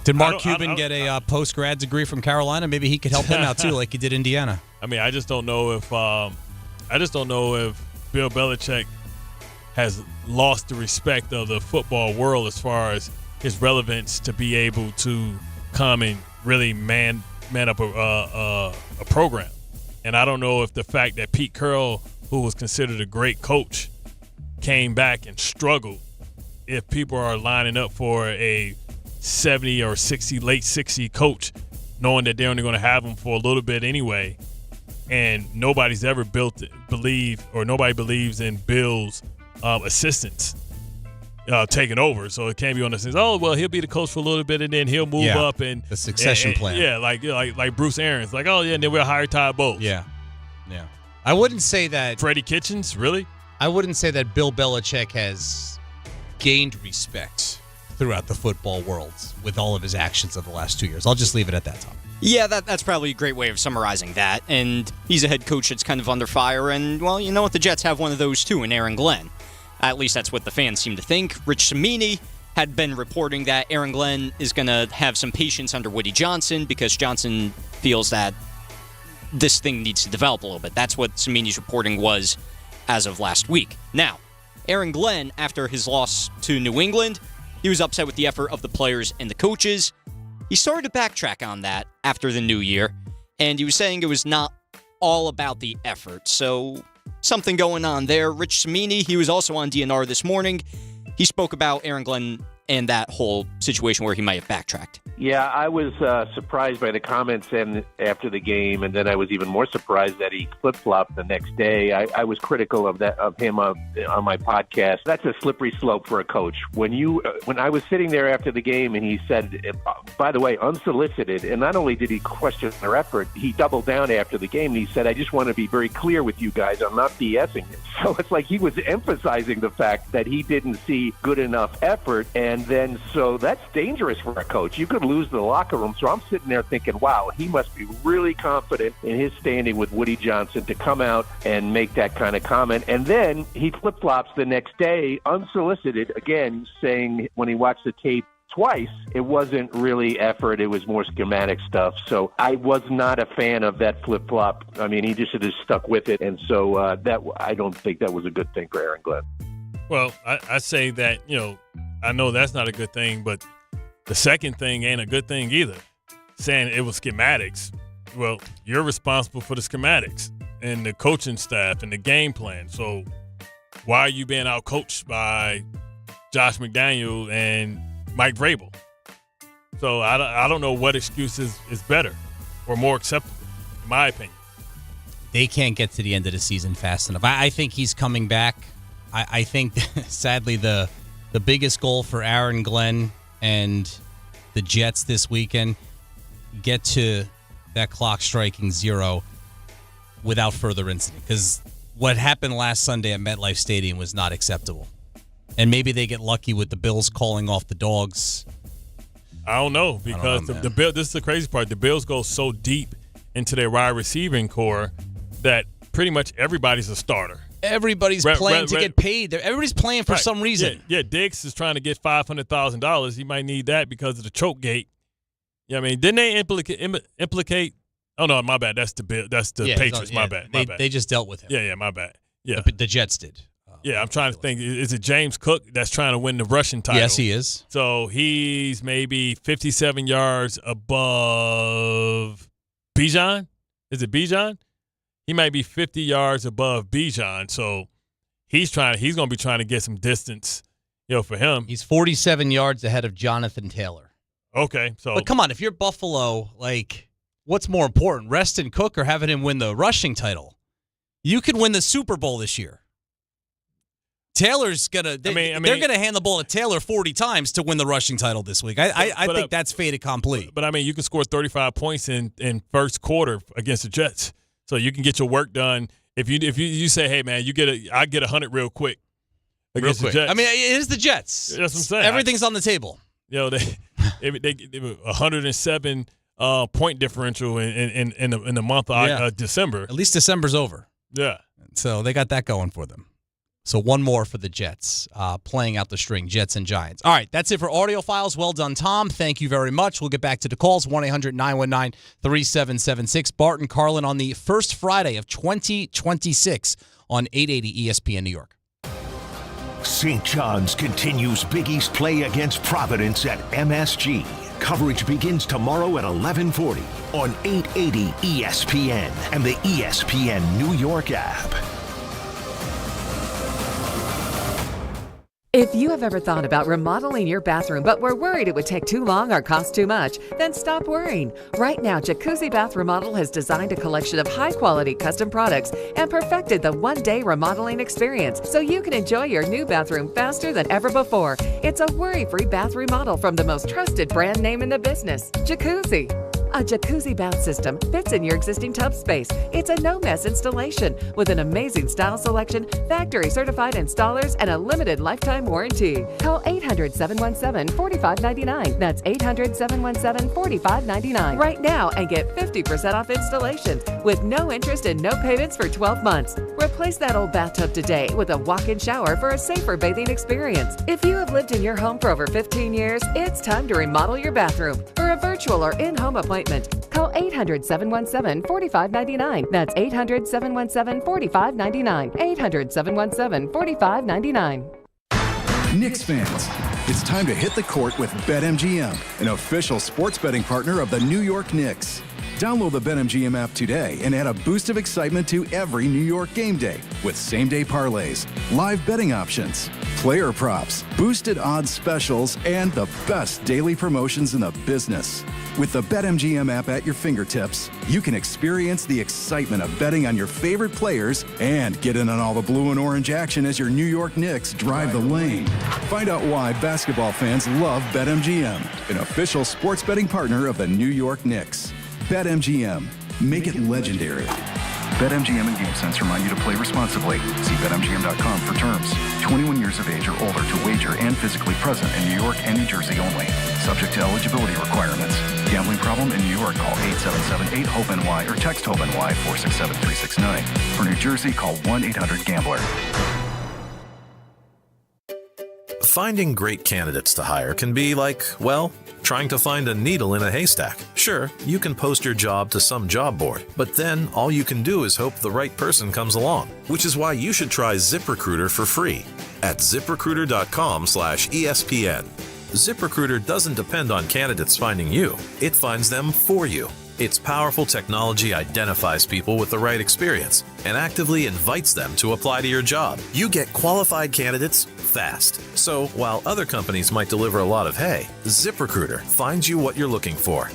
Speaker 4: did Mark Cuban get a post-grad degree from Carolina? Maybe he could help them out too, like he did Indiana.
Speaker 2: I mean, I just don't know if Bill Belichick has lost the respect of the football world as far as his relevance to be able to come and really man up a program. And I don't know if the fact that Pete Carroll, who was considered a great coach, came back and struggled, if people are lining up for a 70 or 60, late 60 coach, knowing that they're only going to have him for a little bit anyway, and nobody's ever nobody believes in Bill's assistants taking over. So it can't be on the sense, oh, well, he'll be the coach for a little bit and then he'll move up and
Speaker 4: the succession plan.
Speaker 2: Yeah, like Bruce Arians. Like, oh, yeah, and then we'll hire Todd Bowles.
Speaker 4: Yeah. I wouldn't say that.
Speaker 2: Freddie Kitchens, really?
Speaker 4: I wouldn't say that Bill Belichick has gained respect throughout the football world with all of his actions of the last 2 years. I'll just leave it at that, Tom.
Speaker 3: Yeah, that's probably a great way of summarizing that. And he's a head coach that's kind of under fire. And, well, you know what? The Jets have one of those, too, in Aaron Glenn. At least that's what the fans seem to think. Rich Cimini had been reporting that Aaron Glenn is going to have some patience under Woody Johnson because Johnson feels that this thing needs to develop a little bit. That's what Cimini's reporting was as of last week. Now, Aaron Glenn, after his loss to New England, he was upset with the effort of the players and the coaches. He started to backtrack on that after the new year, and he was saying it was not all about the effort. So, something going on there. Rich Cimini, he was also on DNR this morning. He spoke about Aaron Glenn and that whole situation where he might have backtracked.
Speaker 9: Yeah, I was surprised by the comments after the game, and then I was even more surprised that he flip-flopped the next day. I was critical of him on my podcast. That's a slippery slope for a coach. When I was sitting there after the game, and he said, by the way, unsolicited, and not only did he question their effort, he doubled down after the game, and he said, I just want to be very clear with you guys, I'm not BSing it. So it's like he was emphasizing the fact that he didn't see good enough effort, and then so that's dangerous for a coach. You could lose the locker room. So I'm sitting there thinking, wow, he must be really confident in his standing with Woody Johnson to come out and make that kind of comment. And then he flip-flops the next day, unsolicited, again, saying when he watched the tape twice, it wasn't really effort. It was more schematic stuff. So I was not a fan of that flip-flop. I mean, he just should have stuck with it. And so I don't think that was a good thing for Aaron Glenn.
Speaker 2: Well, I say that, I know that's not a good thing, but the second thing ain't a good thing either. Saying it was schematics. Well, you're responsible for the schematics and the coaching staff and the game plan. So why are you being out-coached by Josh McDaniel and Mike Vrabel? So I don't know what excuse is better or more acceptable, in my opinion.
Speaker 4: They can't get to the end of the season fast enough. I think he's coming back. I think, sadly, the biggest goal for Aaron Glenn and the Jets this weekend, get to that clock striking 0 without further incident. Because what happened last Sunday at MetLife Stadium was not acceptable. And maybe they get lucky with the Bills calling off the dogs.
Speaker 2: I don't know, because the Bill. This is the crazy part. The Bills go so deep into their wide receiving core that pretty much everybody's a starter.
Speaker 4: Everybody's playing to get paid. Everybody's playing for some reason.
Speaker 2: Yeah, Diggs is trying to get $500,000. He might need that because of the choke gate. Yeah, I mean, didn't they implicate? Oh no, my bad. That's the Patriots. My bad.
Speaker 4: They just dealt with him.
Speaker 2: Yeah, my bad. Yeah,
Speaker 4: the Jets did.
Speaker 2: Yeah, I'm trying to think. Is it James Cook that's trying to win the rushing title?
Speaker 4: Yes, he is.
Speaker 2: So he's maybe 57 yards above Bijan. Is it Bijan? He might be 50 yards above Bijan, so he's going to be trying to get some distance, for him.
Speaker 4: He's 47 yards ahead of Jonathan Taylor.
Speaker 2: Okay, so
Speaker 4: but come on, if you're Buffalo, what's more important, resting Cook or having him win the rushing title? You could win the Super Bowl this year. Taylor's gonna. They're gonna hand the ball to Taylor 40 times to win the rushing title this week. I think that's fait accompli.
Speaker 2: But I mean, you can score 35 points in first quarter against the Jets. So you can get your work done if you say, hey man, I get 100 real quick against the Jets.
Speaker 4: I mean, it is the Jets.
Speaker 2: That's what I'm saying.
Speaker 4: Everything's on the table.
Speaker 2: They 107 point differential in the month of December.
Speaker 4: At least December's over.
Speaker 2: Yeah.
Speaker 4: So they got that going for them. So one more for the Jets, playing out the string, Jets and Giants. All right, that's it for audio files. Well done, Tom. Thank you very much. We'll get back to the calls, 1-800-919-3776. Bart and Carlin on the first Friday of 2026 on 880 ESPN New York.
Speaker 1: St. John's continues Big East play against Providence at MSG. Coverage begins tomorrow at 11:40 on 880 ESPN and the ESPN New York app.
Speaker 11: If you have ever thought about remodeling your bathroom but were worried it would take too long or cost too much, then stop worrying. Right now, Jacuzzi Bath Remodel has designed a collection of high-quality custom products and perfected the one-day remodeling experience so you can enjoy your new bathroom faster than ever before. It's a worry-free bath remodel from the most trusted brand name in the business, Jacuzzi. A jacuzzi bath system fits in your existing tub space. It's a no-mess installation with an amazing style selection, factory-certified installers, and a limited lifetime warranty. Call 800-717-4599. That's 800-717-4599 right now and get 50% off installation with no interest and no payments for 12 months. Replace that old bathtub today with a walk-in shower for a safer bathing experience. If you have lived in your home for over 15 years, it's time to remodel your bathroom. For a virtual or in-home appointment, appointment. Call 800-717-4599. That's 800-717-4599. 800-717-4599.
Speaker 7: Knicks fans, it's time to hit the court with BetMGM, an official sports betting partner of the New York Knicks. Download the BetMGM app today and add a boost of excitement to every New York game day with same-day parlays, live betting options, player props, boosted odds specials, and the best daily promotions in the business. With the BetMGM app at your fingertips, you can experience the excitement of betting on your favorite players and get in on all the blue and orange action as your New York Knicks drive the lane. Find out why basketball fans love BetMGM, an official sports betting partner of the New York Knicks. BetMGM. Make it legendary.
Speaker 18: BetMGM and GameSense remind you to play responsibly. See BetMGM.com for terms. 21 years of age or older to wager and physically present in New York and New Jersey only. Subject to eligibility requirements. Gambling problem in New York? Call 877-8-HOPE-NY or text HOPE-NY 467-369. For New Jersey, call 1-800-GAMBLER.
Speaker 13: Finding great candidates to hire can be like, well, trying to find a needle in a haystack. Sure, you can post your job to some job board, but then all you can do is hope the right person comes along, which is why you should try ZipRecruiter for free at ZipRecruiter.com/ESPN. ZipRecruiter doesn't depend on candidates finding you. It finds them for you. Its powerful technology identifies people with the right experience and actively invites them to apply to your job. You get qualified candidates fast. So while other companies might deliver a lot of hay, ZipRecruiter finds you what you're looking for.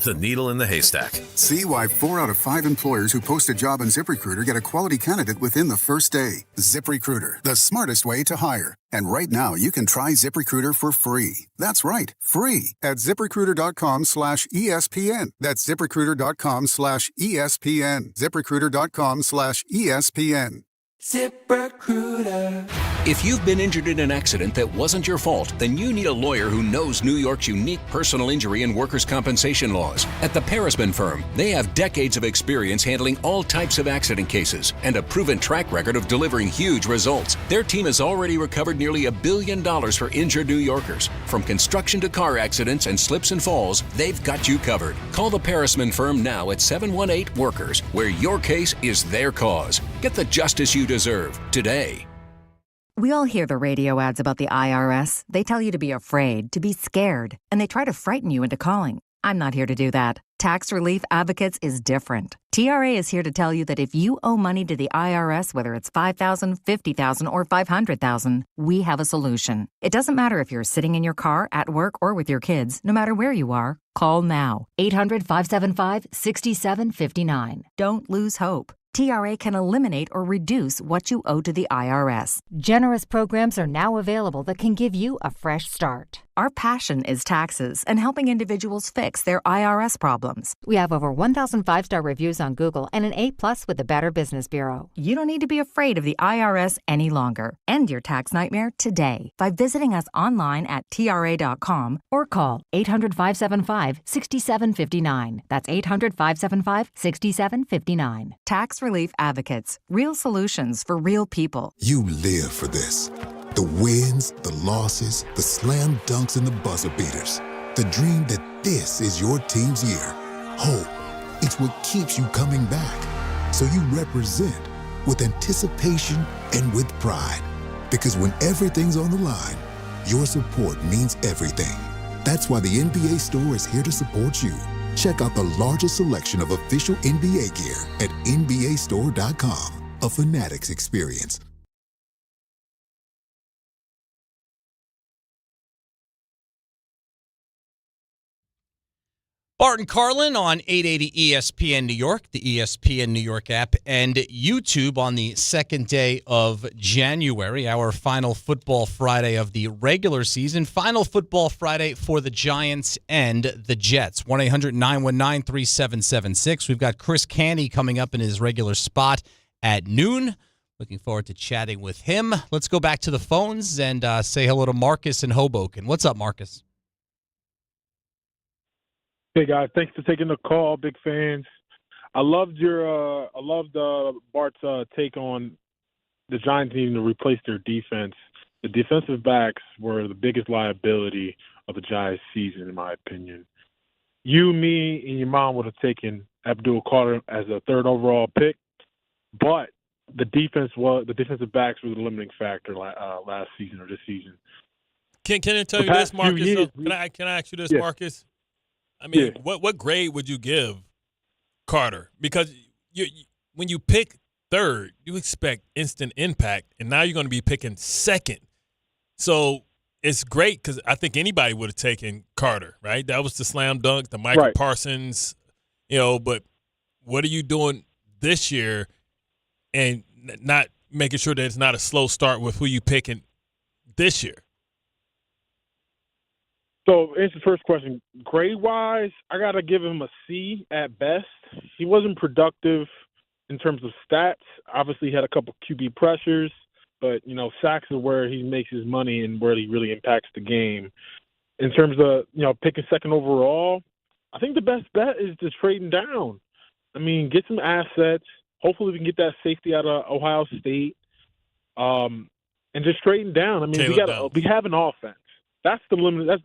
Speaker 13: The needle in the haystack.
Speaker 15: See why 4 out of 5 employers who post a job on ZipRecruiter get a quality candidate within the first day. ZipRecruiter, the smartest way to hire. And right now, you can try ZipRecruiter for free. That's right, free at ZipRecruiter.com/ESPN. That's ZipRecruiter.com/ESPN. ZipRecruiter.com/ESPN.
Speaker 20: ZipRecruiter. If you've been injured in an accident that wasn't your fault, then you need a lawyer who knows New York's unique personal injury and workers' compensation laws. At the Parisman Firm, they have decades of experience handling all types of accident cases and a proven track record of delivering huge results. Their team has already recovered nearly $1 billion for injured New Yorkers. From construction to car accidents and slips and falls, they've got you covered. Call the Parisman Firm now at 718-WORKERS, where your case is their cause. Get the justice you deserve today.
Speaker 27: We all hear the radio ads about the IRS. They tell you to be afraid, to be scared, and they try to frighten you into calling. I'm not here to do that. Tax Relief Advocates is different. TRA is here to tell you that if you owe money to the IRS, whether it's $5,000, $50,000, or $500,000, we have a solution. It doesn't matter if you're sitting in your car, at work, or with your kids. No matter where you are, call now. 800-575-6759. Don't lose hope. TRA can eliminate or reduce what you owe to the IRS.
Speaker 5: Generous programs are now available that can give you a fresh start.
Speaker 27: Our passion is taxes and helping individuals fix their IRS problems.
Speaker 5: We have over 1,000 5-star reviews on Google and an A+ with the Better Business Bureau.
Speaker 27: You don't need to be afraid of the IRS any longer. End your tax nightmare today by visiting us online at TRA.com
Speaker 5: or call 800-575-6759. That's 800-575-6759.
Speaker 27: Tax Relief Advocates. Real solutions for real people.
Speaker 21: You live for this. The wins, the losses, the slam dunks, and the buzzer beaters. The dream that this is your team's year. Hope, it's what keeps you coming back. So you represent with anticipation and with pride. Because when everything's on the line, your support means everything. That's why the NBA Store is here to support you. Check out the largest selection of official NBA gear at NBAstore.com. A Fanatics experience.
Speaker 4: Bart Carlin on 880 ESPN New York, the ESPN New York app, and YouTube on the second day of January, our final football Friday of the regular season. Final football Friday for the Giants and the Jets. 1-800-919-3776. We've got Chris Canty coming up in his regular spot at noon. Looking forward to chatting with him. Let's go back to the phones and say hello to Marcus in Hoboken. What's up, Marcus?
Speaker 24: Hey guys, thanks for taking the call. Big fans. I loved Bart's take on the Giants needing to replace their defense. The defensive backs were the biggest liability of the Giants' season, in my opinion. you, me, and your mom would have taken Abdul Carter as a third overall pick, but the defensive backs were the limiting factor last season or this season.
Speaker 2: Can I tell you this, Marcus? Can I ask you this, Marcus? I mean, what grade would you give Carter? Because when you pick third, you expect instant impact, and now you're going to be picking second. So it's great because I think anybody would have taken Carter, right? That was the slam dunk, the Michael Parsons, but what are you doing this year and not making sure that it's not a slow start with who you picking this year?
Speaker 24: So, answer the first question. Grade-wise, I got to give him a C at best. He wasn't productive in terms of stats. Obviously, he had a couple QB pressures, but, sacks is where he makes his money and where he really impacts the game. In terms of, picking second overall, I think the best bet is just trading down. I mean, get some assets. Hopefully, we can get that safety out of Ohio State, and just trading down. I mean, we have an offense. That's the limit. That's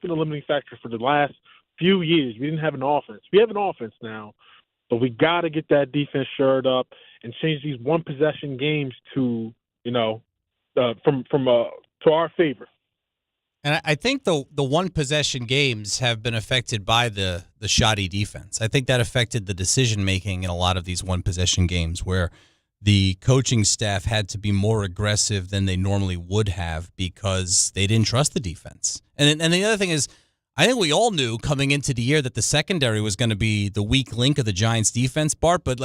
Speaker 24: been a limiting factor for the last few years. We didn't have an offense. We have an offense now, but we got to get that defense shored up and change these one possession games to to our favor.
Speaker 4: And I think the one possession games have been affected by the shoddy defense. I think that affected the decision making in a lot of these one possession games where the coaching staff had to be more aggressive than they normally would have because they didn't trust the defense. And the other thing is, I think we all knew coming into the year that the secondary was going to be the weak link of the Giants defense, Bart, but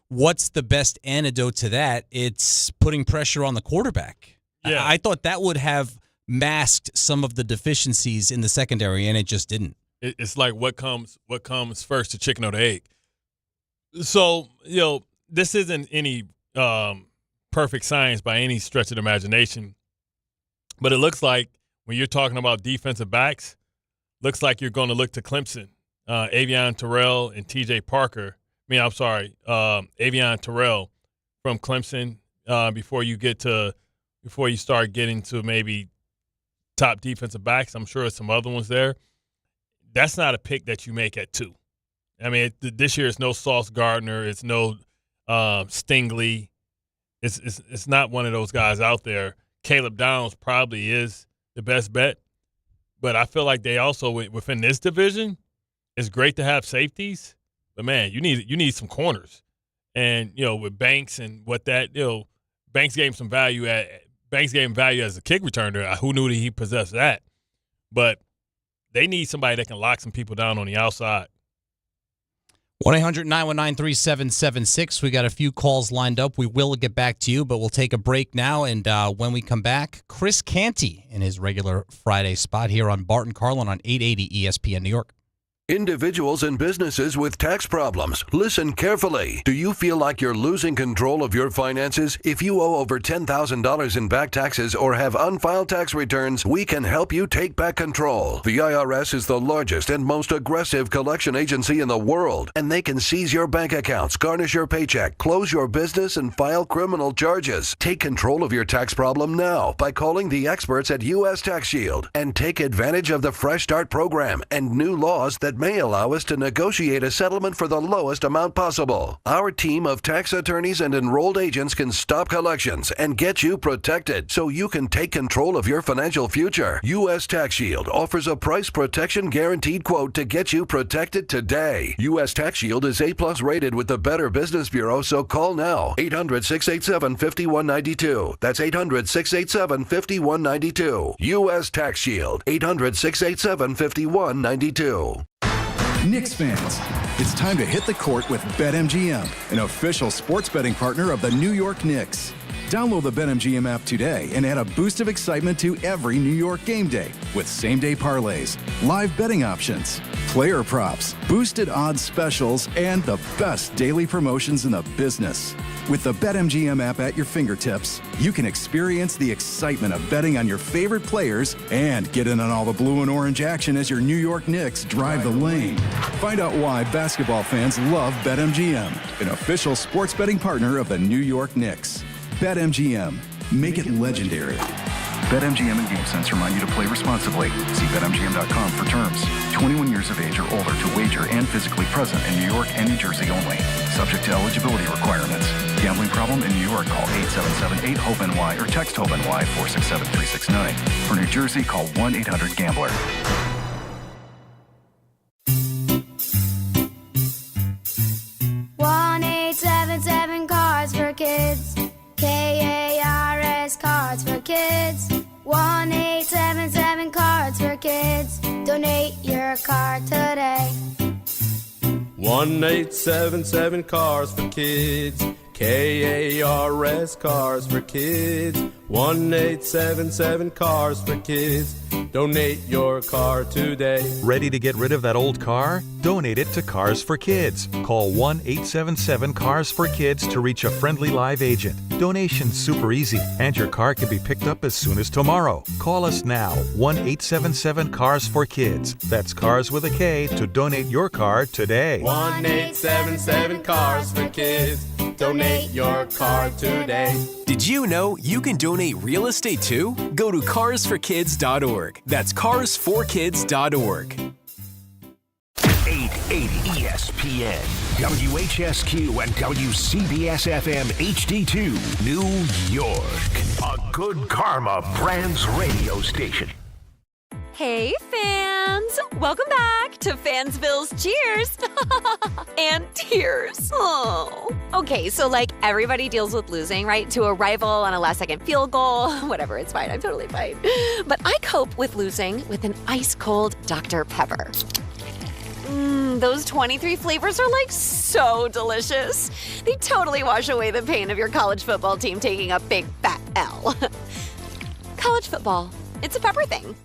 Speaker 4: what's the best antidote to that? It's putting pressure on the quarterback. Yeah. I thought that would have masked some of the deficiencies in the secondary, and it just didn't.
Speaker 2: It's like what comes first, the chicken or the egg? So, this isn't any perfect science by any stretch of the imagination, but it looks like when you're talking about defensive backs, looks like you're going to look to Clemson, Avion Terrell and T.J. Parker. Avion Terrell from Clemson before you start getting to maybe top defensive backs. I'm sure there's some other ones there. That's not a pick that you make at 2. I mean, this year it's no Sauce Gardner. It's no Stingley. It's not one of those guys out there. Caleb Downs probably is the best bet, but I feel like they also within this division, it's great to have safeties, but man, you need some corners, and with Banks and what that Banks gave him some value as a kick returner. Who knew that he possessed that? But they need somebody that can lock some people down on the outside.
Speaker 4: 1-800-919-3776. We got a few calls lined up. We will get back to you, but we'll take a break now. And when we come back, Chris Canty in his regular Friday spot here on Bart Carlin on 880 ESPN New York.
Speaker 10: Individuals and businesses with tax problems, listen carefully. Do you feel like you're losing control of your finances? If you owe over $10,000 in back taxes or have unfiled tax returns, we can help you take back control. The IRS is the largest and most aggressive collection agency in the world, and they can seize your bank accounts, garnish your paycheck, close your business, and file criminal charges. Take control of your tax problem now by calling the experts at U.S. Tax Shield and take advantage of the Fresh Start program and new laws that may allow us to negotiate a settlement for the lowest amount possible. Our team of tax attorneys and enrolled agents can stop collections and get you protected so you can take control of your financial future. U.S. Tax Shield offers a price protection guaranteed quote to get you protected today. U.S. Tax Shield is A+ rated with the Better Business Bureau, so call now. 800-687-5192. That's 800-687-5192. U.S. Tax Shield. 800-687-5192.
Speaker 7: Knicks fans, it's time to hit the court with BetMGM, an official sports betting partner of the New York Knicks. Download the BetMGM app today and add a boost of excitement to every New York game day with same-day parlays, live betting options, player props, boosted odds specials, and the best daily promotions in the business. With the BetMGM app at your fingertips, you can experience the excitement of betting on your favorite players and get in on all the blue and orange action as your New York Knicks drive the lane. Find out why basketball fans love BetMGM, an official sports betting partner of the New York Knicks. BetMGM. Make it legendary.
Speaker 18: BetMGM and GameSense remind you to play responsibly. See BetMGM.com for terms. 21 years of age or older to wager and physically present in New York and New Jersey only. Subject to eligibility requirements. Gambling problem in New York? Call 877-8-HOPE-NY or text HOPE-NY 467-369. For New Jersey, call 1-800-GAMBLER.
Speaker 12: Cards for Kids. KARS Cards for Kids. 1-877 Cards for Kids. Donate your card today.
Speaker 14: 1-877 Cars for Kids. KARS Cars for Kids. 1-877 Cars for Kids. Donate your car today.
Speaker 16: Ready to get rid of that old car? Donate it to Cars for Kids. Call 1-877-CARS-FOR-KIDS to reach a friendly live agent. Donation's super easy, and your car can be picked up as soon as tomorrow. Call us now, 1-877-CARS-FOR-KIDS. That's Cars with a K to donate your car today.
Speaker 14: 1-877 Cars for Kids. Donate your car today.
Speaker 17: Did you know you can donate real estate too? Go to carsforkids.org. That's carsforkids.org.
Speaker 1: 880 ESPN, WHSQ, and WCBS-FM HD2, New York. A Good Karma Brands radio station.
Speaker 22: Hey, fans! Welcome back to Fansville's Cheers and Tears. Oh. Okay, so everybody deals with losing, right? To a rival on a last-second field goal. Whatever, it's fine. I'm totally fine. But I cope with losing with an ice-cold Dr. Pepper. Those 23 flavors are so delicious. They totally wash away the pain of your college football team taking a big fat L. College football, it's a pepper thing.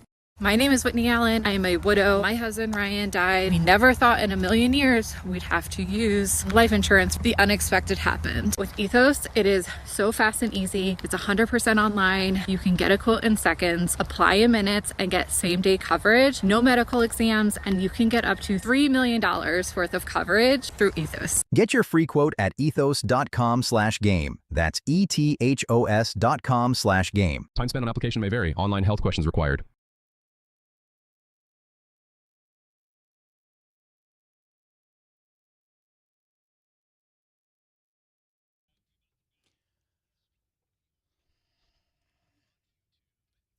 Speaker 25: My name is Whitney Allen. I am a widow. My husband, Ryan, died. We never thought in a million years we'd have to use life insurance. The unexpected happened. With Ethos, it is so fast and easy. It's 100% online. You can get a quote in seconds, apply in minutes, and get same-day coverage. No medical exams, and you can get up to $3 million worth of coverage through Ethos.
Speaker 27: Get your free quote at ethos.com/game. That's ETHOS.com/game.
Speaker 26: Time spent on application may vary. Online health questions required.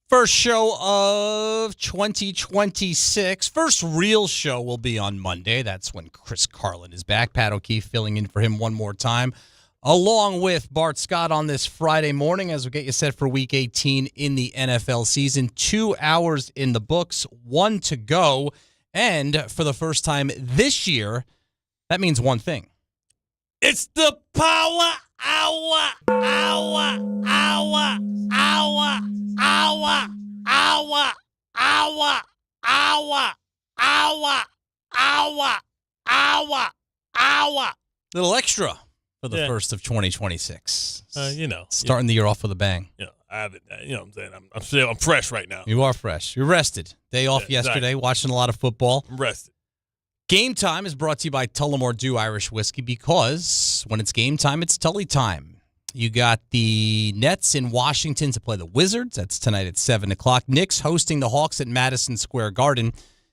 Speaker 4: First show of 2026. First real show will be on Monday. That's when Chris Carlin is back. Pat O'Keefe filling in for him one more time, along with Bart Scott on this Friday morning as we get you set for Week 18 in the NFL season. 2 hours in the books, 1 to go. And for the first time this year, that means one thing.
Speaker 2: It's the power hour.
Speaker 4: Little extra for the first of 2026. Starting the year off with a bang.
Speaker 2: I haven't. What I'm saying? I'm fresh right now.
Speaker 4: You are fresh. You're rested. Day off yesterday, watching a lot of football.
Speaker 2: I'm rested.
Speaker 4: Game Time is brought to you by Tullamore Dew Irish Whiskey, because when it's game time, it's Tully time. You got the Nets in Washington to play the Wizards. That's tonight at 7 o'clock. Knicks hosting the Hawks at Madison Square Garden.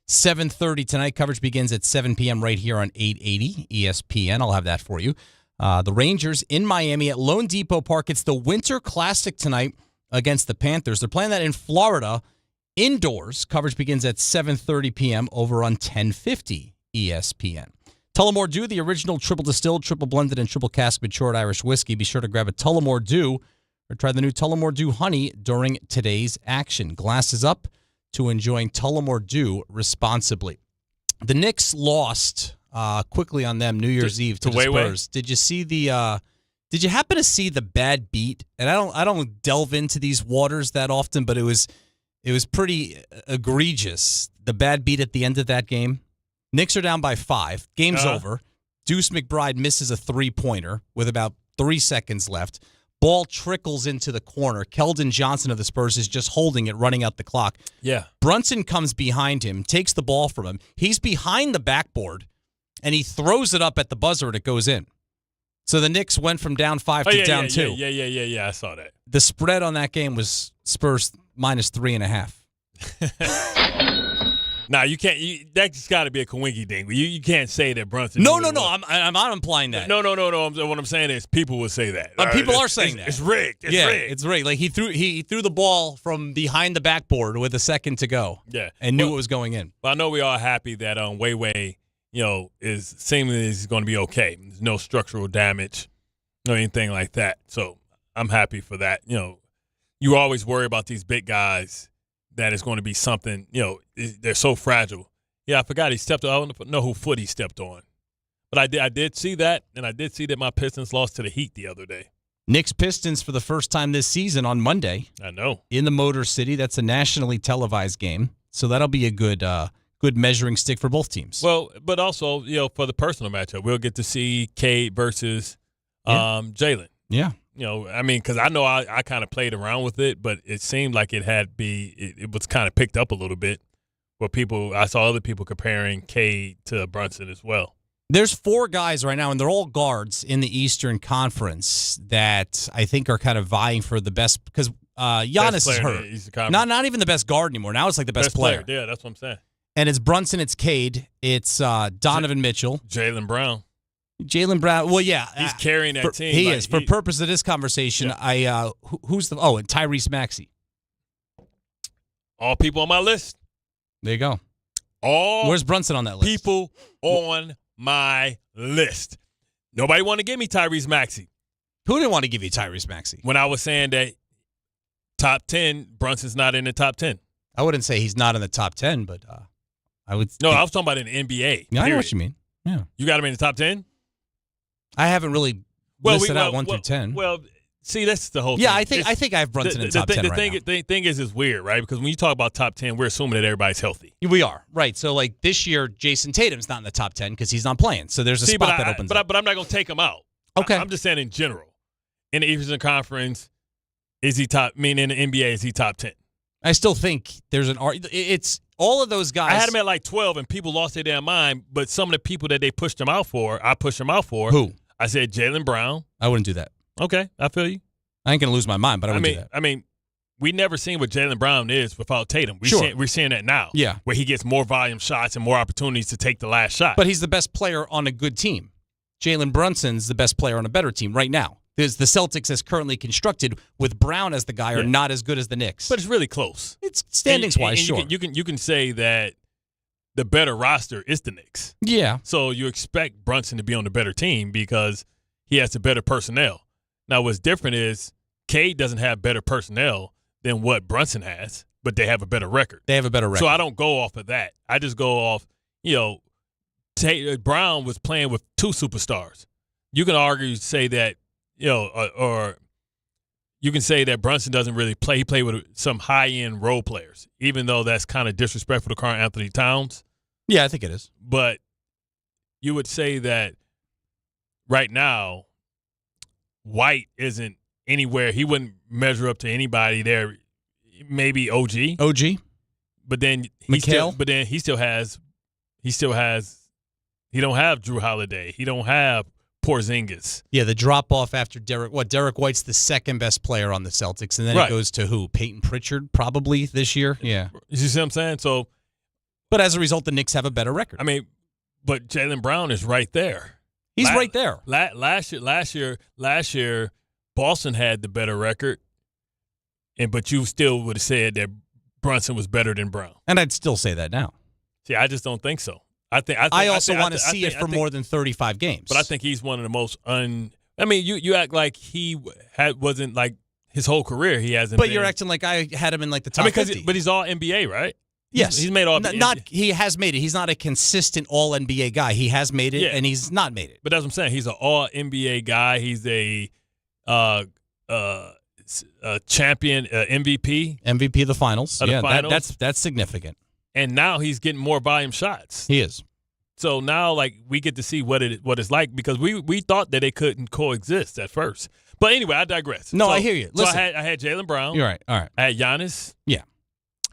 Speaker 4: 7:30 tonight. Coverage begins at 7 p.m. right here on 880 ESPN. I'll have that for you. The Rangers in Miami at Lone Depot Park. It's the Winter Classic tonight against the Panthers. They're playing that in Florida indoors. Coverage begins at 7:30 p.m. over on 1050 ESPN. Tullamore Dew, the original triple distilled, triple blended, and triple cask matured Irish whiskey. Be sure to grab a Tullamore Dew or try the new Tullamore Dew Honey during today's action. Glasses up to enjoying Tullamore Dew responsibly. The Knicks lost quickly on them New Year's Eve to the Spurs. Did you see the? Did you happen to see the bad beat? And I don't delve into these waters that often, but it was pretty egregious. The bad beat at the end of that game. Knicks are down by 5. Game's over. Deuce McBride misses a three-pointer with about 3 seconds left. Ball trickles into the corner. Keldon Johnson of the Spurs is just holding it, running out the clock.
Speaker 2: Yeah.
Speaker 4: Brunson comes behind him, takes the ball from him. He's behind the backboard, and he throws it up at the buzzer, and it goes in. So the Knicks went from down 5 to down 2.
Speaker 2: Yeah. I saw that.
Speaker 4: The spread on that game was Spurs minus 3.5.
Speaker 2: Nah, you can't. That's got to be a coinky ding. You can't say that Brunson.
Speaker 4: No. I'm not implying that.
Speaker 2: No. What I'm saying is people will say that.
Speaker 4: People are saying that.
Speaker 2: It's rigged.
Speaker 4: It's rigged. Like he threw the ball from behind the backboard with a second to go.
Speaker 2: Yeah,
Speaker 4: and knew it was going in.
Speaker 2: But I know we all happy that Wei, is seemingly is going to be okay. There's no structural damage, no anything like that. So I'm happy for that. You always worry about these big guys. That is going to be something, they're so fragile. Yeah, I forgot he stepped on. I don't know who foot he stepped on. But I did see that, and I did see that my Pistons lost to the Heat the other day.
Speaker 4: Knicks Pistons for the first time this season on Monday.
Speaker 2: I know.
Speaker 4: In the Motor City. That's a nationally televised game. So that'll be a good measuring stick for both teams.
Speaker 2: Well, but also, for the personal matchup, we'll get to see Cade versus Jalen.
Speaker 4: Yeah.
Speaker 2: Because I know I kind of played around with it, but it seemed like it was kind of picked up a little bit. Where I saw other people comparing Cade to Brunson as well.
Speaker 4: There's 4 guys right now, and they're all guards in the Eastern Conference that I think are kind of vying for the best because Giannis is hurt. Not even the best guard anymore. Now it's like the best player.
Speaker 2: Yeah, that's what I'm saying.
Speaker 4: And it's Brunson, it's Cade, it's Donovan Mitchell,
Speaker 2: Jaylen Brown.
Speaker 4: Well, yeah,
Speaker 2: he's carrying that team.
Speaker 4: He is. For purpose of this conversation, yeah. And Tyrese Maxey.
Speaker 2: All people on my list.
Speaker 4: There you go. Where's Brunson on that list?
Speaker 2: People on my list. Nobody wanted to give me Tyrese Maxey.
Speaker 4: Who didn't want to give you Tyrese Maxey?
Speaker 2: When I was saying that top 10, Brunson's not in the top 10.
Speaker 4: I wouldn't say he's not in the top 10, but I would.
Speaker 2: No, I was talking about in the NBA.
Speaker 4: Yeah, I know what you mean. Yeah,
Speaker 2: you got him in the top 10.
Speaker 4: I haven't really listed out 1 through 10.
Speaker 2: Well, see, that's the whole thing.
Speaker 4: Yeah, I think I have Brunson in top 10 right now.
Speaker 2: The thing is weird, right? Because when you talk about top 10, we're assuming that everybody's healthy.
Speaker 4: We are, right. So, like, this year, Jason Tatum's not in the top 10 because he's not playing. So there's a spot that opens up.
Speaker 2: But I'm not going to take him out.
Speaker 4: Okay.
Speaker 2: I'm just saying in general. In the Eastern Conference, is he top? I mean, in the NBA, is he top 10?
Speaker 4: I still think there's it's all of those guys.
Speaker 2: I had him at like 12, and people lost their damn mind. But some of the people that they pushed him out for, I pushed him out for.
Speaker 4: Who?
Speaker 2: I said Jaylen Brown.
Speaker 4: I wouldn't do that.
Speaker 2: Okay, I feel you.
Speaker 4: I ain't going to lose my mind, but I wouldn't do that.
Speaker 2: I mean, we never seen what Jaylen Brown is without Tatum. We're seeing that now.
Speaker 4: Yeah.
Speaker 2: Where he gets more volume shots and more opportunities to take the last shot.
Speaker 4: But he's the best player on a good team. Jalen Brunson's the best player on a better team right now. The Celtics, as currently constructed, with Brown as the guy, are not as good as the Knicks.
Speaker 2: But it's really close.
Speaker 4: It's standings-wise, sure.
Speaker 2: You can say that the better roster is the Knicks.
Speaker 4: Yeah.
Speaker 2: So you expect Brunson to be on the better team because he has the better personnel. Now, what's different is Cade doesn't have better personnel than what Brunson has, but they have a better record.
Speaker 4: They have a better record.
Speaker 2: So I don't go off of that. I just go off, Brown was playing with 2 superstars. You can say that, or you can say that Brunson doesn't really play. He played with some high-end role players, even though that's kind of disrespectful to Karl Anthony Towns.
Speaker 4: Yeah, I think it is.
Speaker 2: But you would say that right now, White isn't anywhere. He wouldn't measure up to anybody there. Maybe OG. But then he still has. He don't have Drew Holiday. He don't have Porzingis.
Speaker 4: Yeah, the drop off after Derek White's the second best player on the Celtics, and then it goes to who? Peyton Pritchard probably this year. Yeah,
Speaker 2: you see what I'm saying? So,
Speaker 4: but as a result, the Knicks have a better record.
Speaker 2: I mean, but Jaylen Brown is right there.
Speaker 4: He's right there.
Speaker 2: Last year, Boston had the better record, but you still would have said that Brunson was better than Brown.
Speaker 4: And I'd still say that now.
Speaker 2: See, I just don't think so.
Speaker 4: I also want to see it for more than 35 games.
Speaker 2: But I think he's one of the most I mean, you act like he wasn't like his whole career he hasn't.
Speaker 4: But you're acting like I had him in like the top 50.
Speaker 2: But he's all NBA, right?
Speaker 4: Yes,
Speaker 2: he's made all.
Speaker 4: He has made it. He's not a consistent all NBA guy. He has made it, and he's not made it.
Speaker 2: But that's what I'm saying. He's an all NBA guy. He's a champion,
Speaker 4: MVP of the finals.
Speaker 2: The finals.
Speaker 4: That's significant.
Speaker 2: And now he's getting more volume shots.
Speaker 4: He is.
Speaker 2: So now, like, we get to see what it's like because we thought that they couldn't coexist at first. But anyway, I digress.
Speaker 4: No, I hear you. Listen.
Speaker 2: So I had Jaylen Brown.
Speaker 4: You're right. All right.
Speaker 2: I had Giannis.
Speaker 4: Yeah.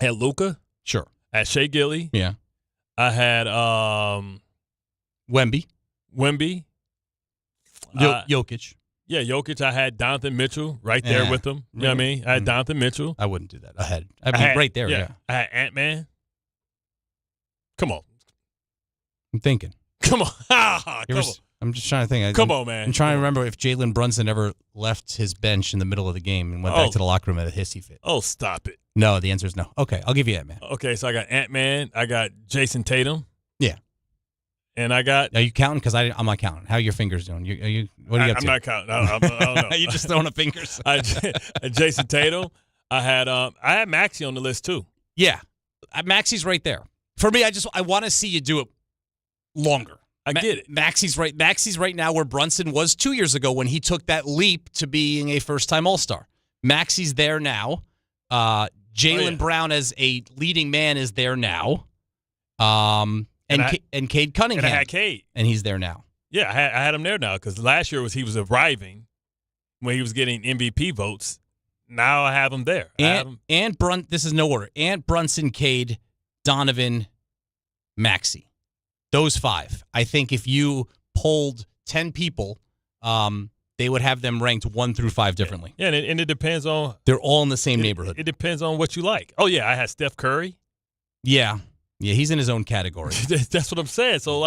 Speaker 2: I had Luka.
Speaker 4: Sure.
Speaker 2: I had Shea Gilly.
Speaker 4: Yeah.
Speaker 2: I had
Speaker 4: Wemby.
Speaker 2: Jokic. Yeah, Jokic, I had Donovan Mitchell right there with him. You know what I mean? I had Donovan Mitchell.
Speaker 4: I wouldn't do that. Ahead. I mean, right there, yeah.
Speaker 2: I had Ant-Man. Come on.
Speaker 4: I'm thinking.
Speaker 2: Come on. Come on.
Speaker 4: I'm just trying to think.
Speaker 2: Come on, man.
Speaker 4: I'm trying to remember if Jalen Brunson ever left his bench in the middle of the game and went back to the locker room at a hissy fit.
Speaker 2: Oh, stop it.
Speaker 4: No, the answer is no. Okay, I'll give you Ant-Man.
Speaker 2: Okay, so I got Ant-Man. I got Jason Tatum.
Speaker 4: Yeah.
Speaker 2: And I got...
Speaker 4: Are you counting? Because I'm not counting. How are your fingers doing? What are you up to?
Speaker 2: I'm not counting. I don't know.
Speaker 4: You just throwing up fingers?
Speaker 2: Jason Tatum. I had Maxey on the list, too.
Speaker 4: Yeah. Maxey's right there. For me, I want to see you do it longer.
Speaker 2: I get it.
Speaker 4: Maxey's right now where Brunson was 2 years ago when he took that leap to being a first-time All-Star. Maxey's there now. Jaylen Brown as a leading man is there now. And Cade Cunningham.
Speaker 2: And I had Cade.
Speaker 4: And he's there now.
Speaker 2: Yeah, I had him there now because last year he was arriving when he was getting MVP votes. Now I have him there.
Speaker 4: This is no order. Ant, Brunson, Cade, Donovan, Maxey. Those 5. I think if you polled 10 people, they would have them ranked 1 through 5 differently.
Speaker 2: Yeah, and it depends on...
Speaker 4: They're all in the same neighborhood.
Speaker 2: It depends on what you like. Oh, yeah, I had Steph Curry.
Speaker 4: Yeah, he's in his own category.
Speaker 2: That's what I'm saying. So,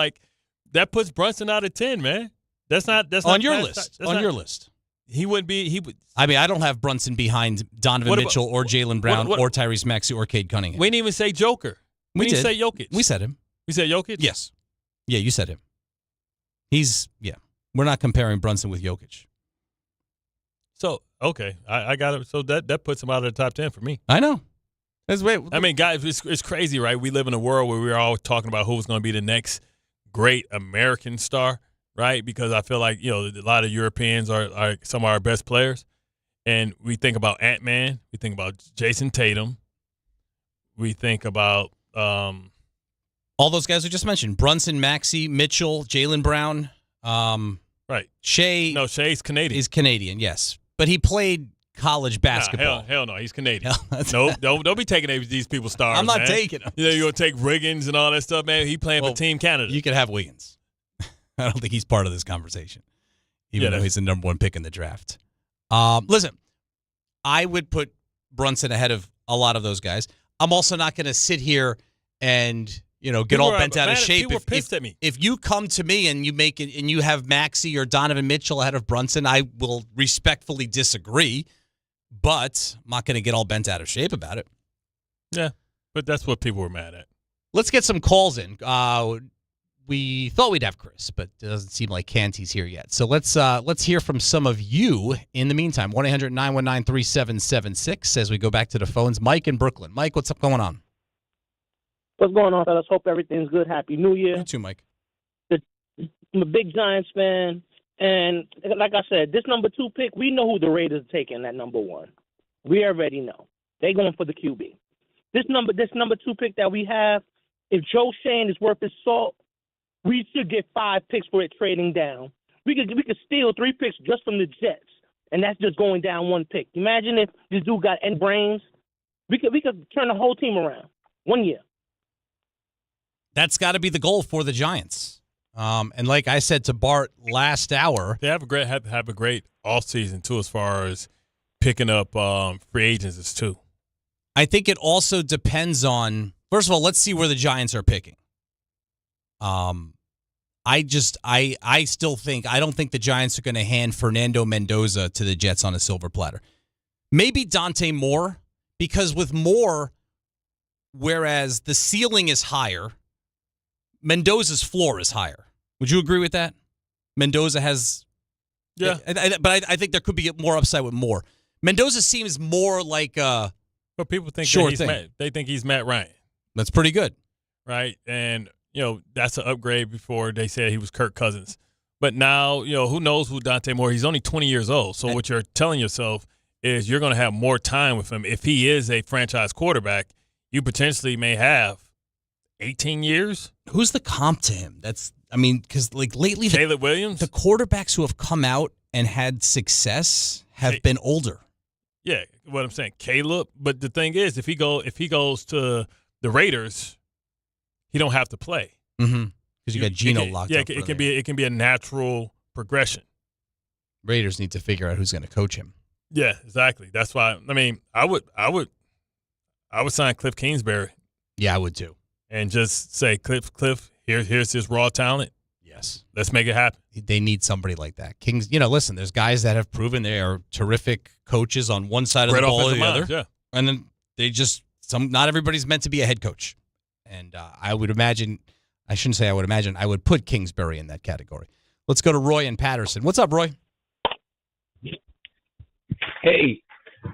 Speaker 2: that puts Brunson out of 10, man. That's not
Speaker 4: on your list. On your list.
Speaker 2: He wouldn't be...
Speaker 4: I mean, I don't have Brunson behind Donovan Mitchell or Jaylen Brown or Tyrese Maxey or Cade Cunningham.
Speaker 2: We didn't even say Joker. We didn't say Jokic.
Speaker 4: We said him.
Speaker 2: We said Jokic?
Speaker 4: Yes. Yeah, you said him. We're not comparing Brunson with Jokic.
Speaker 2: So, okay. I got it. So that puts him out of the top 10 for me.
Speaker 4: I know.
Speaker 2: I mean, guys, it's crazy, right? We live in a world where we're all talking about who's going to be the next great American star, right? Because I feel like, a lot of Europeans are some of our best players. And we think about Ant-Man. We think about Jason Tatum. We think about
Speaker 4: all those guys we just mentioned. Brunson, Maxey, Mitchell, Jaylen Brown.
Speaker 2: Right.
Speaker 4: Shea.
Speaker 2: No, Shea's Canadian.
Speaker 4: He's Canadian, yes. But he played college basketball.
Speaker 2: Hell no, he's Canadian. No, don't be taking these people's stars.
Speaker 4: I'm not
Speaker 2: man.
Speaker 4: taking them.
Speaker 2: You're going to take Wiggins and all that stuff, man. He playing for Team Canada.
Speaker 4: You could have Wiggins. I don't think he's part of this conversation, even though he's the number 1 pick in the draft. Listen, I would put Brunson ahead of a lot of those guys. I'm also not going to sit here and get all bent out of shape. If you come to me and you make it and you have Maxey or Donovan Mitchell ahead of Brunson, I will respectfully disagree. But I'm not going to get all bent out of shape about it.
Speaker 2: Yeah, but that's what people were mad at.
Speaker 4: Let's get some calls in. We thought we'd have Chris, but it doesn't seem like Canty's here yet. So let's hear from some of you in the meantime. 1-800-919-3776 as we go back to the phones. Mike in Brooklyn. Mike, what's up going on?
Speaker 3: What's going on, fellas? Hope everything's good. Happy New Year.
Speaker 4: You too, Mike.
Speaker 3: I'm a big Giants fan, and like I said, this number 2 pick, we know who the Raiders are taking at number 1. We already know. They're going for the QB. This number 2 pick that we have, if Joe Shane is worth his salt, we should get 5 picks for it trading down. We could steal 3 picks just from the Jets, and that's just going down 1 pick. Imagine if this dude got any brains. We could turn the whole team around 1 year.
Speaker 4: That's got to be the goal for the Giants. And like I said to Bart last hour,
Speaker 2: they have a great offseason too, as far as picking up free agents too.
Speaker 4: I think it also depends on. First of all, let's see where the Giants are picking. I still think I don't think the Giants are going to hand Fernando Mendoza to the Jets on a silver platter. Maybe Dante Moore, because with Moore, whereas the ceiling is higher, Mendoza's floor is higher. Would you agree with that? Mendoza has...
Speaker 2: Yeah.
Speaker 4: But I think there could be more upside with Moore. Mendoza seems more like a
Speaker 2: But people think
Speaker 4: sure
Speaker 2: they think he's Matt Ryan.
Speaker 4: That's pretty good.
Speaker 2: Right? And, that's an upgrade before they said he was Kirk Cousins. But now, who knows who Dante Moore... He's only 20 years old. So what you're telling yourself is you're going to have more time with him. If he is a franchise quarterback, you potentially may have 18 years.
Speaker 4: Who's the comp to him? Because lately,
Speaker 2: Caleb Williams,
Speaker 4: the quarterbacks who have come out and had success have been older.
Speaker 2: Yeah, what I'm saying, Caleb. But the thing is, if he goes to the Raiders, he don't have to play.
Speaker 4: Mm-hmm. Because you got Geno locked up.
Speaker 2: Yeah, it can be a natural progression.
Speaker 4: Raiders need to figure out who's going to coach him.
Speaker 2: Yeah, exactly. That's why. I mean, I would sign Cliff Kingsbury.
Speaker 4: Yeah, I would too.
Speaker 2: And just say, Cliff, here's his raw talent.
Speaker 4: Yes,
Speaker 2: let's make it happen.
Speaker 4: They need somebody like that. Kings, listen, there's guys that have proven they are terrific coaches on one side of the ball or the other.
Speaker 2: Yeah.
Speaker 4: And then they just not everybody's meant to be a head coach. And I would imagine, I shouldn't say I would imagine, I would put Kingsbury in that category. Let's go to Roy in Patterson. What's up, Roy?
Speaker 6: Hey,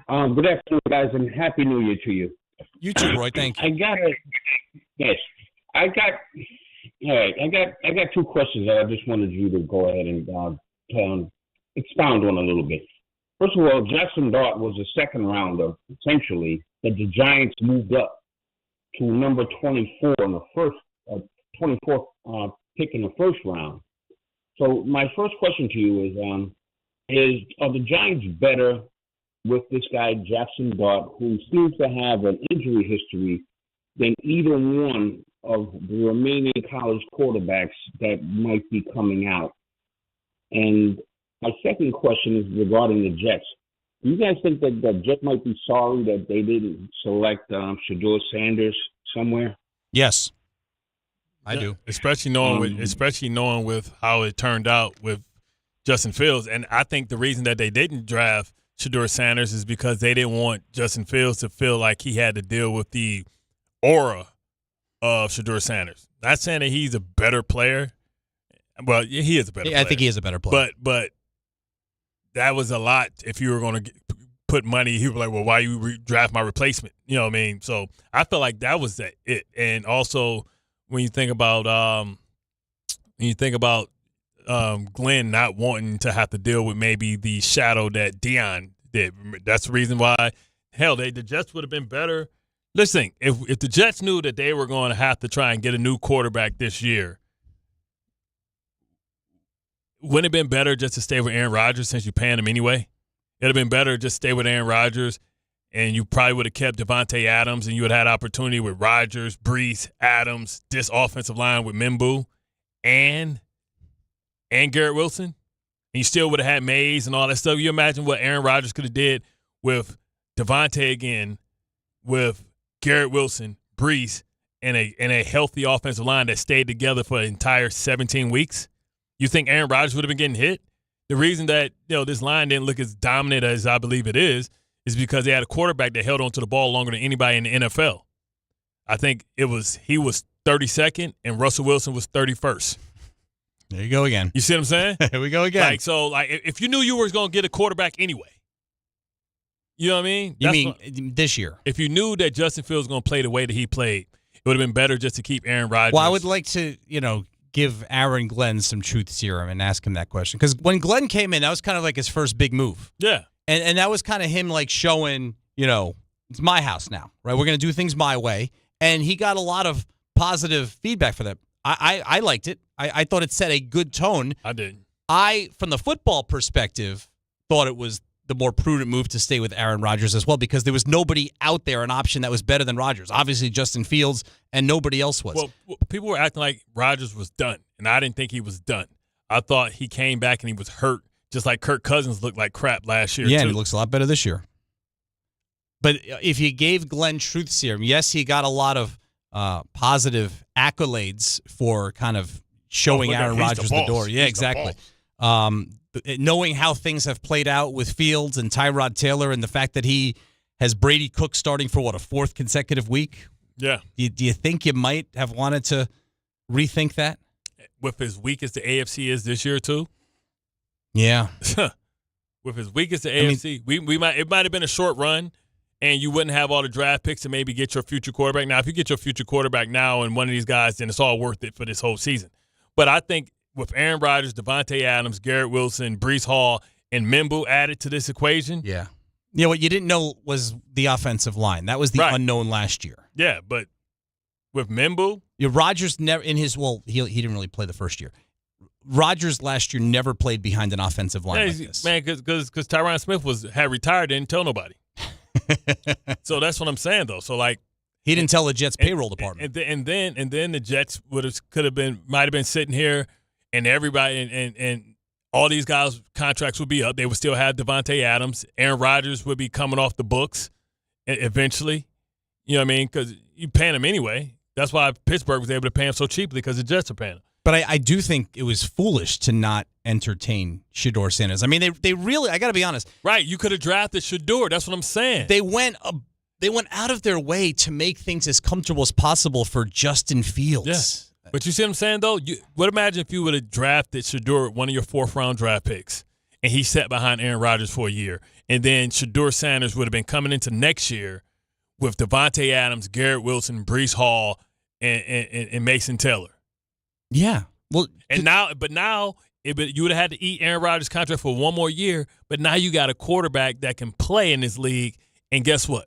Speaker 6: good afternoon, guys, and Happy New Year to you.
Speaker 4: You too, Roy. Thank you.
Speaker 6: I got two questions that I just wanted you to go ahead and expound on a little bit. First of all, Jackson Dart was a second rounder, essentially, that the Giants moved up to number 24 in the first, 24th pick in the first round. So my first question to you is are the Giants better with this guy, Jackson Dart, who seems to have an injury history, than either one of the remaining college quarterbacks that might be coming out? And my second question is regarding the Jets. Do you guys think that the Jets might be sorry that they didn't select Shedeur Sanders somewhere?
Speaker 4: Yes, I do.
Speaker 2: Especially knowing with how it turned out with Justin Fields. And I think the reason that they didn't draft Shedeur Sanders is because they didn't want Justin Fields to feel like he had to deal with the aura of Shedeur Sanders. Not saying that he's a better player. Well, he is a better player.
Speaker 4: I think he is a better player.
Speaker 2: But that was a lot. If you were going to put money, he was like, well, why you draft my replacement? You know what I mean? So I feel like that was it. And also when you think about Glenn not wanting to have to deal with maybe the shadow that Deion did. That's the reason why, hell, the Jets would have been better. Listen, if the Jets knew that they were going to have to try and get a new quarterback this year, wouldn't it have been better just to stay with Aaron Rodgers since you're paying him anyway? It would have been better to just stay with Aaron Rodgers, and you probably would have kept Devontae Adams, and you would have had opportunity with Rodgers, Brees, Adams, this offensive line with Mimbu, and Garrett Wilson. And you still would have had Mays and all that stuff. You imagine what Aaron Rodgers could have did with Devontae again, with Garrett Wilson, Brees, and a healthy offensive line that stayed together for the entire 17 weeks. You think Aaron Rodgers would have been getting hit? The reason that this line didn't look as dominant as I believe it is because they had a quarterback that held onto the ball longer than anybody in the NFL. I think he was 32nd and Russell Wilson was 31st.
Speaker 4: There you go again.
Speaker 2: You see what I'm saying?
Speaker 4: Here we go again.
Speaker 2: If you knew you were going to get a quarterback anyway, you know what I mean?
Speaker 4: You mean this year?
Speaker 2: If you knew that Justin Fields was going to play the way that he played, it would have been better just to keep Aaron Rodgers.
Speaker 4: Well, I would like to, give Aaron Glenn some truth serum and ask him that question. Because when Glenn came in, that was kind of like his first big move.
Speaker 2: Yeah.
Speaker 4: And that was kind of him like showing, it's my house now, right? We're going to do things my way. And he got a lot of positive feedback for that. I liked it. I thought it set a good tone.
Speaker 2: I did.
Speaker 4: From the football perspective, thought it was the more prudent move to stay with Aaron Rodgers as well, because there was nobody out there, an option that was better than Rodgers. Obviously, Justin Fields, and nobody else was.
Speaker 2: Well, people were acting like Rodgers was done, and I didn't think he was done. I thought he came back and he was hurt, just like Kirk Cousins looked like crap last year.
Speaker 4: Yeah,
Speaker 2: too.
Speaker 4: And he looks a lot better this year. But if you gave Glenn truth serum, yes, he got a lot of positive accolades for kind of showing Aaron Rodgers the door. Yeah, exactly. Knowing how things have played out with Fields and Tyrod Taylor and the fact that he has Brady Cook starting for, a fourth consecutive week?
Speaker 2: Yeah.
Speaker 4: Do you think you might have wanted to rethink that?
Speaker 2: With as weak as the AFC is this year, too?
Speaker 4: Yeah.
Speaker 2: With as weak as the AFC, it might have been a short run, and you wouldn't have all the draft picks to maybe get your future quarterback. Now, if you get your future quarterback now and one of these guys, then it's all worth it for this whole season. But I think with Aaron Rodgers, Devontae Adams, Garrett Wilson, Breece Hall, and Mimbu added to this equation.
Speaker 4: Yeah. What you didn't know was the offensive line. That was the unknown last year.
Speaker 2: Yeah, but with Mimbu.
Speaker 4: Rodgers never, he didn't really play the first year. Rodgers last year never played behind an offensive line like this.
Speaker 2: Man, because Tyron Smith had retired, didn't tell nobody. So that's what I'm saying, though. So,
Speaker 4: he didn't tell the Jets payroll department.
Speaker 2: And then the Jets might have been sitting here, and everybody and all these guys' contracts would be up. They would still have Devontae Adams. Aaron Rodgers would be coming off the books eventually. You know what I mean? Because you paying him anyway. That's why Pittsburgh was able to pay him so cheaply, because the Jets are paying him.
Speaker 4: But I do think it was foolish to not entertain Shedeur Sanders. I mean, they really, I got to be honest.
Speaker 2: Right. You could have drafted Shedeur. That's what I'm saying.
Speaker 4: They went out of their way to make things as comfortable as possible for Justin Fields.
Speaker 2: Yes. But you see what I'm saying, though? Imagine if you would have drafted Shedeur, one of your 4th-round draft picks, and he sat behind Aaron Rodgers for a year. And then Shedeur Sanders would have been coming into next year with Devontae Adams, Garrett Wilson, Breece Hall, and Mason Taylor.
Speaker 4: Yeah. Well,
Speaker 2: and now you would have had to eat Aaron Rodgers' contract for one more year, but now you got a quarterback that can play in this league, and guess what?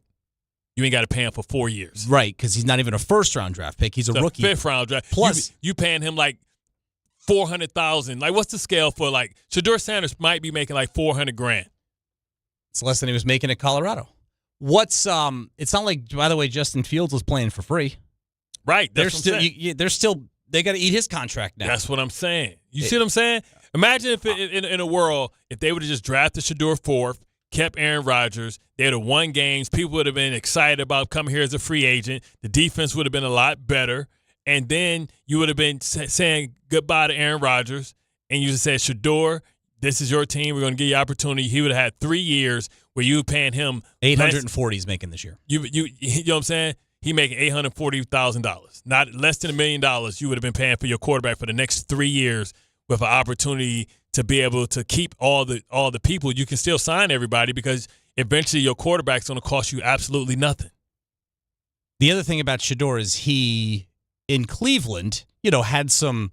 Speaker 2: You ain't got to pay him for 4 years.
Speaker 4: Right, because he's not even a first-round draft pick. He's a rookie.
Speaker 2: 5th-round draft.
Speaker 4: Plus,
Speaker 2: you paying him like $400,000. Like, what's the scale for, like, Shedeur Sanders might be making like $400,000.
Speaker 4: It's less than he was making at Colorado. It's not like, by the way, Justin Fields was playing for free.
Speaker 2: Right.
Speaker 4: They got to eat his contract now.
Speaker 2: That's what I'm saying. You see what I'm saying? Imagine if in a world, if they would have just drafted Shedeur 4th, kept Aaron Rodgers, they would have won games. People would have been excited about coming here as a free agent. The defense would have been a lot better. And then you would have been saying goodbye to Aaron Rodgers, and you just said, Shedeur, this is your team. We're going to give you opportunity. He would have had 3 years where you were paying him
Speaker 4: $840 he's making this year.
Speaker 2: You know what I'm saying? He making $840,000, not less than $1 million. You would have been paying for your quarterback for the next 3 years with an opportunity to be able to keep all the people. You can still sign everybody because eventually your quarterback's going to cost you absolutely nothing.
Speaker 4: The other thing about Shedeur is he, in Cleveland, had some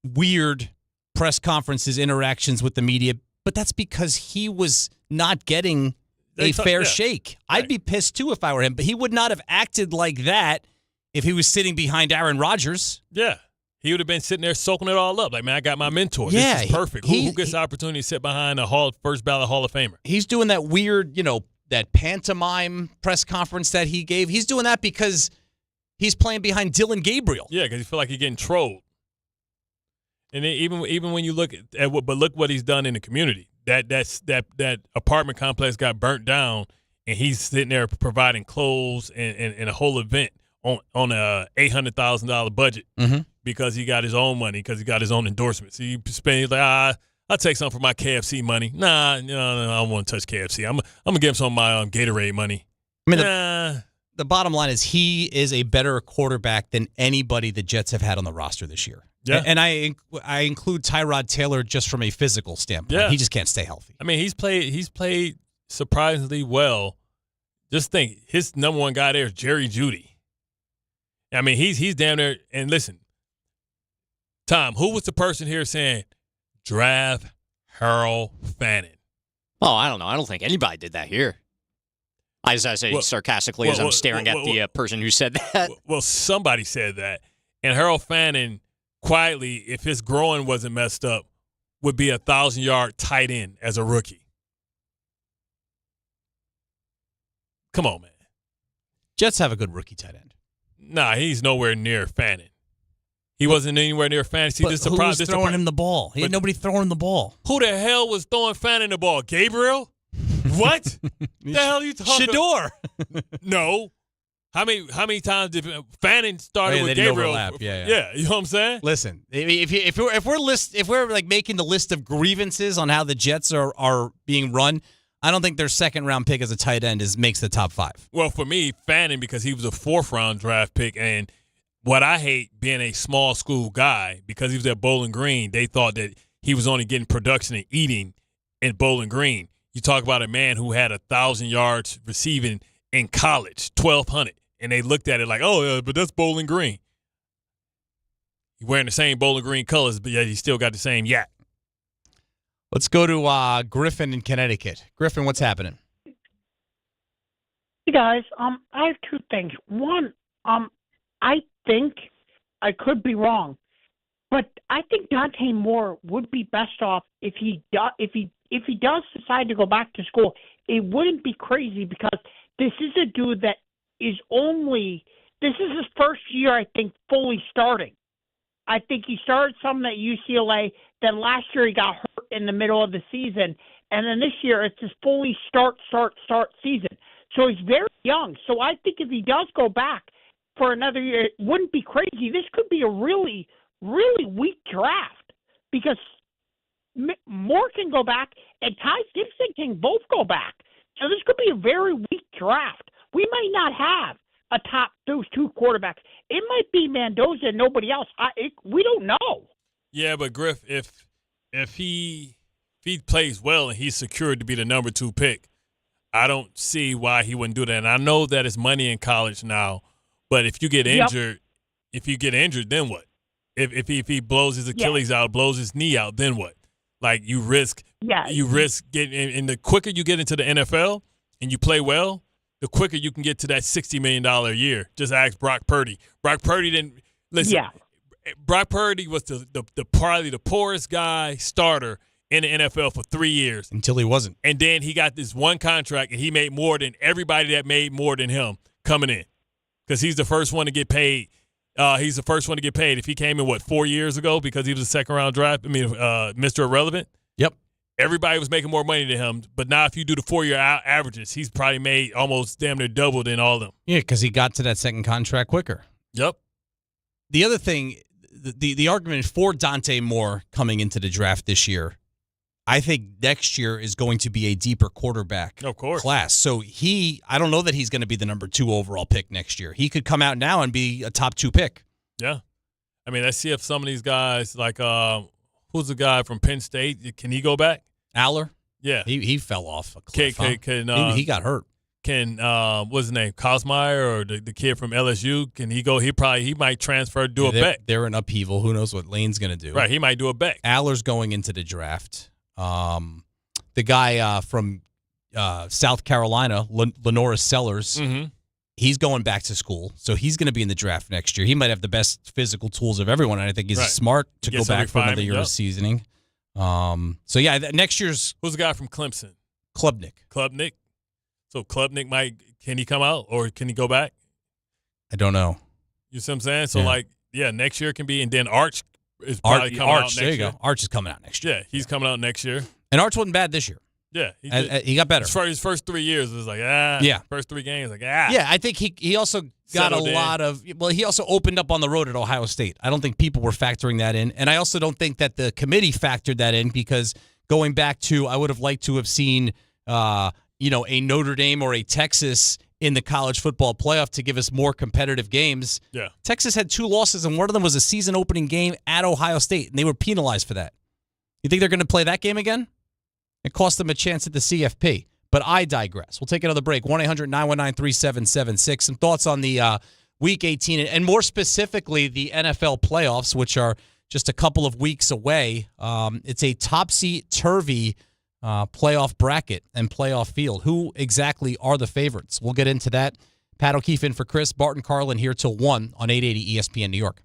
Speaker 4: weird press conferences, interactions with the media, but that's because he was not getting a fair shake. Right. I'd be pissed too if I were him, but he would not have acted like that if he was sitting behind Aaron Rodgers.
Speaker 2: Yeah. He would have been sitting there soaking it all up. Like, man, I got my mentor.
Speaker 4: Yeah,
Speaker 2: this is perfect. Who gets the opportunity to sit behind a first ballot Hall of Famer?
Speaker 4: He's doing that weird, that pantomime press conference that he gave. He's doing that because he's playing behind Dylan Gabriel.
Speaker 2: Yeah, because he feel like he's getting trolled. And then even when you look look what he's done in the community. That apartment complex got burnt down, and he's sitting there providing clothes and a whole event on a $800,000 budget because he got his own money, because he got his own endorsements. So you spend, he's like, I'll take some for my KFC money. Nah, I don't want to touch KFC. I'm gonna give him some of my Gatorade money.
Speaker 4: I mean, the bottom line is he is a better quarterback than anybody the Jets have had on the roster this year.
Speaker 2: Yeah.
Speaker 4: And I include Tyrod Taylor just from a physical standpoint.
Speaker 2: Yeah.
Speaker 4: He just can't stay healthy.
Speaker 2: I mean, he's played surprisingly well. Just think, his number one guy there is Jerry Jeudy. I mean, he's down there. And listen, Tom, who was the person here saying draft Harold Fannin?
Speaker 8: Oh, I don't know. I don't think anybody did that here. As I say sarcastically as I'm staring at the person who said that.
Speaker 2: Well, somebody said that. And Harold Fannin, quietly, if his groin wasn't messed up, would be 1,000-yard tight end as a rookie. Come on, man.
Speaker 4: Jets have a good rookie tight end.
Speaker 2: Nah, he's nowhere near Fannin. He wasn't anywhere near Fannin. See,
Speaker 4: who was throwing him the ball? He had nobody throwing him the ball.
Speaker 2: Who the hell was throwing Fannin the ball? Gabriel? What? The hell are you talking
Speaker 4: about?
Speaker 2: Shedeur. No. How many times did Fannin started with Gabriel? Yeah, you know what I'm saying?
Speaker 4: Listen, if we're like making the list of grievances on how the Jets are being run, I don't think their second-round pick as a tight end makes the top 5.
Speaker 2: Well, for me, Fannin, because he was a 4th-round draft pick, and what I hate being a small school guy, because he was at Bowling Green, they thought that he was only getting production and eating in Bowling Green. You talk about a man who had 1,000 yards receiving in college, 1,200, and they looked at it like, oh, yeah, but that's Bowling Green. He's wearing the same Bowling Green colors, but yet he still got the same yak.
Speaker 4: Let's go to Griffin in Connecticut. Griffin, what's happening?
Speaker 9: Hey, guys. I have 2 things. One, I think I could be wrong, but I think Dante Moore would be best off if he does decide to go back to school. It wouldn't be crazy because this is a dude that is this is his first year, I think, fully starting. I think he started some at UCLA, Then last year he got hurt in the middle of the season. And then this year it's his fully start season. So he's very young. So I think if he does go back for another year, it wouldn't be crazy. This could be a really, really weak draft because Moore can go back and Ty Gibson can both go back. So this could be a very weak draft. We might not have those two quarterbacks. It might be Mendoza and nobody else. We don't know.
Speaker 2: Yeah, but Griff, if he plays well and he's secured to be the number 2 pick, I don't see why he wouldn't do that. And I know that it's money in college now, but if you get injured, then what? If he blows his Achilles out, blows his knee out, then what? Like you risk getting, and the quicker you get into the NFL and you play well, the quicker you can get to that $60 million a year. Just ask Brock Purdy. Brock Purdy didn't listen. Yeah. Brock Purdy was probably the poorest guy starter in the NFL for 3 years.
Speaker 4: Until he wasn't.
Speaker 2: And then he got this one contract, and he made more than everybody that made more than him coming in because he's the first one to get paid. He's the first one to get paid. If he came in, 4 years ago because he was a second-round draft, Mr. Irrelevant?
Speaker 4: Yep.
Speaker 2: Everybody was making more money than him. But now if you do the 4-year averages, he's probably made almost damn near double than all of them.
Speaker 4: Yeah, because he got to that second contract quicker.
Speaker 2: Yep.
Speaker 4: The other thing, the argument for Dante Moore coming into the draft this year, I think next year is going to be a deeper quarterback class. So I don't know that he's going to be the number 2 overall pick next year. He could come out now and be a top 2 pick.
Speaker 2: Yeah. I mean, let's see if some of these guys, like who's the guy from Penn State? Can he go back?
Speaker 4: Aller?
Speaker 2: Yeah.
Speaker 4: He fell off a cliff.
Speaker 2: He
Speaker 4: got hurt.
Speaker 2: Can what's his name? Kosmeyer or the kid from LSU? Can he go? He might transfer, do a bet.
Speaker 4: They're in upheaval. Who knows what Lane's going to do?
Speaker 2: Right. He might do a bet.
Speaker 4: Aller's going into the draft. The guy from South Carolina, Lenora Sellers, he's going back to school, so he's going to be in the draft next year. He might have the best physical tools of everyone, and I think he's smart to go back for another year of seasoning. So, yeah, next year's...
Speaker 2: Who's the guy from Clemson?
Speaker 4: Klubnik.
Speaker 2: So Klubnik can he come out, or can he go back?
Speaker 4: I don't know.
Speaker 2: You see what I'm saying? So, next year can be, and then Arch is probably coming out next year.
Speaker 4: There you go. Arch is coming out next year.
Speaker 2: Yeah, he's coming out next year.
Speaker 4: And Arch wasn't bad this year.
Speaker 2: Yeah.
Speaker 4: He got better.
Speaker 2: His first 3 years, it was like, First 3 games, like,
Speaker 4: Yeah, I think he also got he also opened up on the road at Ohio State. I don't think people were factoring that in. And I also don't think that the committee factored that in because going back to, I would have liked to have seen, a Notre Dame or a Texas in the college football playoff to give us more competitive games.
Speaker 2: Yeah.
Speaker 4: Texas had 2 losses, and one of them was a season opening game at Ohio State, and they were penalized for that. You think they're going to play that game again? It cost them a chance at the CFP. But I digress. We'll take another break. 1-800-919-3776. Some thoughts on the Week 18, and more specifically the NFL playoffs, which are just a couple of weeks away. It's a topsy-turvy playoff bracket and playoff field. Who exactly are the favorites? We'll get into that. Pat O'Keefe in for Chris. Bart Carlin here till 1 on 880 ESPN New York.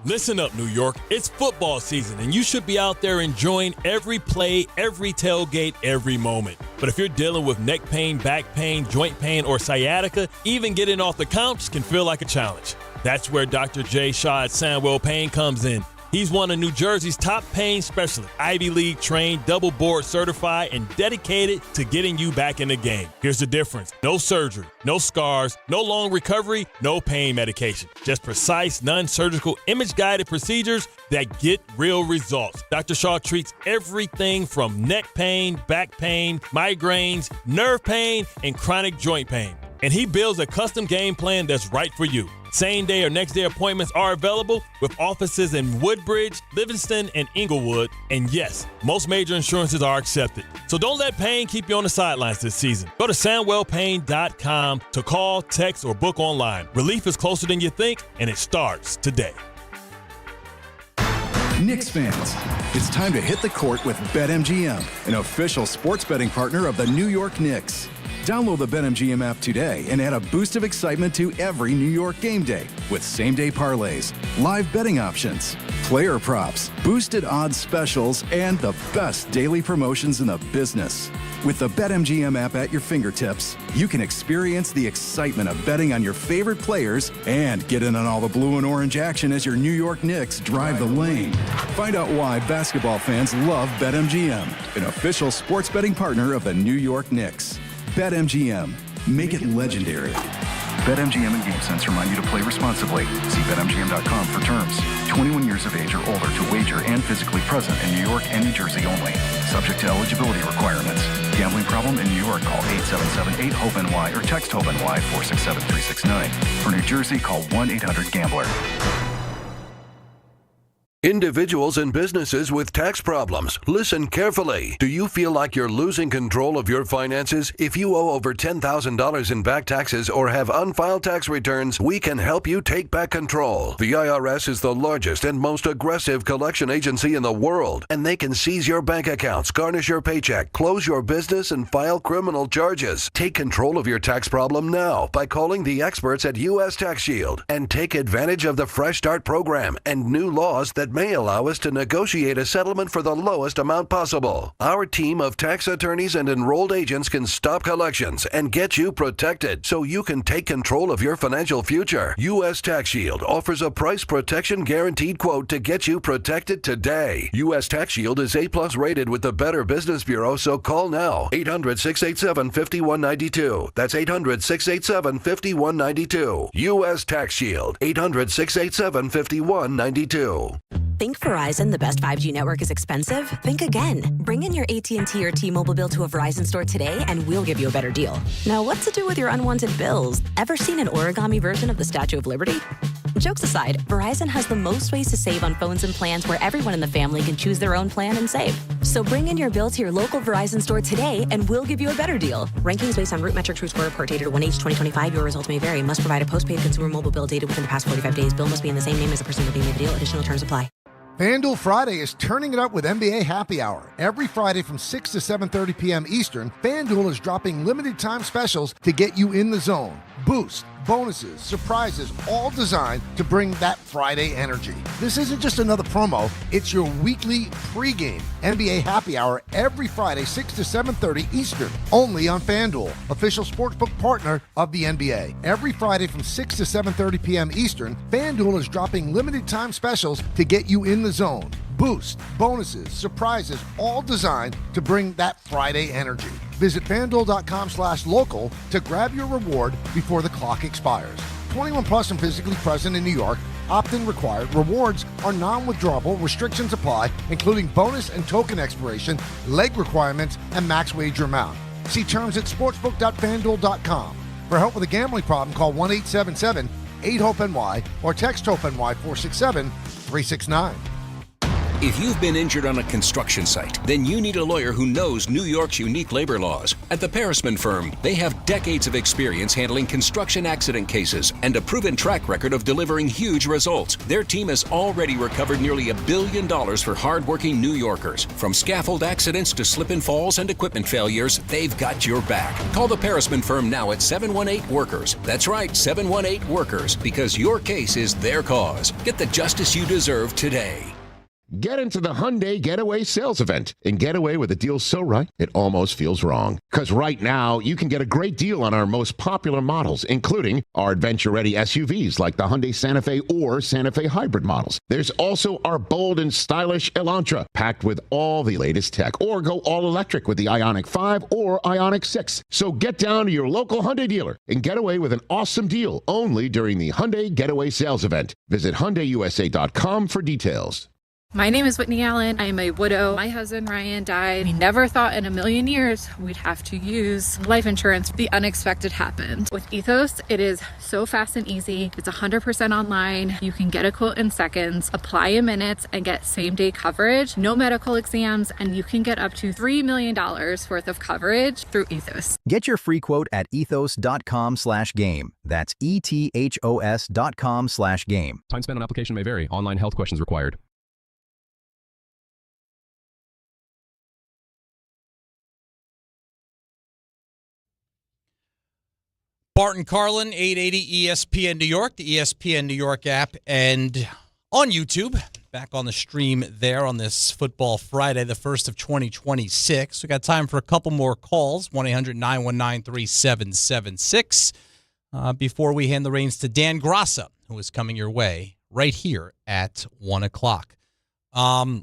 Speaker 2: Listen up, New York. It's football season, and you should be out there enjoying every play, every tailgate, every moment. But if you're dealing with neck pain, back pain, joint pain, or sciatica, even getting off the couch can feel like a challenge. That's where Dr. Jay Shaw at Sandwell Pain comes in. He's one of New Jersey's top pain specialists, Ivy League trained, double board certified, and dedicated to getting you back in the game. Here's the difference. No surgery, no scars, no long recovery, no pain medication. Just precise, non-surgical, image-guided procedures that get real results. Dr. Shaw treats everything from neck pain, back pain, migraines, nerve pain, and chronic joint pain. And he builds a custom game plan that's right for you. Same day or next day appointments are available with offices in Woodbridge, Livingston, and Inglewood. And yes, most major insurances are accepted. So don't let pain keep you on the sidelines this season. Go to SandwellPain.com to call, text, or book online. Relief is closer than you think, and it starts today.
Speaker 7: Knicks fans, it's time to hit the court with BetMGM, an official sports betting partner of the New York Knicks. Download the BetMGM app today and add a boost of excitement to every New York game day with same-day parlays, live betting options, player props, boosted odds specials, and the best daily promotions in the business. With the BetMGM app at your fingertips, you can experience the excitement of betting on your favorite players and get in on all the blue and orange action as your New York Knicks drive the lane. Find out why basketball fans love BetMGM, an official sports betting partner of the New York Knicks. BetMGM. Make it legendary.
Speaker 18: BetMGM and GameSense remind you to play responsibly. See BetMGM.com for terms. 21 years of age or older to wager and physically present in New York and New Jersey only. Subject to eligibility requirements. Gambling problem in New York? Call 877-8-HOPE-NY or text HOPE-NY 467-369. For New Jersey, call 1-800-GAMBLER.
Speaker 10: Individuals and businesses with tax problems, listen carefully. Do you feel like you're losing control of your finances? If you owe over $10,000 in back taxes or have unfiled tax returns, we can help you take back control. The IRS is the largest and most aggressive collection agency in the world, and they can seize your bank accounts, garnish your paycheck, close your business, and file criminal charges. Take control of your tax problem now by calling the experts at U.S. Tax Shield and take advantage of the Fresh Start program and new laws that may allow us to negotiate a settlement for the lowest amount possible. Our team of tax attorneys and enrolled agents can stop collections and get you protected so you can take control of your financial future. U.S. Tax Shield offers a price protection guaranteed quote to get you protected today. U.S. Tax Shield is A+ rated with the Better Business Bureau, so call now. 800-687-5192. That's 800-687-5192. U.S. Tax Shield. 800-687-5192.
Speaker 5: Think Verizon, the best 5G network, is expensive? Think again. Bring in your AT&T or T-Mobile bill to a Verizon store today and we'll give you a better deal. Now, what to do with your unwanted bills? Ever seen an origami version of the Statue of Liberty? Jokes aside, Verizon has the most ways to save on phones and plans where everyone in the family can choose their own plan and save. So bring in your bill to your local Verizon store today and we'll give you a better deal. Rankings based on root metric true score report dated 1H2025. Your results may vary. Must provide a postpaid consumer mobile bill dated within the past 45 days. Bill must be in the same name as the person redeeming the deal. Additional terms apply.
Speaker 11: FanDuel Friday is turning it up with NBA Happy Hour. Every Friday from 6 to 7:30 p.m. Eastern, FanDuel is dropping limited time specials to get you in the zone. Boost, bonuses, surprises, all designed to bring that Friday energy. This isn't just another promo, it's your weekly pregame NBA Happy Hour every Friday, 6 to 7:30 Eastern, only on FanDuel, official sportsbook partner of the NBA. Every Friday from 6 to 7:30 p.m. Eastern, FanDuel is dropping limited time specials to get you in the zone. Boost, bonuses, surprises, all designed to bring that Friday energy. Visit FanDuel.com/local to grab your reward before the clock expires. 21 plus and physically present in New York. Opt-in required. Rewards are non-withdrawable. Restrictions apply, including bonus and token expiration, leg requirements, and max wager amount. See terms at sportsbook.fanduel.com. For help with a gambling problem, call 1-877-8-HOPE-NY or text HOPE-NY 467-369.
Speaker 13: If you've been injured on a construction site, then you need a lawyer who knows New York's unique labor laws. At the Parisman Firm, they have decades of experience handling construction accident cases and a proven track record of delivering huge results. Their team has already recovered nearly $1 billion for hardworking New Yorkers. From scaffold accidents to slip and falls and equipment failures, they've got your back. Call the Parisman Firm now at 718-WORKERS. That's right, 718-WORKERS, because your case is their cause. Get the justice you deserve today.
Speaker 15: Get into the Hyundai Getaway sales event and get away with a deal so right, it almost feels wrong. Because right now, you can get a great deal on our most popular models, including our adventure-ready SUVs like the Hyundai Santa Fe or Santa Fe hybrid models. There's also our bold and stylish Elantra, packed with all the latest tech, or go all-electric with the Ioniq 5 or Ioniq 6. So get down to your local Hyundai dealer and get away with an awesome deal only during the Hyundai Getaway sales event. Visit HyundaiUSA.com for details.
Speaker 25: My name is Whitney Allen. I am a widow. My husband Ryan died. We never thought in a million years we'd have to use life insurance. The unexpected happened. With Ethos, it is so fast and easy. It's 100% online. You can get a quote in seconds, apply in minutes, and get same-day coverage. No medical exams, and you can get up to $3 million worth of coverage through Ethos.
Speaker 19: Get your free quote at ethos.com/game. That's ETHOS.com/game.
Speaker 26: Time spent on application may vary. Online health questions required.
Speaker 4: Bart Carlin, 880 ESPN New York, the ESPN New York app, and on YouTube. back on the stream there on this Football Friday, the first of 2026. We got time for a couple more calls, 1-800-919-3776, before we hand the reins to Dan Grassa, who is coming your way right here at 1 o'clock. So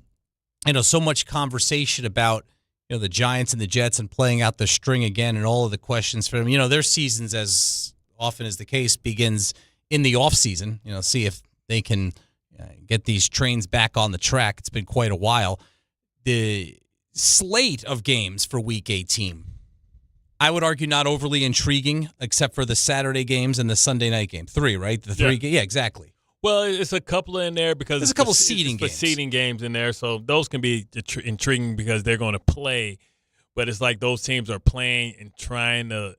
Speaker 4: much conversation about the Giants and the Jets and playing out the string again and all of the questions for them. Their seasons, as often is the case, begins in the offseason. See if they can get these trains back on the track. It's been quite a while. The slate of games for Week 18, I would argue not overly intriguing, except for the Saturday games and the Sunday night game. 3, right? The 3 Yeah, exactly.
Speaker 2: Well, it's a couple in there because
Speaker 4: there's a couple seeding
Speaker 2: games in there, so those can be intriguing because they're going to play. But it's like those teams are playing and trying to.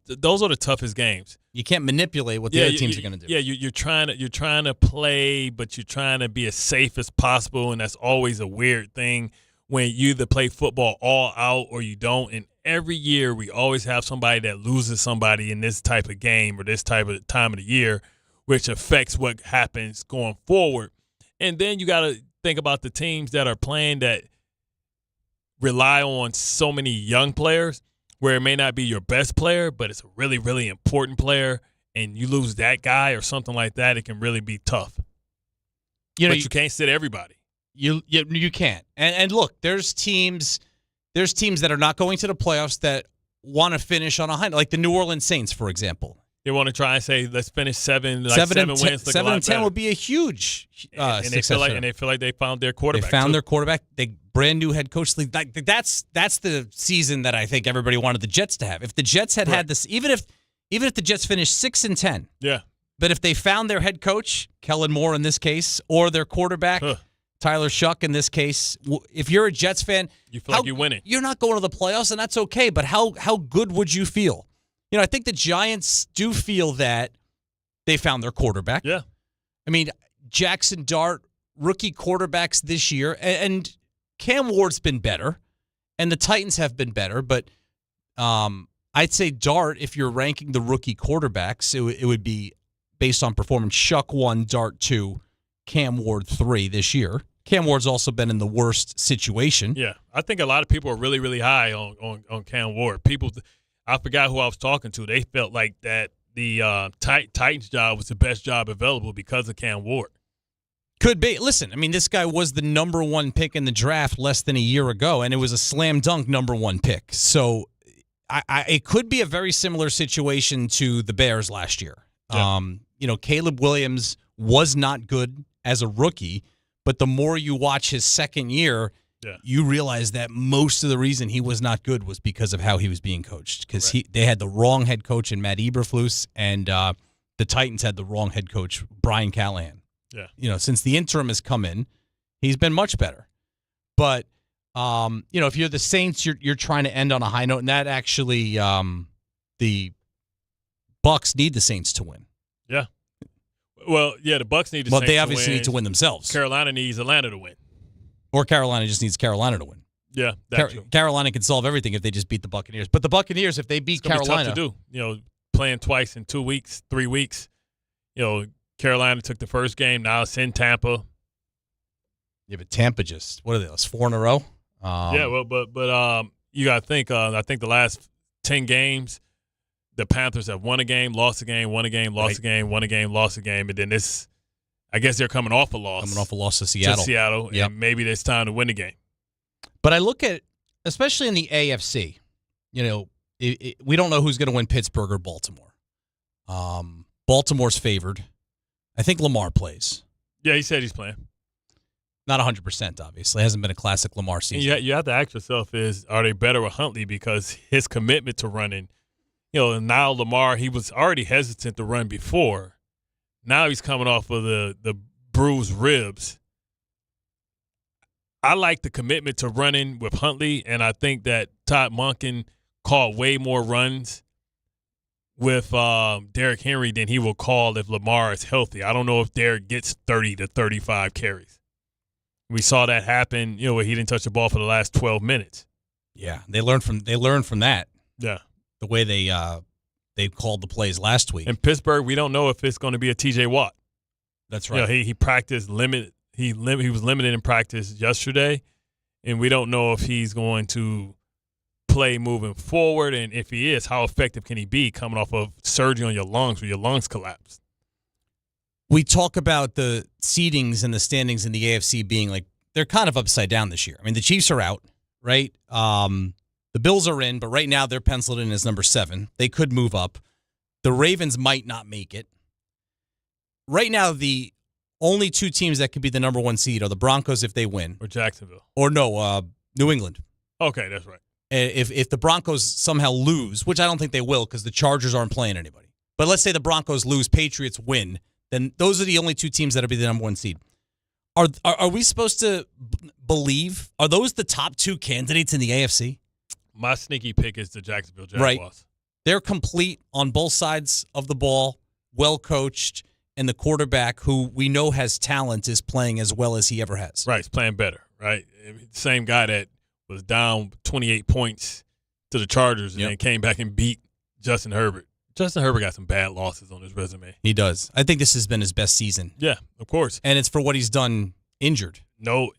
Speaker 2: Those are the toughest games.
Speaker 4: You can't manipulate what the other teams are going to do.
Speaker 2: Yeah, you're trying to play, but you're trying to be as safe as possible, and that's always a weird thing when you either play football all out or you don't. And every year we always have somebody that loses somebody in this type of game or this type of time of the year, which affects what happens going forward. And then you got to think about the teams that are playing that rely on so many young players where it may not be your best player, but it's a really, really important player, and you lose that guy or something like that, it can really be tough. But you can't sit everybody.
Speaker 4: You can't. And look, there's teams that are not going to the playoffs that want to finish on a high, like the New Orleans Saints, for example.
Speaker 2: They want to try and say, let's finish 7 wins.
Speaker 4: 7-10 would be a huge
Speaker 2: and they feel like they found their quarterback.
Speaker 4: Their quarterback. They brand new head coach. That's the season that I think everybody wanted the Jets to have. If the Jets had this, even if the Jets finished 6-10,
Speaker 2: yeah.
Speaker 4: But if they found their head coach, Kellen Moore in this case, or their quarterback, Tyler Shuck in this case, if you're a Jets fan,
Speaker 2: you feel like you're winning.
Speaker 4: You're not going to the playoffs, and that's okay. But how good would you feel? I think the Giants do feel that they found their quarterback.
Speaker 2: Yeah.
Speaker 4: I mean, Jackson Dart, rookie quarterbacks this year, and Cam Ward's been better, and the Titans have been better, but I'd say Dart, if you're ranking the rookie quarterbacks, it would be based on performance. Shuck 1, Dart 2, Cam Ward 3 this year. Cam Ward's also been in the worst situation.
Speaker 2: Yeah. I think a lot of people are really, really high on Cam Ward. I forgot who I was talking to. They felt like that the Titans job was the best job available because of Cam Ward.
Speaker 4: Could be. Listen, I mean, this guy was the number 1 pick in the draft less than a year ago, and it was a slam dunk number 1 pick. So it could be a very similar situation to the Bears last year.
Speaker 2: Yeah.
Speaker 4: Caleb Williams was not good as a rookie, but the more you watch his second year, you realize that most of the reason he was not good was because of how he was being coached. Because they had the wrong head coach in Matt Eberflus, and the Titans had the wrong head coach, Brian Callahan.
Speaker 2: Yeah.
Speaker 4: Since the interim has come in, he's been much better. But if you're the Saints, you're trying to end on a high note, and that actually the Bucs need the Saints to win.
Speaker 2: Yeah. Well, the Bucs need the Saints to win.
Speaker 4: Well, they obviously need to win themselves.
Speaker 2: Carolina needs Atlanta to win.
Speaker 4: Or Carolina just needs Carolina to win.
Speaker 2: Yeah, that's true.
Speaker 4: Carolina can solve everything if they just beat the Buccaneers. But the Buccaneers, if they beat Carolina,
Speaker 2: it's tough to do. Playing twice in 2 weeks, 3 weeks. Carolina took the first game. Now it's in Tampa.
Speaker 4: Yeah, but Tampa just what are they? 4 in a row.
Speaker 2: But you got to think. I think the last 10 games, the Panthers have won a game, lost a game, won a game, lost a game, won a game, lost a game, and then this. I guess they're coming off a loss.
Speaker 4: To Seattle.
Speaker 2: Yep. And maybe it's time to win the game.
Speaker 4: But I look at, especially in the AFC, we don't know who's going to win Pittsburgh or Baltimore. Baltimore's favored. I think Lamar plays.
Speaker 2: Yeah, he said he's playing.
Speaker 4: Not 100%, obviously. It hasn't been a classic Lamar season.
Speaker 2: And you have to ask yourself, are they better with Huntley? Because his commitment to running, now Lamar, he was already hesitant to run before. Now he's coming off of the bruised ribs. I like the commitment to running with Huntley, and I think that Todd Monken called way more runs with Derrick Henry than he will call if Lamar is healthy. I don't know if Derrick gets 30 to 35 carries. We saw that happen, where he didn't touch the ball for the last 12 minutes.
Speaker 4: Yeah, they learned from that.
Speaker 2: Yeah,
Speaker 4: the way they called the plays last week.
Speaker 2: In Pittsburgh, we don't know if it's going to be a T.J. Watt.
Speaker 4: That's right.
Speaker 2: He practiced limited. he was limited in practice yesterday, and we don't know if he's going to play moving forward, and if he is, how effective can he be coming off of surgery on your lungs where your lungs collapsed?
Speaker 4: We talk about the seedings and the standings in the AFC being like they're kind of upside down this year. I mean, the Chiefs are out, right? The Bills are in, but right now they're penciled in as number 7. They could move up. The Ravens might not make it. Right now, the only 2 teams that could be the number 1 seed are the Broncos if they win.
Speaker 2: Or Jacksonville.
Speaker 4: Or no, New England.
Speaker 2: Okay, that's right.
Speaker 4: If the Broncos somehow lose, which I don't think they will because the Chargers aren't playing anybody. But let's say the Broncos lose, Patriots win, then those are the only 2 teams that will be the number 1 seed. Are we supposed to believe, are those the top 2 candidates in the AFC?
Speaker 2: My sneaky pick is the Jacksonville Jaguars.
Speaker 4: Right. They're complete on both sides of the ball, well coached, and the quarterback, who we know has talent, is playing as well as he ever has.
Speaker 2: Right, he's playing better, right? Same guy that was down 28 points to the Chargers and then came back and beat Justin Herbert. Justin Herbert got some bad losses on his resume.
Speaker 4: He does. I think this has been his best season.
Speaker 2: Yeah, of course.
Speaker 4: And it's for what he's done injured.
Speaker 2: No,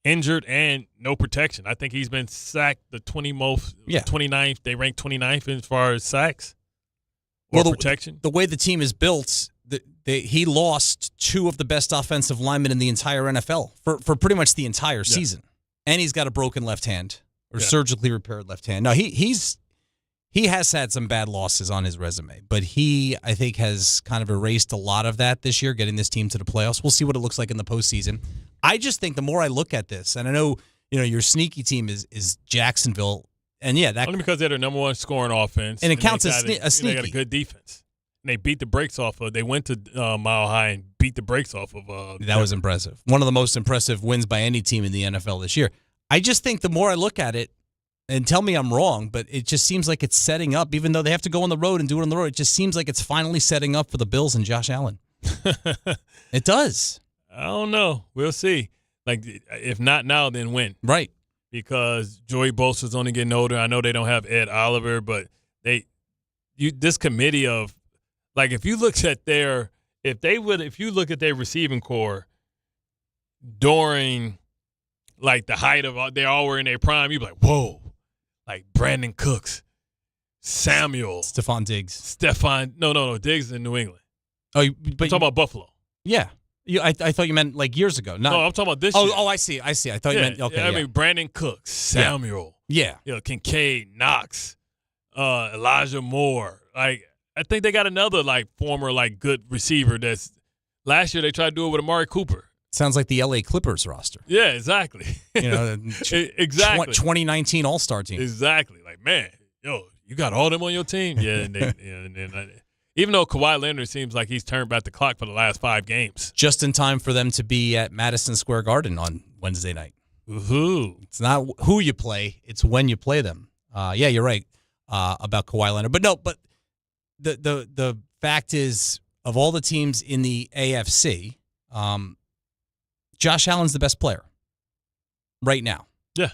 Speaker 2: injured and no protection. I think he's been sacked the 29th. They ranked 29th as far as sacks or protection.
Speaker 4: The way the team is built, he lost 2 of the best offensive linemen in the entire NFL for pretty much the entire season. And he's got a broken left hand or surgically repaired left hand. No, he has had some bad losses on his resume, but he, I think, has kind of erased a lot of that this year, getting this team to the playoffs. We'll see what it looks like in the postseason. I just think the more I look at this, and I know your sneaky team is Jacksonville, and that
Speaker 2: only because they're the number 1 scoring offense,
Speaker 4: and it counts as a sneaky.
Speaker 2: They got a good defense. And they beat the brakes off of. They went to Mile High and beat the brakes off of.
Speaker 4: That was impressive. One of the most impressive wins by any team in the NFL this year. I just think the more I look at it, and tell me I'm wrong, but it just seems like it's setting up, even though they have to go on the road and do it on the road, it just seems like it's finally setting up for the Bills and Josh Allen. It does.
Speaker 2: I don't know. We'll see. Like, if not now, then when?
Speaker 4: Right.
Speaker 2: Because Joey Bosa's only getting older. I know they don't have Ed Oliver, but this committee of, like, if you look at their receiving core during, like, the height of they all were in their prime, you'd be like, whoa. Like Brandon Cooks, Samuel.
Speaker 4: Stephon Diggs.
Speaker 2: No, Diggs in New England.
Speaker 4: Oh, but
Speaker 2: I'm talking about Buffalo.
Speaker 4: Yeah. I thought you meant like years ago.
Speaker 2: No, I'm talking about this year.
Speaker 4: Oh, I see. I thought you meant, okay.
Speaker 2: I mean, Brandon Cooks, Samuel.
Speaker 4: Yeah.
Speaker 2: Kincaid, Knox, Elijah Moore. Like, I think they got another, like, former, like, good receiver that's last year they tried to do it with Amari Cooper.
Speaker 4: Sounds like the LA Clippers roster.
Speaker 2: Yeah, exactly.
Speaker 4: Exactly. 2019 All-Star team.
Speaker 2: Exactly. Like, man, you got all them on your team? Yeah. And even though Kawhi Leonard seems like he's turned back the clock for the last 5 games.
Speaker 4: Just in time for them to be at Madison Square Garden on Wednesday night.
Speaker 2: Woohoo.
Speaker 4: It's not who you play, it's when you play them. Yeah, you're right about Kawhi Leonard. But the fact is, of all the teams in the AFC, Josh Allen's the best player right now.
Speaker 2: Yeah.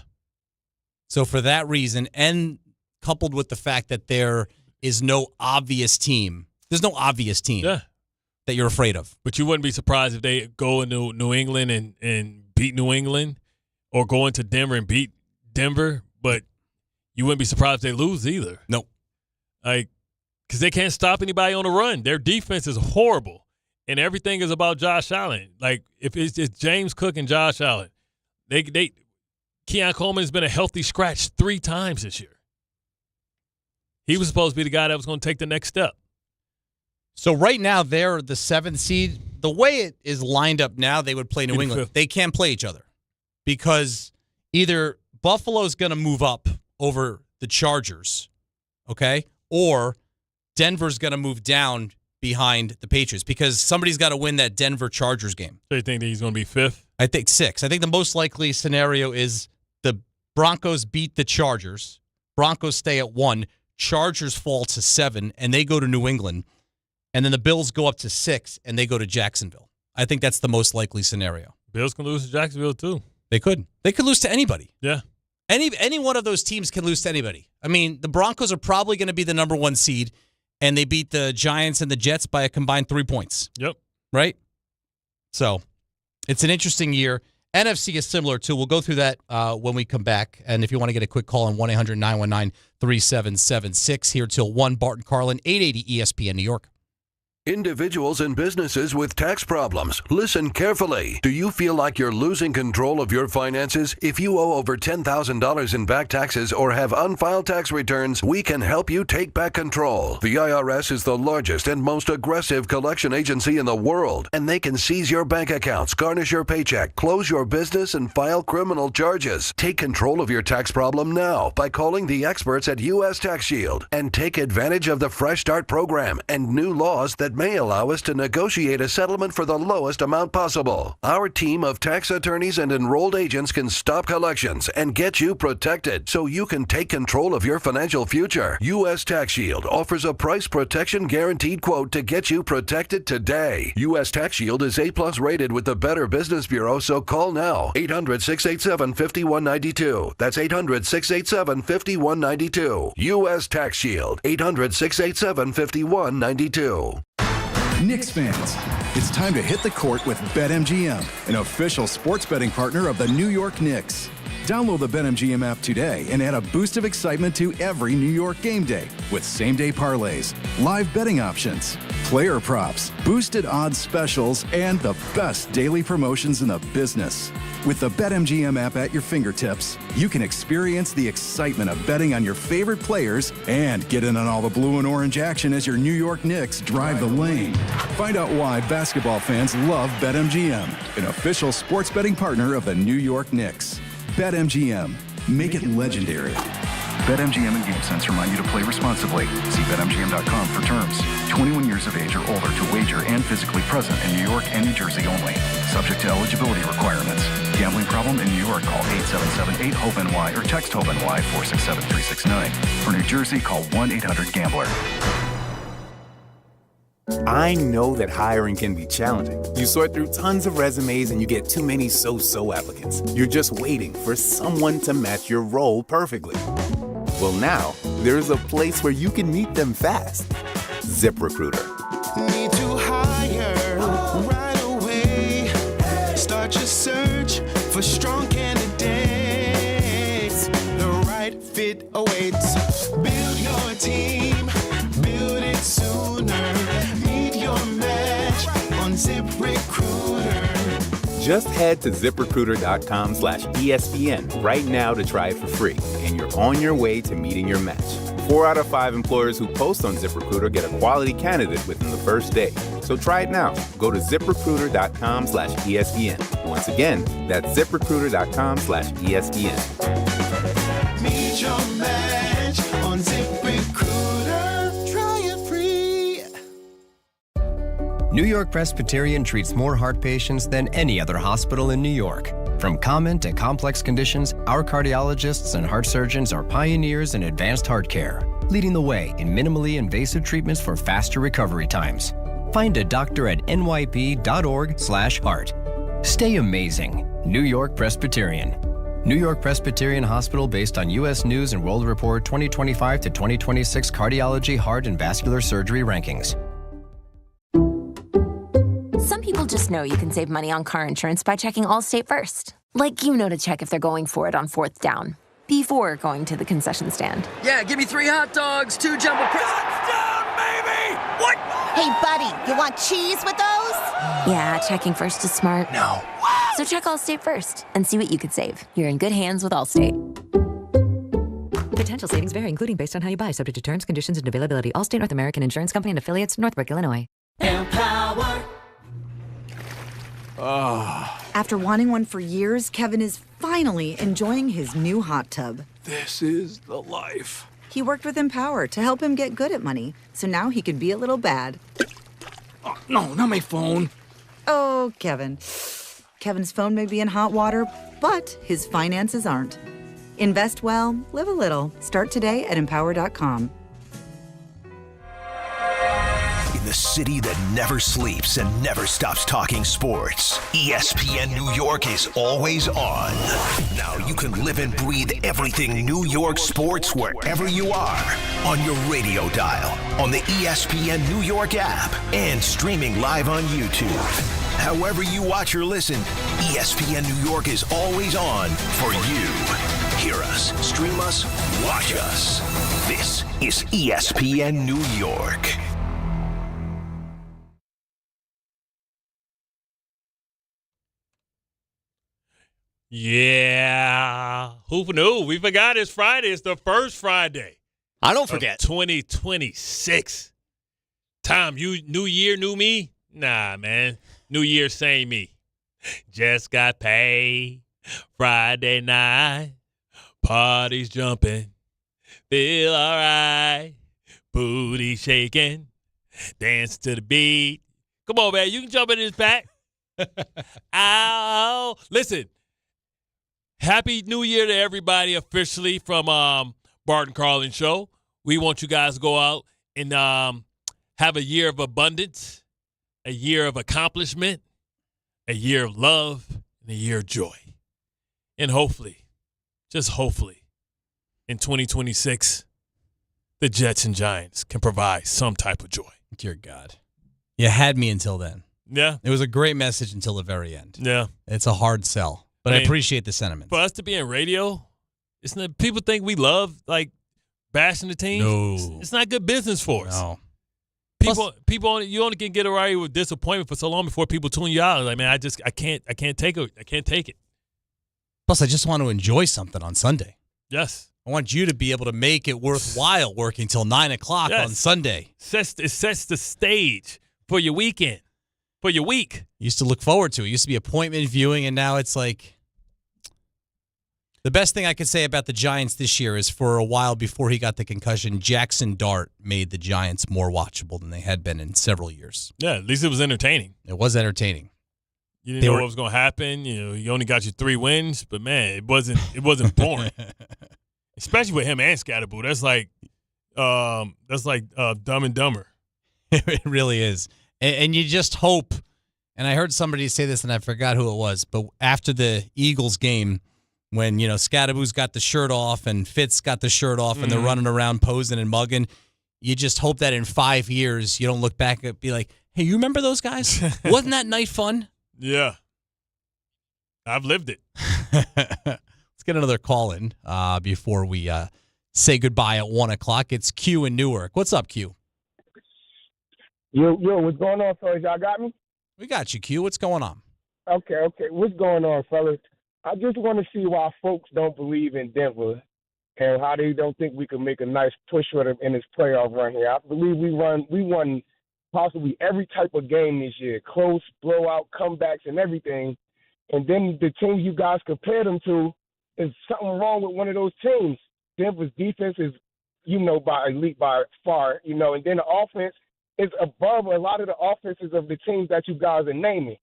Speaker 4: So for that reason, and coupled with the fact that there is no obvious team, there's no obvious team that you're afraid of.
Speaker 2: But you wouldn't be surprised if they go into New England and beat New England, or go into Denver and beat Denver, but you wouldn't be surprised if they lose either.
Speaker 4: No.
Speaker 2: Like, because they can't stop anybody on the run. Their defense is horrible. And everything is about Josh Allen. Like, if it's James Cook and Josh Allen, Keon Coleman has been a healthy scratch 3 times this year. He was supposed to be the guy that was going to take the next step.
Speaker 4: So right now they're the 7th seed. The way it is lined up now, they would play New England. They can't play each other because either Buffalo's going to move up over the Chargers, okay, or Denver's going to move down behind the Patriots because somebody's got to win that Denver Chargers game.
Speaker 2: So you think that he's going to be 5th?
Speaker 4: I think 6th. I think the most likely scenario is the Broncos beat the Chargers. Broncos stay at 1. Chargers fall to 7, and they go to New England. And then the Bills go up to 6, and they go to Jacksonville. I think that's the most likely scenario.
Speaker 2: Bills can lose to Jacksonville, too.
Speaker 4: They could. They could lose to anybody.
Speaker 2: Yeah.
Speaker 4: Any one of those teams can lose to anybody. I mean, the Broncos are probably going to be the number 1 seed, and they beat the Giants and the Jets by a combined 3 points.
Speaker 2: Yep.
Speaker 4: Right? So, It's an interesting year. NFC is similar, too. We'll go through that when we come back. And if you want to get a quick call on 1-800-919-3776 here till 1, Bart Carlin, 880 ESPN New York.
Speaker 10: Individuals and businesses with tax problems, listen carefully. Do you feel like you're losing control of your finances? If you owe over $10,000 in back taxes or have unfiled tax returns, we can help you take back control. The IRS is the largest and most aggressive collection agency in the world, and they can seize your bank accounts, garnish your paycheck, close your business, and file criminal charges. Take control of your tax problem now by calling the experts at U.S. Tax Shield and take advantage of the Fresh Start program and new laws that may allow us to negotiate a settlement for the lowest amount possible. Our team of tax attorneys and enrolled agents can stop collections and get you protected so you can take control of your financial future. U.S. Tax Shield offers a price protection guaranteed quote to get you protected today. U.S. Tax Shield is A+ rated with the Better Business Bureau, so call now. 800-687-5192. That's 800-687-5192. U.S. Tax Shield. 800-687-5192.
Speaker 7: Knicks fans, it's time to hit the court with BetMGM, an official sports betting partner of the New York Knicks. Download the BetMGM app today and add a boost of excitement to every New York game day with same-day parlays, live betting options, player props, boosted odds specials, and the best daily promotions in the business. With the BetMGM app at your fingertips, you can experience the excitement of betting on your favorite players and get in on all the blue and orange action as your New York Knicks drive the lane. Find out why basketball fans love BetMGM, an official sports betting partner of the New York Knicks. BetMGM. Make it legendary.
Speaker 18: BetMGM and GameSense remind you to play responsibly. See BetMGM.com for terms. 21 years of age or older to wager and physically present in New York and New Jersey only. Subject to eligibility requirements. Gambling problem in New York? Call 877-8-HOPE-NY or text HOPE-NY 467-369. For New Jersey, call 1-800-GAMBLER.
Speaker 12: I know that hiring can be challenging. You sort through tons of resumes and you get too many so-so applicants. You're just waiting for someone to match your role perfectly. Well, now, there's a place where you can meet them fast. ZipRecruiter.
Speaker 14: Need to hire right away. Start your search for strong candidates. The right fit awaits. Build your team. Build it sooner. Meet your match on ZipRecruiter.
Speaker 12: Just head to ZipRecruiter.com/ESPN right now to try it for free, and you're on your way to meeting your match. 4 out of 5 employers who post on ZipRecruiter get a quality candidate within the first day. So try it now. Go to ZipRecruiter.com/ESPN. Once again, that's ZipRecruiter.com/ESPN.
Speaker 14: Meet your match on ZipRecruiter. Try it free.
Speaker 16: New York Presbyterian treats more heart patients than any other hospital in New York. From common to complex conditions, our cardiologists and heart surgeons are pioneers in advanced heart care, leading the way in minimally invasive treatments for faster recovery times. Find a doctor at nyp.org/heart. Stay amazing. New York Presbyterian. New York Presbyterian Hospital based on U.S. News and World Report 2025 to 2026 Cardiology, Heart, and Vascular Surgery Rankings.
Speaker 22: Some people just know you can save money on car insurance by checking Allstate first. Like to check if they're going for it on 4th down, before going to the concession stand.
Speaker 20: Yeah, give me 3 hot dogs, 2 jumbo touchdown, baby! What?
Speaker 21: Hey, buddy, you want cheese with those?
Speaker 22: Yeah, checking first is smart.
Speaker 20: No.
Speaker 22: So check Allstate first and see what you could save. You're in good hands with Allstate.
Speaker 27: Potential savings vary, including based on how you buy, subject to terms, conditions, and availability. Allstate North American Insurance Company and affiliates, Northbrook, Illinois.
Speaker 21: Empower.
Speaker 23: After wanting one for years, Kevin is finally enjoying his new hot tub.
Speaker 24: This is the life.
Speaker 23: He worked with Empower to help him get good at money, so now he can be a little bad.
Speaker 24: Oh, no, not my phone.
Speaker 23: Oh, Kevin. Kevin's phone may be in hot water, but his finances aren't. Invest well, live a little. Start today at Empower.com.
Speaker 1: In the city that never sleeps and never stops talking sports, ESPN New York is always on. Now you can live and breathe everything New York sports wherever you are. On your radio dial, on the ESPN New York app, and streaming live on YouTube. however you watch or listen, ESPN New York is always on for you. Hear us, stream us, watch us. This is ESPN New York.
Speaker 2: Yeah. Who knew? We forgot it's Friday. It's the first Friday.
Speaker 3: I don't forget.
Speaker 2: 2026. Tom, new year, new me? Nah, man. New year, same me. Just got paid. Friday night. Party's jumping. Feel all right. Booty shaking. Dance to the beat. Come on, man. You can jump in this pack. Ow. Listen. Happy New Year to everybody officially from Bart Carlin Show. We want you guys to go out and have a year of abundance, a year of accomplishment, a year of love, and a year of joy. And hopefully, just hopefully, in 2026, the Jets and Giants can provide some type of joy.
Speaker 4: Dear God. You had me until then.
Speaker 2: Yeah.
Speaker 4: It was a great message until the very end.
Speaker 2: Yeah.
Speaker 4: It's a hard sell. But I appreciate the sentiment.
Speaker 2: For us to be in radio, it's not, people think we love like bashing the team.
Speaker 4: No.
Speaker 2: It's not good business for us.
Speaker 4: No.
Speaker 2: People, you only can get away with disappointment for so long before people tune you out. Like, man, I can't take it. I can't take it.
Speaker 4: Plus, I just want to enjoy something on Sunday.
Speaker 2: Yes.
Speaker 4: I want you to be able to make it worthwhile working till 9 o'clock on Sunday.
Speaker 2: It sets the stage for your weekend, for your week.
Speaker 4: You used to look forward to it. It used to be appointment viewing, and now it's like the best thing I could say about the Giants this year is for a while before he got the concussion, Jackson Dart made the Giants more watchable than they had been in several years.
Speaker 2: Yeah, at least it was entertaining.
Speaker 4: It was entertaining.
Speaker 2: You didn't know what was going to happen. You know, he only got you 3 wins, but man, it wasn't boring. Especially with him and Scatterboo. That's like Dumb and Dumber.
Speaker 4: It really is. And you just hope, and I heard somebody say this and I forgot who it was, but after the Eagles game, when, you know, Scatterboo's got the shirt off and Fitz got the shirt off and they're running around posing and mugging, you just hope that in 5 years you don't look back and be like, hey, you remember those guys? Wasn't that night fun?
Speaker 2: Yeah. I've lived it.
Speaker 4: Let's get another call in before we say goodbye at 1 o'clock. It's Q in Newark. What's up, Q?
Speaker 5: Yo, what's going on, fellas? Y'all got me?
Speaker 4: We got you, Q. What's going on?
Speaker 5: Okay. What's going on, fellas? I just want to see why folks don't believe in Denver and how they don't think we can make a nice push for them in this playoff run here. I believe we won possibly every type of game this year, close, blowout, comebacks, and everything. And then the teams you guys compare them to, is something wrong with one of those teams. Denver's defense is, by elite by far, and then the offense is above a lot of the offenses of the teams that you guys are naming.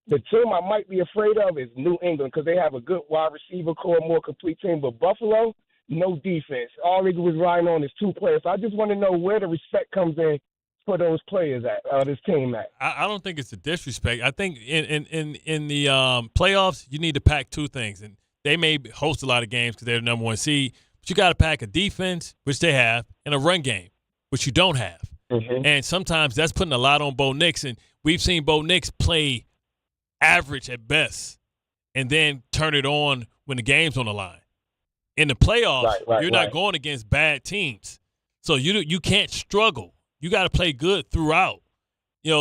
Speaker 5: The team I might be afraid of is New England because they have a good wide receiver core, more complete team. But Buffalo, no defense. All they was relying on is 2 players. So I just want to know where the respect comes in for those players at, this team at.
Speaker 2: I don't think it's a disrespect. I think in the playoffs, you need to pack 2 things. And they may host a lot of games because they're the number 1 seed. But you got to pack a defense, which they have, and a run game, which you don't have. Mm-hmm. And sometimes that's putting a lot on Bo Nix. And we've seen Bo Nix play average at best and then turn it on when the game's on the line. In the playoffs, you're not going against bad teams. So you can't struggle. You got to play good throughout.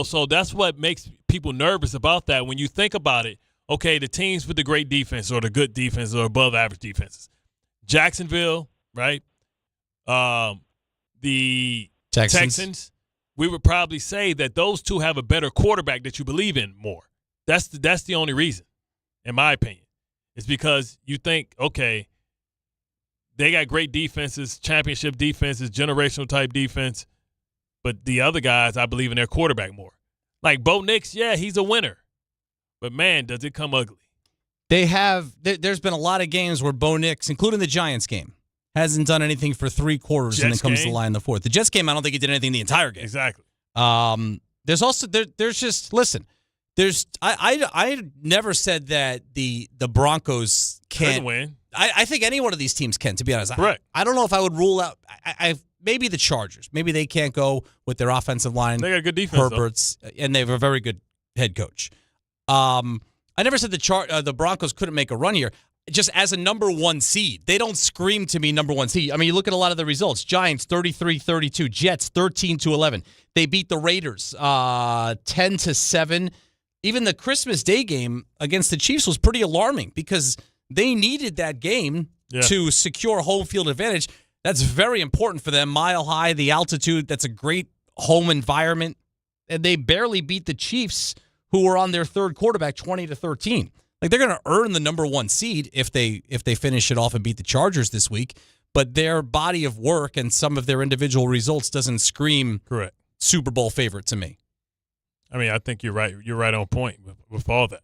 Speaker 2: So that's what makes people nervous about that. When you think about it, okay, the teams with the great defense or the good defense or above average defenses. Jacksonville, right? The Texans, we would probably say that those 2 have a better quarterback that you believe in more. That's the only reason, in my opinion. It's because you think, okay, they got great defenses, championship defenses, generational type defense, but the other guys, I believe in their quarterback more. Like Bo Nix, yeah, he's a winner. But, man, does it come ugly.
Speaker 4: There's been a lot of games where Bo Nix, including the Giants game, hasn't done anything for 3 quarters and then comes to the line in the 4th. The Jets game, I don't think he did anything the entire game.
Speaker 2: Exactly.
Speaker 4: There's also, there's just, listen, I never said that the Broncos can't
Speaker 2: win.
Speaker 4: I think any one of these teams can, to be honest.
Speaker 2: Correct.
Speaker 4: I don't know if I would rule out maybe the Chargers. Maybe they can't go with their offensive line.
Speaker 2: They got a good defense,
Speaker 4: Herbert's, and they have a very good head coach. I never said the Broncos couldn't make a run here. Just as a number one seed, they don't scream to me number one seed. I mean, you look at a lot of the results. Giants 33-32, Jets 13-11. They beat the Raiders 10-7. Even the Christmas Day game against the Chiefs was pretty alarming because they needed that game to secure home field advantage. That's very important for them. Mile high, the altitude, that's a great home environment. And they barely beat the Chiefs, who were on their third quarterback 20-13. Like, they're going to earn the number one seed if they finish it off and beat the Chargers this week. But their body of work and some of their individual results doesn't scream
Speaker 2: correct
Speaker 4: Super Bowl favorite to me.
Speaker 2: I mean, I think you're right. You're right on point with all that.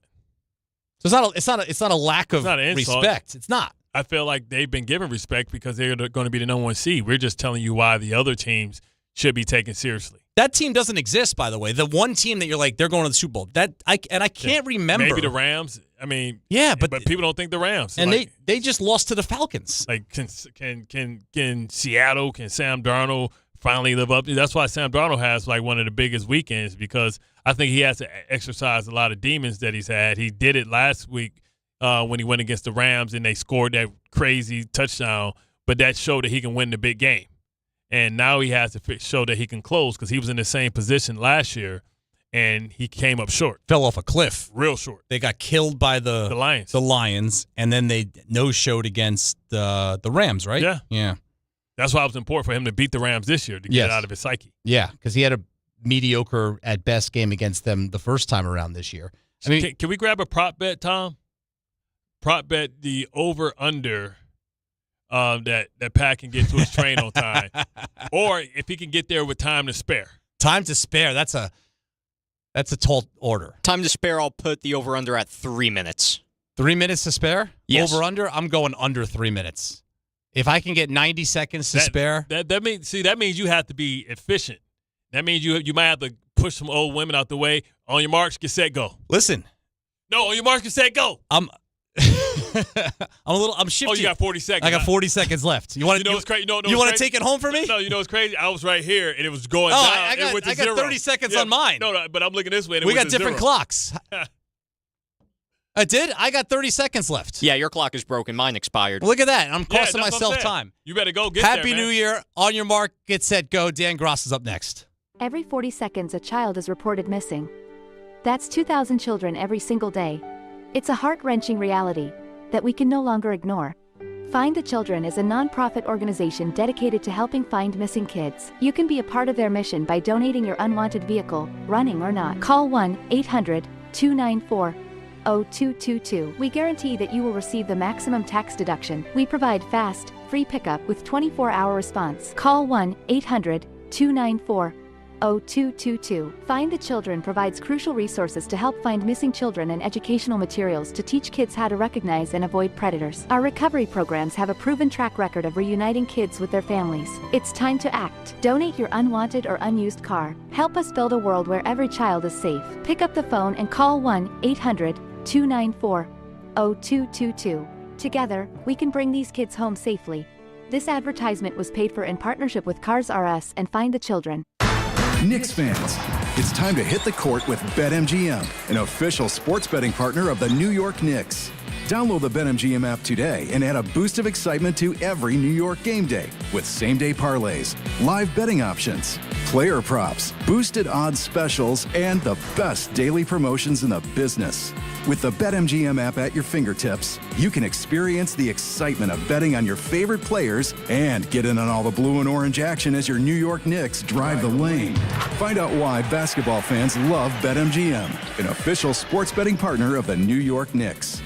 Speaker 4: So it's not a lack of respect. It's not.
Speaker 2: I feel like they've been given respect because they're going to be the number one seed. We're just telling you why the other teams should be taken seriously.
Speaker 4: That team doesn't exist, by the way. The one team that you're like, they're going to the Super Bowl. I can't remember.
Speaker 2: Maybe the Rams. I mean,
Speaker 4: but
Speaker 2: people don't think the Rams.
Speaker 4: And they just lost to the Falcons.
Speaker 2: Like, can Seattle, can Sam Darnold finally live up? That's why Sam Darnold has like one of the biggest weekends, because I think he has to exercise a lot of demons that he's had. He did it last week when he went against the Rams and they scored that crazy touchdown, but that showed that he can win the big game. And now he has to show that he can close because he was in the same position last year, and he came up short.
Speaker 4: Fell off a cliff.
Speaker 2: Real short.
Speaker 4: They got killed by the Lions, and then they no-showed against the Rams, right?
Speaker 2: Yeah. That's why it was important for him to beat the Rams this year to get it out of his psyche.
Speaker 4: Yeah, because he had a mediocre at best game against them the first time around this year.
Speaker 2: I mean, can we grab a prop bet, Tom? Prop bet the over-under that Pat can get to his train on time, or if he can get there with time to spare.
Speaker 4: Time to spare. That's a tall order.
Speaker 3: Time to spare. I'll put the over under at 3 minutes.
Speaker 4: 3 minutes to spare.
Speaker 3: Yes.
Speaker 4: Over under. I'm going under 3 minutes. If I can get 90 seconds to spare,
Speaker 2: that means you have to be efficient. That means you might have to push some old women out the way. On your marks, get set, go.
Speaker 4: Listen.
Speaker 2: No, on your marks, get set, go.
Speaker 4: I'm shifty.
Speaker 2: Oh, you got 40 seconds.
Speaker 4: I got 40 seconds left. You want to take it home for me?
Speaker 2: No, you know what's crazy? I was right here, and it was going down.
Speaker 4: I got 30 seconds on mine.
Speaker 2: No, but I'm looking this way. And
Speaker 4: we got different clocks. I did? I got 30 seconds left.
Speaker 3: Yeah, your clock is broken. Mine expired.
Speaker 4: Look at that. I'm costing myself time.
Speaker 2: You better go get
Speaker 4: Happy
Speaker 2: there, man.
Speaker 4: New Year. On your mark, get set, go. Dan Gross is up next.
Speaker 6: Every 40 seconds, a child is reported missing. That's 2,000 children every single day. It's a heart-wrenching reality that we can no longer ignore. Find the Children is a non-profit organization dedicated to helping find missing kids. You can be a part of their mission by donating your unwanted vehicle, running or not. Call 1-800-294-0222. We guarantee that you will receive the maximum tax deduction. We provide fast, free pickup with 24-hour response. Call 1-800-294-0222. Find the Children provides crucial resources to help find missing children and educational materials to teach kids how to recognize and avoid predators. Our recovery programs have a proven track record of reuniting kids with their families. It's time to act. Donate your unwanted or unused car. Help us build a world where every child is safe. Pick up the phone and call 1-800-294-0222. Together, we can bring these kids home safely. This advertisement was paid for in partnership with Cars R Us and Find the Children.
Speaker 7: Knicks fans, it's time to hit the court with BetMGM, an official sports betting partner of the New York Knicks. Download the BetMGM app today and add a boost of excitement to every New York game day with same-day parlays, live betting options, player props, boosted odds specials, and the best daily promotions in the business. With the BetMGM app at your fingertips, you can experience the excitement of betting on your favorite players and get in on all the blue and orange action as your New York Knicks drive the lane. Find out why basketball fans love BetMGM, an official sports betting partner of the New York Knicks.